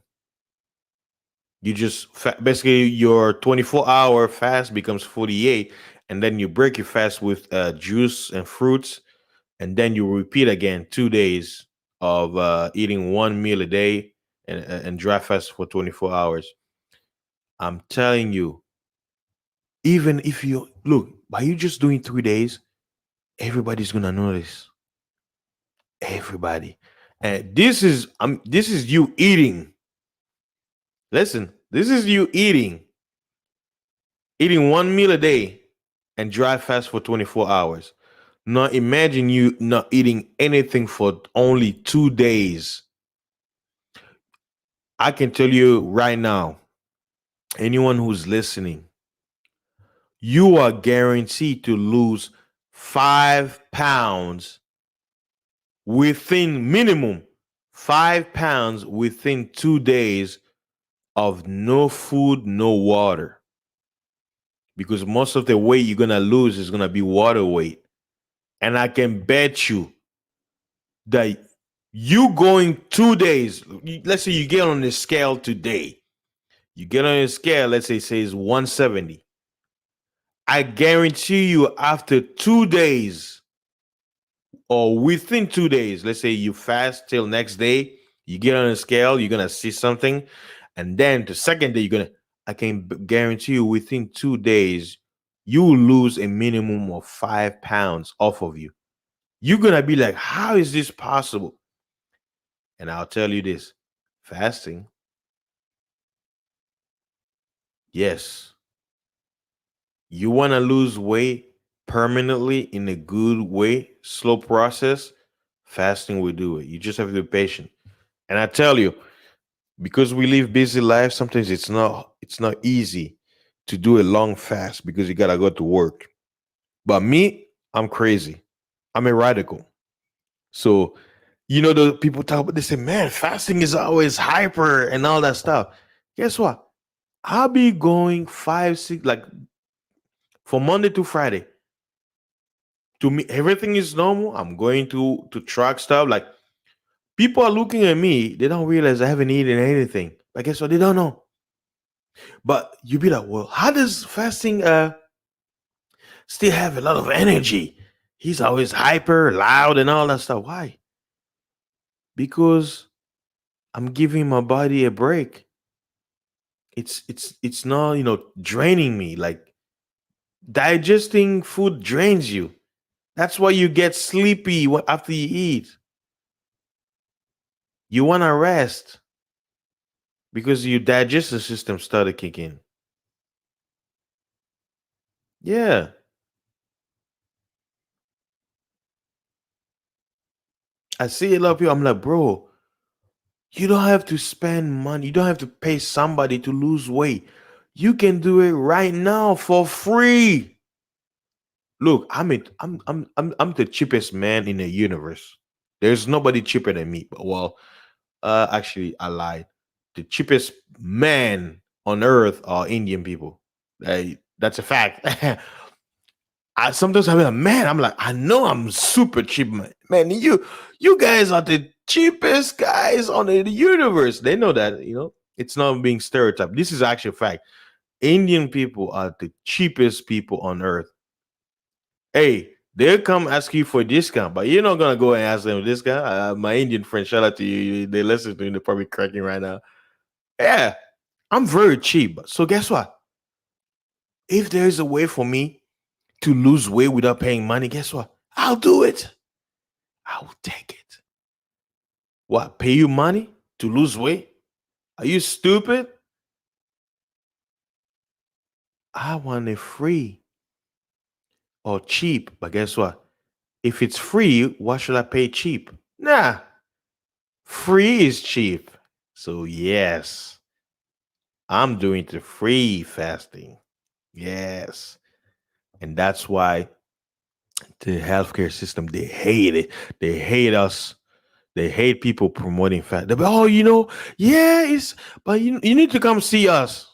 You just basically your 24-hour fast becomes 48, and then you break your fast with juice and fruits, and then you repeat again 2 days of eating one meal a day and dry fast for 24 hours. I'm telling you, even if you look, by you just doing 3 days, everybody's gonna notice. Everybody. And this is you eating. Listen, this is you eating one meal a day and dry fast for 24 hours. Now imagine you not eating anything for only 2 days. I can tell you right now, anyone who's listening, you are guaranteed to lose 5 pounds within minimum 5 pounds within 2 days of no food, no water. Because most of the weight you're gonna lose is gonna be water weight. And I can bet you that you going 2 days, let's say you get on the scale today, you get on the scale, let's say it says 170. I guarantee you after 2 days or within 2 days, let's say you fast till next day, you get on the scale, you're gonna see something, and then the second day I can guarantee you within 2 days, you will lose a minimum of 5 pounds off of you. You're gonna be like, how is this possible? And I'll tell you this: fasting, yes, you want to lose weight permanently in a good way, slow process, fasting will do it. You just have to be patient. And I tell you, because we live busy lives, sometimes it's not easy to do a long fast because you gotta go to work. But me, I'm crazy. I'm a radical. So the people talk about, they say, man, fasting is always hyper and all that stuff. Guess what? I'll be going 5, 6, like from Monday to Friday. To me, everything is normal. I'm going to track stuff. Like people are looking at me, they don't realize I haven't eaten anything. But guess what? They don't know. But you be like, well, how does fasting still have a lot of energy? He's always hyper, loud, and all that stuff. Why? Because I'm giving my body a break. It's not draining me. Like digesting food drains you. That's why you get sleepy after you eat. You want to rest because your digestive system started kicking. Yeah, I see a lot of people. I'm like, bro, you don't have to spend money. You don't have to pay somebody to lose weight. You can do it right now for free. Look, I'm the cheapest man in the universe. There's nobody cheaper than me. Well, actually, I lied. The cheapest man on earth are Indian people. That's a fact. I sometimes I'm like, man, I'm like, I know I'm super cheap, man. Man, you guys are the cheapest guys on the universe. They know that, it's not being stereotyped. This is actually a fact. Indian people are the cheapest people on earth. Hey, they'll come ask you for a discount, but you're not gonna go and ask them a discount. My Indian friend, shout out to you. They listen to me, they're probably cracking right now. Yeah, I'm very cheap. So guess what? If there is a way for me to lose weight without paying money, guess what? I'll do it. I will take it. What? Pay you money to lose weight? Are you stupid? I want it free or cheap. But guess what? If it's free, why should I pay cheap? Nah, free is cheap. So, yes, I'm doing the free fasting. Yes. And that's why the healthcare system, they hate it. They hate us. They hate people promoting fat. They're like, oh, yeah, but you need to come see us.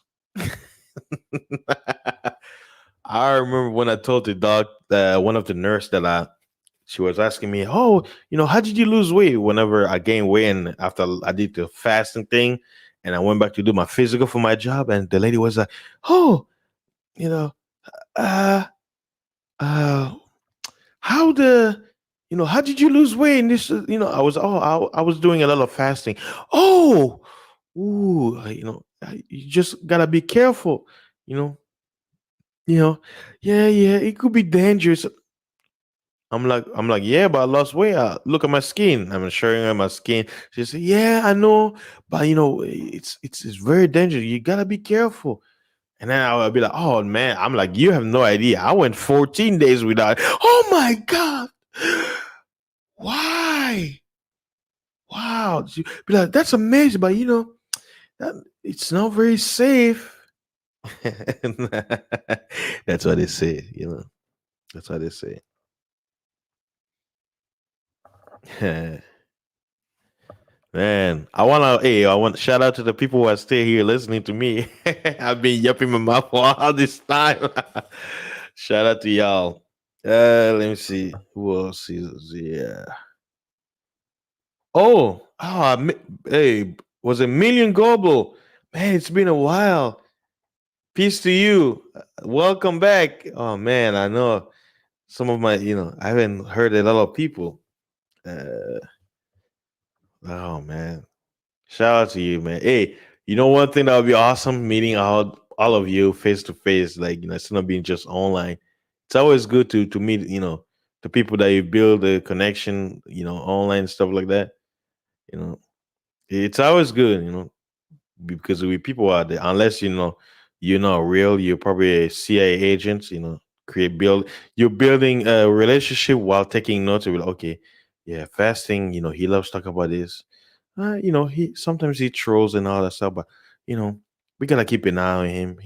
I remember when I told the doc, one of the nurse that she was asking me, oh, how did you lose weight? Whenever I gained weight, and after I did the fasting thing, and I went back to do my physical for my job, and the lady was like, oh, you know, uh, uh, how the, how did you lose weight? And this, I was, I was doing a lot of fasting. Oh, ooh, you just gotta be careful, you know, you know, yeah, it could be dangerous. I'm like, yeah, but I lost weight. Look at my skin. I'm showing her my skin. She said, yeah, I know, but it's very dangerous. You gotta be careful. And then I'll be like, oh man, I'm like, you have no idea. I went 14 days without. Oh my god, why? Wow, she be like, that's amazing, but it's not very safe. That's what they say. That's what they say. Man, I want shout out to the people who are still here listening to me. I've been yapping my mouth for all this time. Shout out to y'all. Let me see who else is yeah. Hey, was a Million Global. Man, it's been a while. Peace to you. Welcome back. Oh man, I know some of my, I haven't heard a lot of people. Uh, oh man. Shout out to you, man. Hey, one thing that would be awesome meeting all of you face to face, like it's not being just online. It's always good to meet, the people that you build a connection, online stuff like that. You know, it's always good, because we people are there. Unless you're not real, you're probably a CIA agent. You're building a relationship while taking notes. You're like, okay, yeah, fasting. He loves talking about this. He sometimes he trolls and all that stuff, but you know, we gotta keep an eye on him.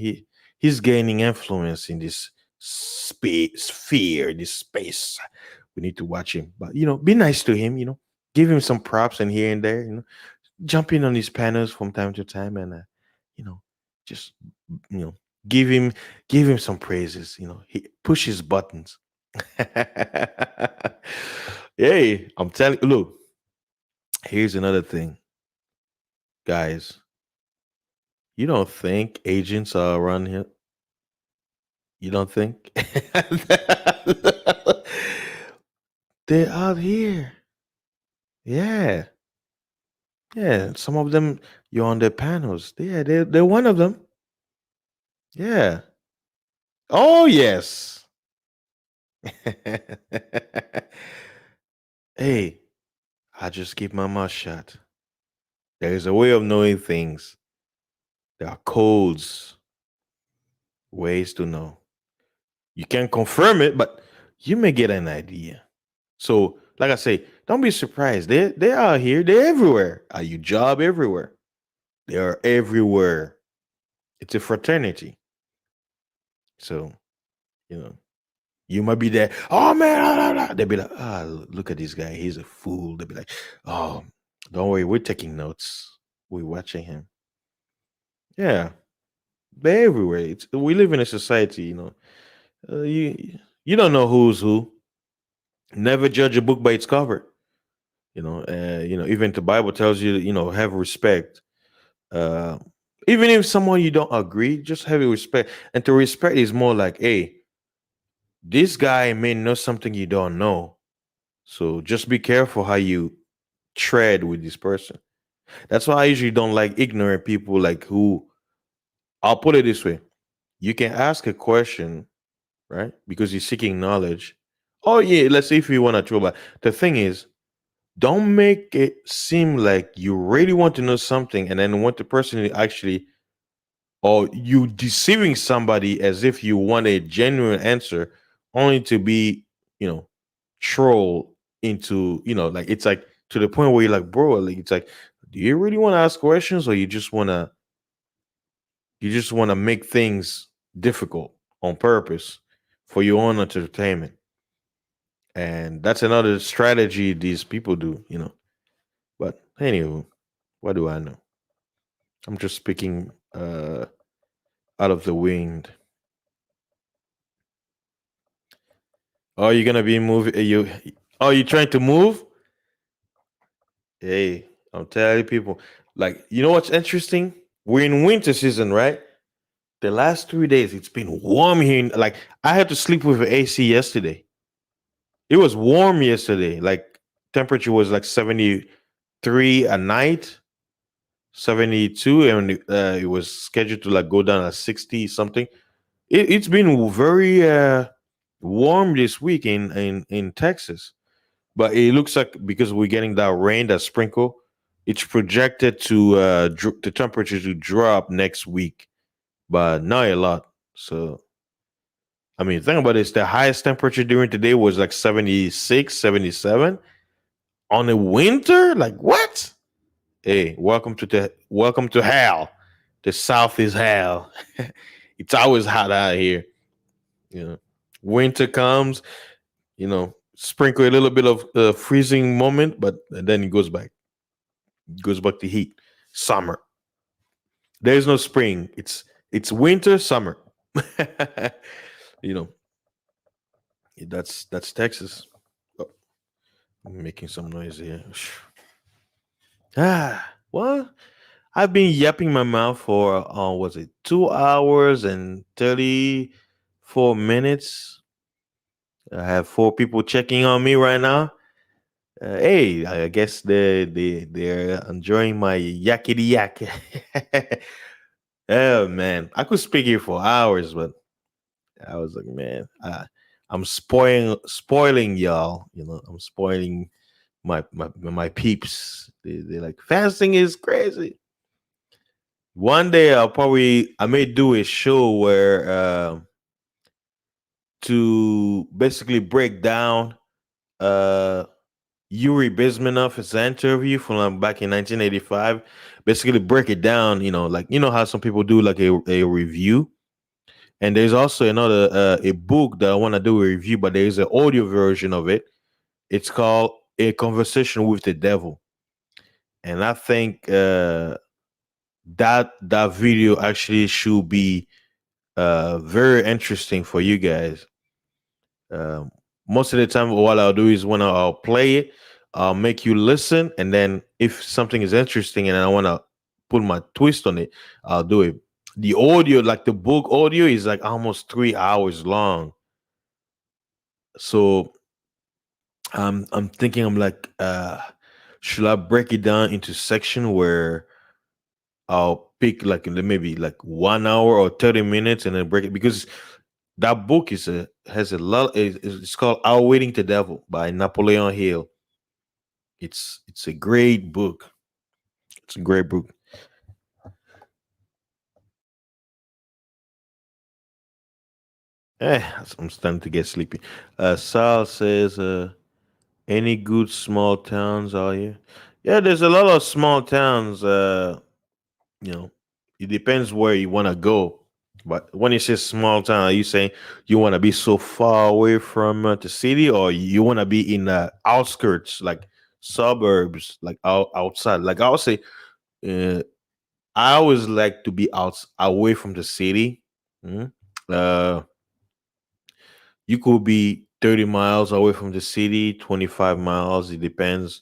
He's gaining influence in this space sphere, this space. We need to watch him, but be nice to him. Give him some props and here and there. Jump in on these panels from time to time, and you know, just Give him give him some praises. He push his buttons. Hey, I'm telling you, look, here's another thing, guys. You don't think agents are around here? You don't think? They're out here. Yeah. Yeah. Some of them you're on their panels. Yeah, they're one of them. Yeah. Oh yes. Hey, I just keep my mouth shut. There is a way of knowing things. There are codes, ways to know. You can't confirm it, but you may get an idea. So, like I say, don't be surprised. They are here. They're everywhere. Are you job everywhere? They are everywhere. It's a fraternity. So, you know, you might be there. Oh man, they'll be like, look at this guy. He's a fool. They'll be like, oh, don't worry, we're taking notes. We're watching him. Yeah, they're everywhere. We live in a society. You don't know who's who. Never judge a book by its cover. Even the Bible tells you, have respect. Uh, Even if someone you don't agree, just have a respect. And to respect is more like, hey, this guy may know something you don't know. So just be careful how you tread with this person. That's why I usually don't like ignorant people, like who, I'll put it this way. You can ask a question, right? Because you're seeking knowledge. Oh yeah, let's see if you want to throw back. The thing is, don't make it seem like you really want to know something and then want the person to actually, or you deceiving somebody as if you want a genuine answer only to be, you know, troll into, like it's like to the point where you're like, bro, like it's like, do you really want to ask questions or you just want to make things difficult on purpose for your own entertainment? And that's another strategy these people do. But anywho, what do I know? I'm just speaking out of the wind. Oh, you're gonna be moving? You trying to move? Hey, I'm telling people. Like, you know what's interesting? We're in winter season, right? The last 3 days, it's been warm here. Like, I had to sleep with an AC yesterday. It was warm yesterday. Like, temperature was like 73 at night, 72, and it was scheduled to like go down at 60 something. It's been very warm this week in Texas, but it looks like because we're getting that rain, that sprinkle, it's projected to the temperature to drop next week, but not a lot. So I mean, think about this: the highest temperature during the day was like 76, 77 on a winter. Like what? Hey, welcome to hell. The South is hell. It's always hot out here. You know, winter comes. Sprinkle a little bit of freezing moment, but then it goes back to heat. Summer. There is no spring. It's winter, summer. you know, that's Texas. Oh, I'm making some noise here. Well, I've been yapping my mouth for was it 2 hours and 34 minutes? I have four people checking on me right now. Hey, I guess they're enjoying my yakety yak. Oh man, I could speak here for hours, but I was like, man, I'm spoiling y'all. I'm spoiling my peeps. They're like, fasting is crazy. One day I may do a show where to basically break down uh Yuri Bezmenov's interview from back in 1985. Basically, break it down. Like how some people do like a review, and there's also another a book that I want to do a review, but there's an audio version of it. It's called "A Conversation with the Devil," and I think that video actually should be very interesting for you guys. Um, Most of the time, what I'll do is when I'll play it, I'll make you listen, and then if something is interesting and I want to put my twist on it, I'll do it. The audio, like the book audio, is like almost 3 hours long. So I'm thinking, I'm like, should I break it down into section where I'll pick like maybe like 1 hour or 30 minutes and then break it, because that book is a has a lot. It's called "Outwitting the Devil" by Napoleon Hill. It's a great book. It's a great book. Eh, I'm starting to get sleepy. Sal says, "Any good small towns are here?" Yeah, there's a lot of small towns. You know, it depends where you want to go. But when you say small town, are you saying you want to be so far away from the city, or you want to be in the outskirts, like suburbs, like outside? Like I would say, uh, I always like to be out away from the city. Mm. Uh, you could be 30 miles away from the city, 25 miles. It depends,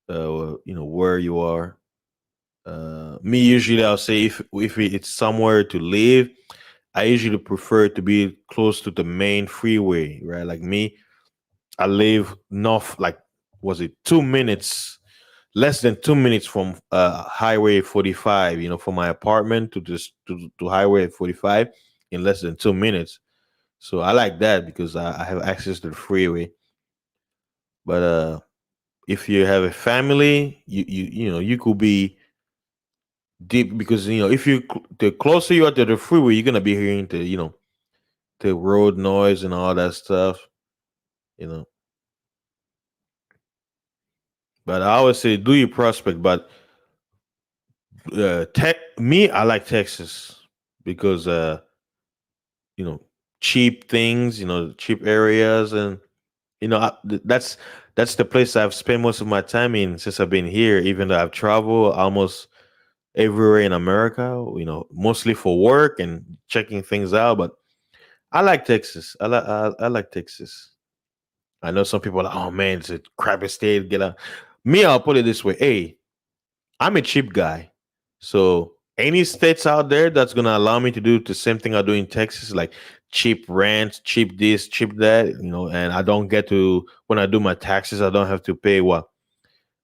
where you are. Me usually, I'll say if it's somewhere to live, I usually prefer to be close to the main freeway, right? Like me, I live north, like was it 2 minutes, less than 2 minutes from Highway 45. From my apartment to this to Highway 45 in less than 2 minutes. So I like that because I have access to the freeway. But if you have a family, you could be deep, because if the closer you are to the freeway, you're gonna be hearing the road noise and all that stuff. You know, but I always say do your prospect. But me, I like Texas because you know cheap things, cheap areas, and that's the place I've spent most of my time in since I've been here. Even though I've traveled almost everywhere in America, mostly for work and checking things out. But I like Texas. I like Texas. I know some people are like, oh man, it's a crappy state. Get out. Me, I'll put it this way. Hey, I'm a cheap guy. So any states out there that's gonna allow me to do the same thing I do in Texas, like cheap rent, cheap this, cheap that, and I don't get to when I do my taxes, I don't have to pay what?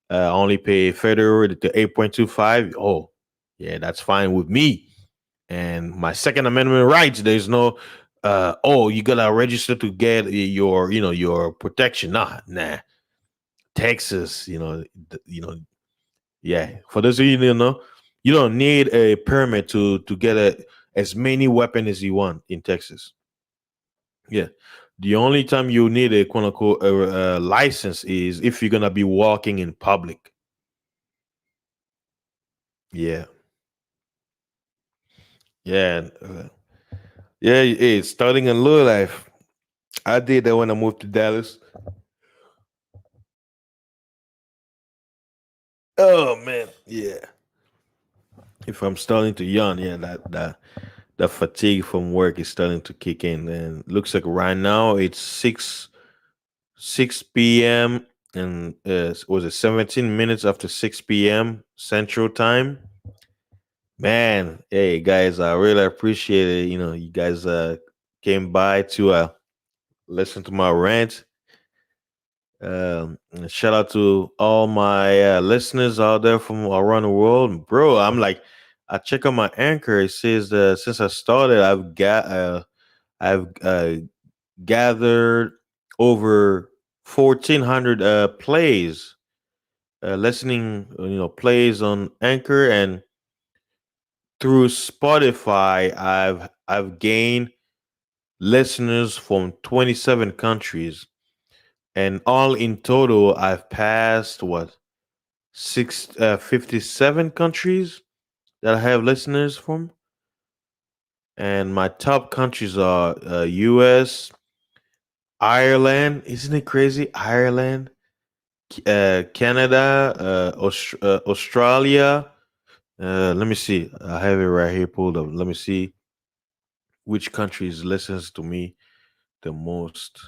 I only pay federal to 8.25. Oh, yeah, that's fine with me. And my Second Amendment rights, there's no oh, you gotta register to get your protection. Nah. Texas, yeah. For those of you who don't know, you don't need a permit to get as many weapons as you want in Texas. Yeah. The only time you need a quote unquote license is if you're gonna be walking in public. Yeah. Yeah. Yeah. Hey, starting in low life. I did that when I moved to Dallas. Oh man. Yeah. If I'm starting to yawn, yeah, that fatigue from work is starting to kick in. And looks like right now it's six p.m. and was it 17 minutes after 6 p.m. Central Time? Man, hey guys, I really appreciate it. You guys came by to listen to my rant. And shout out to all my listeners out there from around the world, bro. I'm like, I check on my anchor. It says since I started, I've gathered over 1,400 plays, listening, plays on Anchor, and through Spotify. I've gained listeners from 27 countries, and all in total, I've passed what 57 countries that I have listeners from, and my top countries are U.S., Ireland. Isn't it crazy? Ireland, Canada, Australia. Let me see. I have it right here pulled up. Let me see. which countries listens to me the most.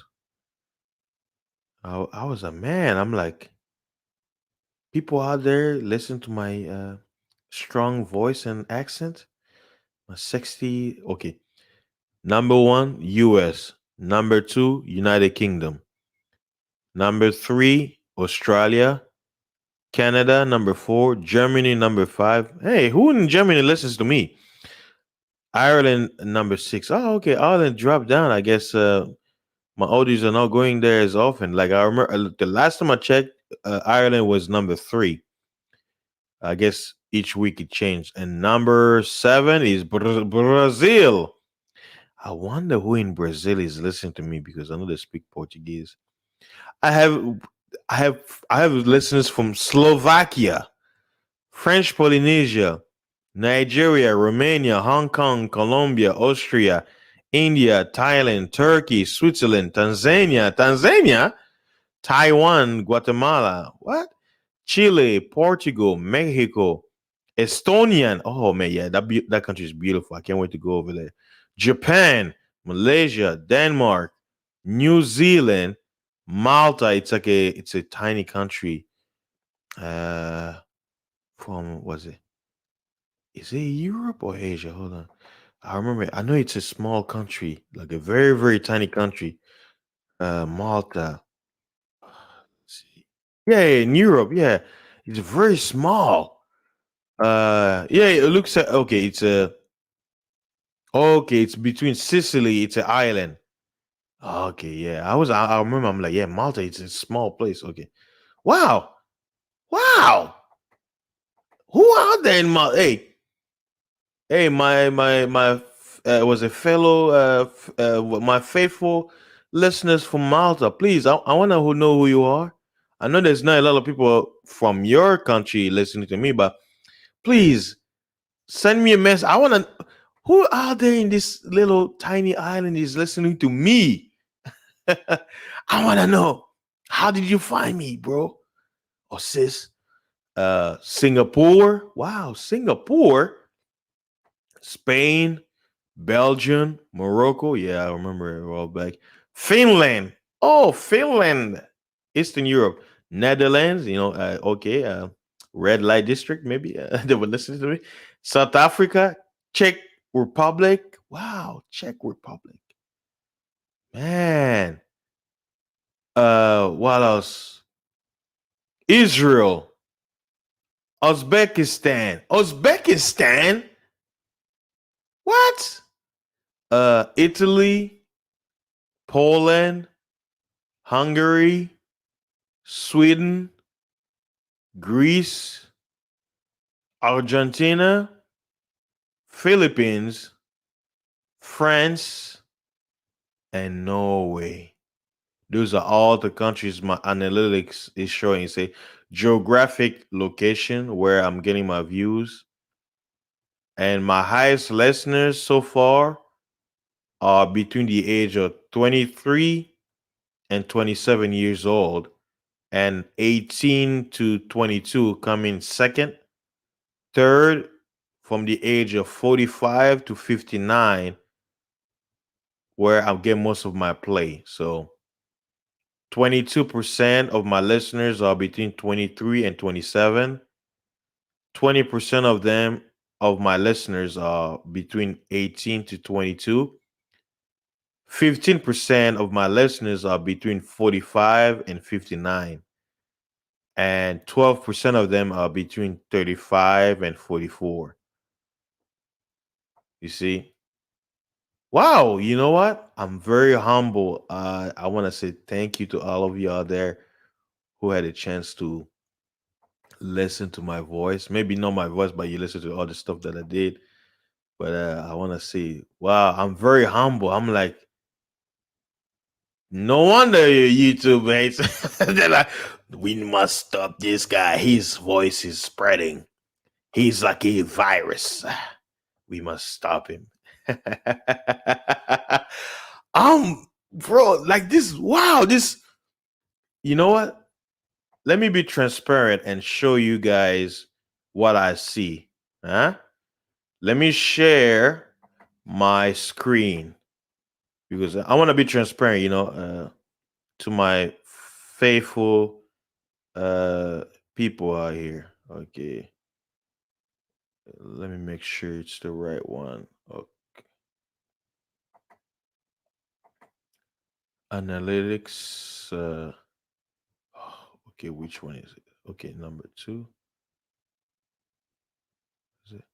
I was a man. I'm like, people out there listen to my strong voice and accent. My 60. Okay. Number one, US. Number two, United Kingdom. Number three, Australia. Canada, number four. Germany, number five. Hey, who in Germany listens to me? Ireland, number six. Oh, okay. Ireland dropped down. I guess my oldies are not going there as often. Like I remember the last time I checked, Ireland was number three. I guess each week it changed. And number seven is Brazil. I wonder who in Brazil is listening to me because I know they speak Portuguese. I have, I have listeners from Slovakia, French Polynesia, Nigeria, Romania, Hong Kong, Colombia, Austria, India, Thailand, Turkey, Switzerland, Tanzania, Taiwan, Guatemala, what? Chile, Portugal, Mexico, Estonian. Oh man, yeah, that country is beautiful. I can't wait to go over there. Japan, Malaysia, Denmark, New Zealand, Malta. It's a tiny country. Uh, from was it? Is it Europe or Asia? Hold on. I remember. I know it's a small country, like a very very tiny country. Malta. Let's see. Yeah, yeah, in Europe. Yeah, it's very small. Yeah, it looks okay. It's between Sicily. It's an island. Okay, yeah. I remember. I'm like, yeah, Malta. It's a small place. Okay. Wow, wow. Who out there in Malta? Hey, my was a fellow my faithful listeners from Malta. Please, I want to know who you are. I know there's not a lot of people from your country listening to me, but please send me a message. I want to. Who out there in this little tiny island is listening to me? I want to know. How did you find me, bro or sis? Singapore. Wow, Singapore. Spain, Belgium, Morocco. Yeah, I remember a while back. Finland. Oh, Finland. Eastern Europe. Netherlands. Okay. Red light district. Maybe they would listen to me. South Africa. Czech Republic. Wow, Czech Republic. Man. What else? Israel. Uzbekistan. Uzbekistan. What? Italy, Poland, Hungary, Sweden, Greece, Argentina, Philippines, France, and Norway. Those are all the countries my analytics is showing. Say geographic location where I'm getting my views. And my highest listeners so far are between the age of 23 and 27 years old, and 18 to 22 coming second. Third, from the age of 45 to 59, where I get most of my play. So 22% of my listeners are between 23 and 27. 20% of them of my listeners are between 18 to 22. 15% of my listeners are between 45 and 59. And 12% of them are between 35 and 44. You see? Wow, you know what? I'm very humble. I want to say thank you to all of you out there who had a chance to listen to my voice. Maybe not my voice, but you listen to all the stuff that I did. But I want to say, wow, I'm very humble. I'm like, no wonder your YouTube mates. They're like, we must stop this guy. His voice is spreading. He's like a virus. We must stop him. Bro, like this. Wow, this. You know what? Let me be transparent and show you guys what I see. Huh? Let me share my screen because I want to be transparent, to my faithful uh people out here. Okay, let me make sure it's the right one. Okay. Analytics. Okay, which one is it? Okay, number two. Is it?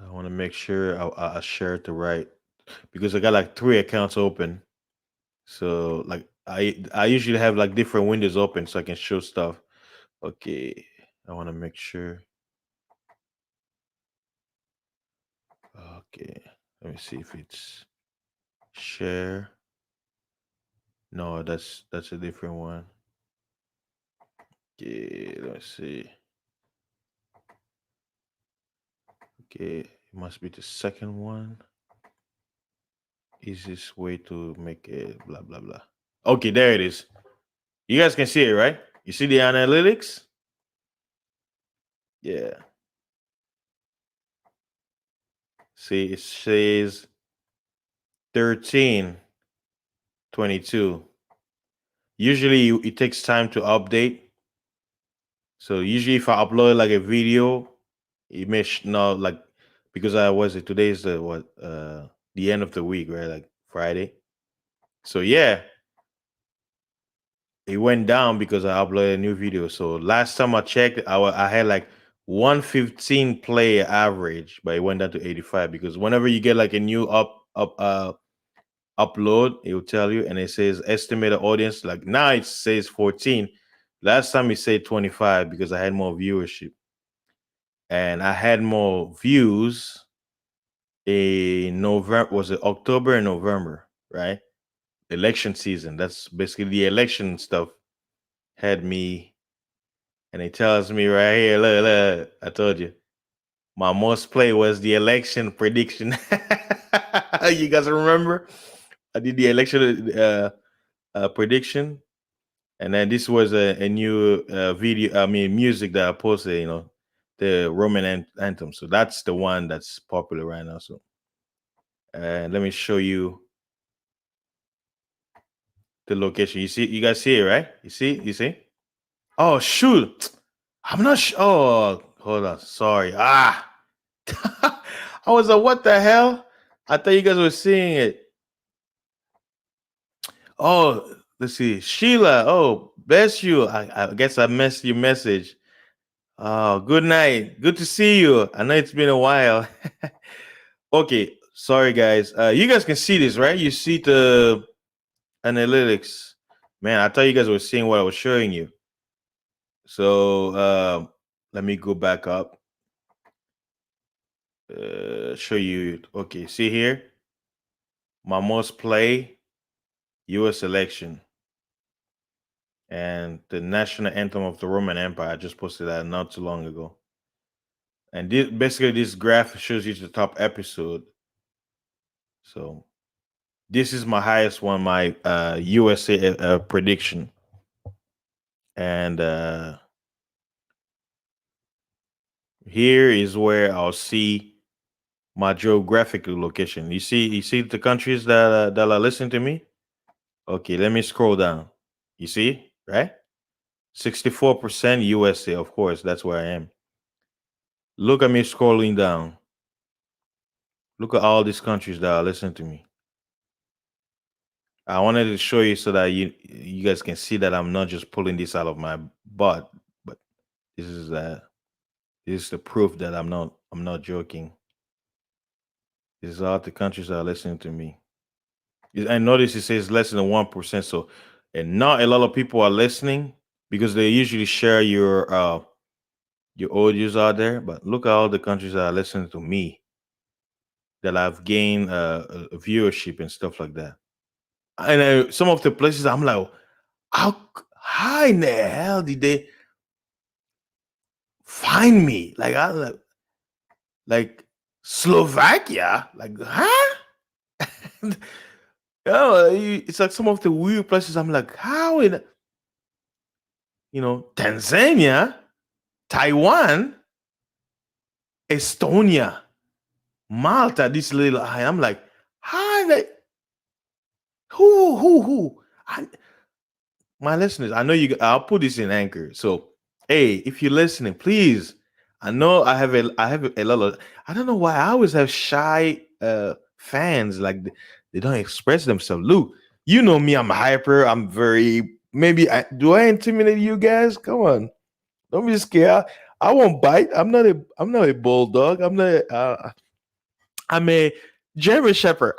I want to make sure I share it the right because I got like three accounts open. So like I usually have like different windows open so I can show stuff. Okay, I want to make sure. Okay, let me see if it's share. No, that's a different one. Okay, let's see. Okay, it must be the second one. Easiest way to make it blah blah blah. Okay, there it is. You guys can see it, right? You see the analytics? Yeah. See, it says 13/22. Usually it takes time to update. So usually if I upload like a video, it may no like because I was it today is the end of the week, right? Like Friday. So yeah, it went down because I uploaded a new video. So last time I checked, I had like 115 play average, but it went down to 85 because whenever you get like a new upload, it will tell you, and it says estimated audience. Like now it says 14. Last time it said 25 because I had more viewership and I had more views in November. Was it October and November? Right, election season. That's basically the election stuff had me, and it tells me right here. Look, look. I told you. My most play was the election prediction. You guys remember? I did the election prediction. And then this was a new video, I mean, music that I posted, the Roman anthem. So that's the one that's popular right now. So let me show you the location. You guys see it, right? You see? Oh, shoot. I'm not sure. Oh, hold on. Sorry. I was like, what the hell? I thought you guys were seeing it. Oh, let's see. Sheila. Oh, bless you. I guess I missed your message. Oh, good night. Good to see you. I know it's been a while. Okay, sorry guys. You guys can see this, right? You see the analytics. Man, I thought you guys were seeing what I was showing you. So let me go back up. Show you. Okay, see here. My most play US election and the national anthem of the Roman Empire. I just posted that not too long ago. And basically this graph shows you the top episode. So this is my highest one, my USA prediction, and here is where I'll see my geographical location. You see the countries that are listening to me. Okay, let me scroll down. You see, right? 64% USA, of course. That's where I am. Look at me scrolling down. Look at all these countries that are listening to me. I wanted to show you so that you guys can see that I'm not just pulling this out of my butt, but this is this is the proof that I'm not joking. This is all the countries that are listening to me. I notice it says less than 1%. So and not a lot of people are listening because they usually share your audios out there. But look at all the countries that are listening to me that I've gained viewership and stuff like that. And some of the places I'm like, how in the hell did they find me? Like I like Slovakia, like huh? Oh, it's like some of the weird places. I'm like, how in Tanzania, Taiwan, Estonia, Malta, this little island. I'm like, how they, who? I, my listeners, I know you. I'll put this in anchor. So, hey, if you're listening, please. I know I have a lot of. I don't know why I always have shy fans. Like they don't express themselves. Luke, you know me. I'm hyper. I'm very. Maybe do I intimidate you guys? Come on, don't be scared. I won't bite. I'm not a bulldog. I'm a German Shepherd.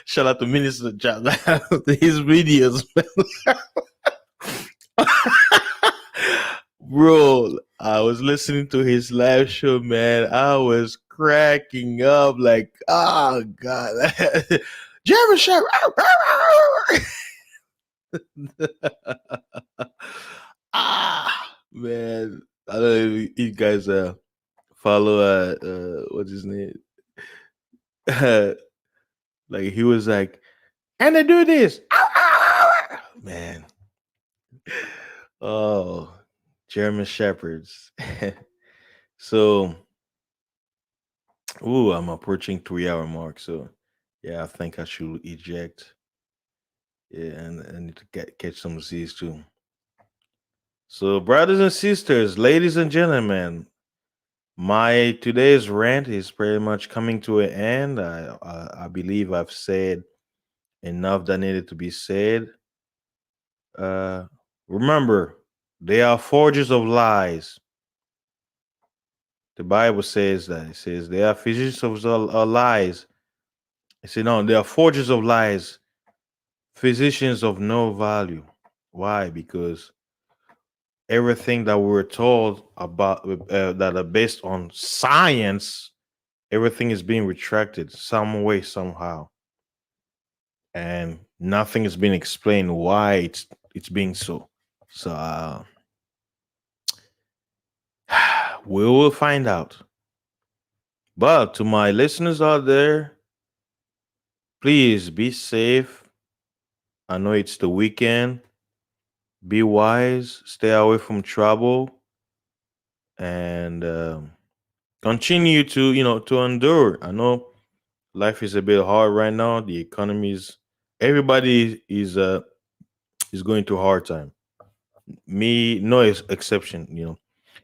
Shout out to Minister John. His videos, bro. I was listening to his live show, man. I was cracking up, like, oh god, German Shepherd. Man, I don't know if you guys follow what's his name? Like he was like, and they do this. Man. Oh, German Shepherds. So, ooh, I'm approaching 3 hour mark. So, yeah, I think I should eject. Yeah, and I need to catch some Z's too. So, brothers and sisters, ladies and gentlemen, my today's rant is pretty much coming to an end. I believe I've said enough that needed to be said. Uh, remember, they are forgers of lies. The Bible says that. It says they are physicians of lies. It said no, they are forgers of lies, physicians of no value. Why? Because everything that we were told about that are based on science, everything is being retracted some way somehow, and nothing is being explained why it's being so. So we will find out. But to my listeners out there, please be safe. I know it's the weekend. Be wise, stay away from trouble, and continue to to endure. I know life is a bit hard right now. The economy is everybody is going through a hard time. Me, no exception.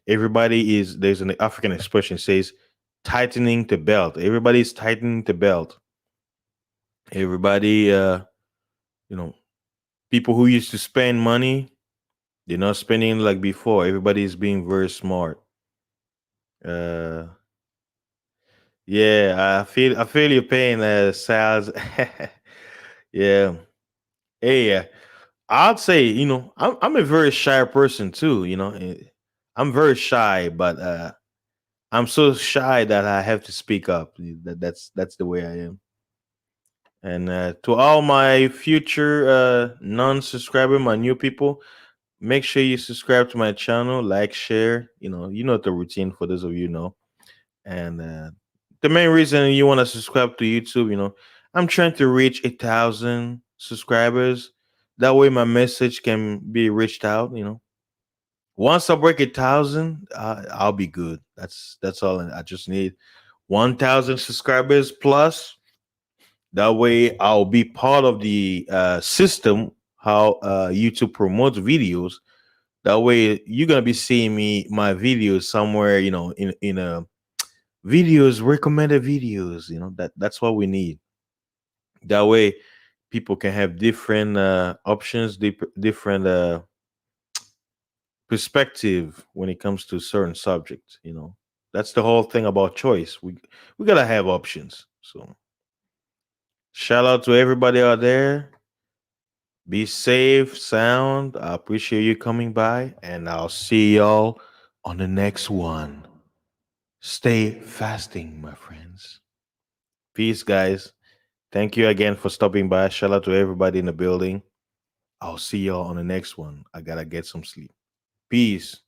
Everybody is. There's an African expression says tightening the belt. Everybody's tightening the belt. Everybody, you know, people who used to spend money, they're not spending like before. Everybody is being very smart. Uh, yeah, I feel your pain, Sals. Yeah. Hey, I'd say I'm a very shy person too. I'm very shy, but I'm so shy that I have to speak up. That's the way I am. And to all my future non-subscriber, my new people, make sure you subscribe to my channel, like, share. You know the routine for those of you who know. And the main reason you want to subscribe to YouTube, I'm trying to reach 1,000 subscribers. That way, my message can be reached out. Once I break 1,000, I'll be good. That's all I just need. 1,000 subscribers plus. That way, I'll be part of the system how YouTube promotes videos. That way, you're gonna be seeing my videos somewhere, in a videos, recommended videos. That's what we need. That way people can have different options, different perspective when it comes to certain subjects. That's the whole thing about choice. We gotta have options. So shout out to everybody out there. Be safe, sound. I appreciate you coming by, and I'll see y'all on the next one. Stay fasting, my friends. Peace, guys. Thank you again for stopping by. Shout out to everybody in the building. I'll see y'all on the next one. I gotta get some sleep. Peace.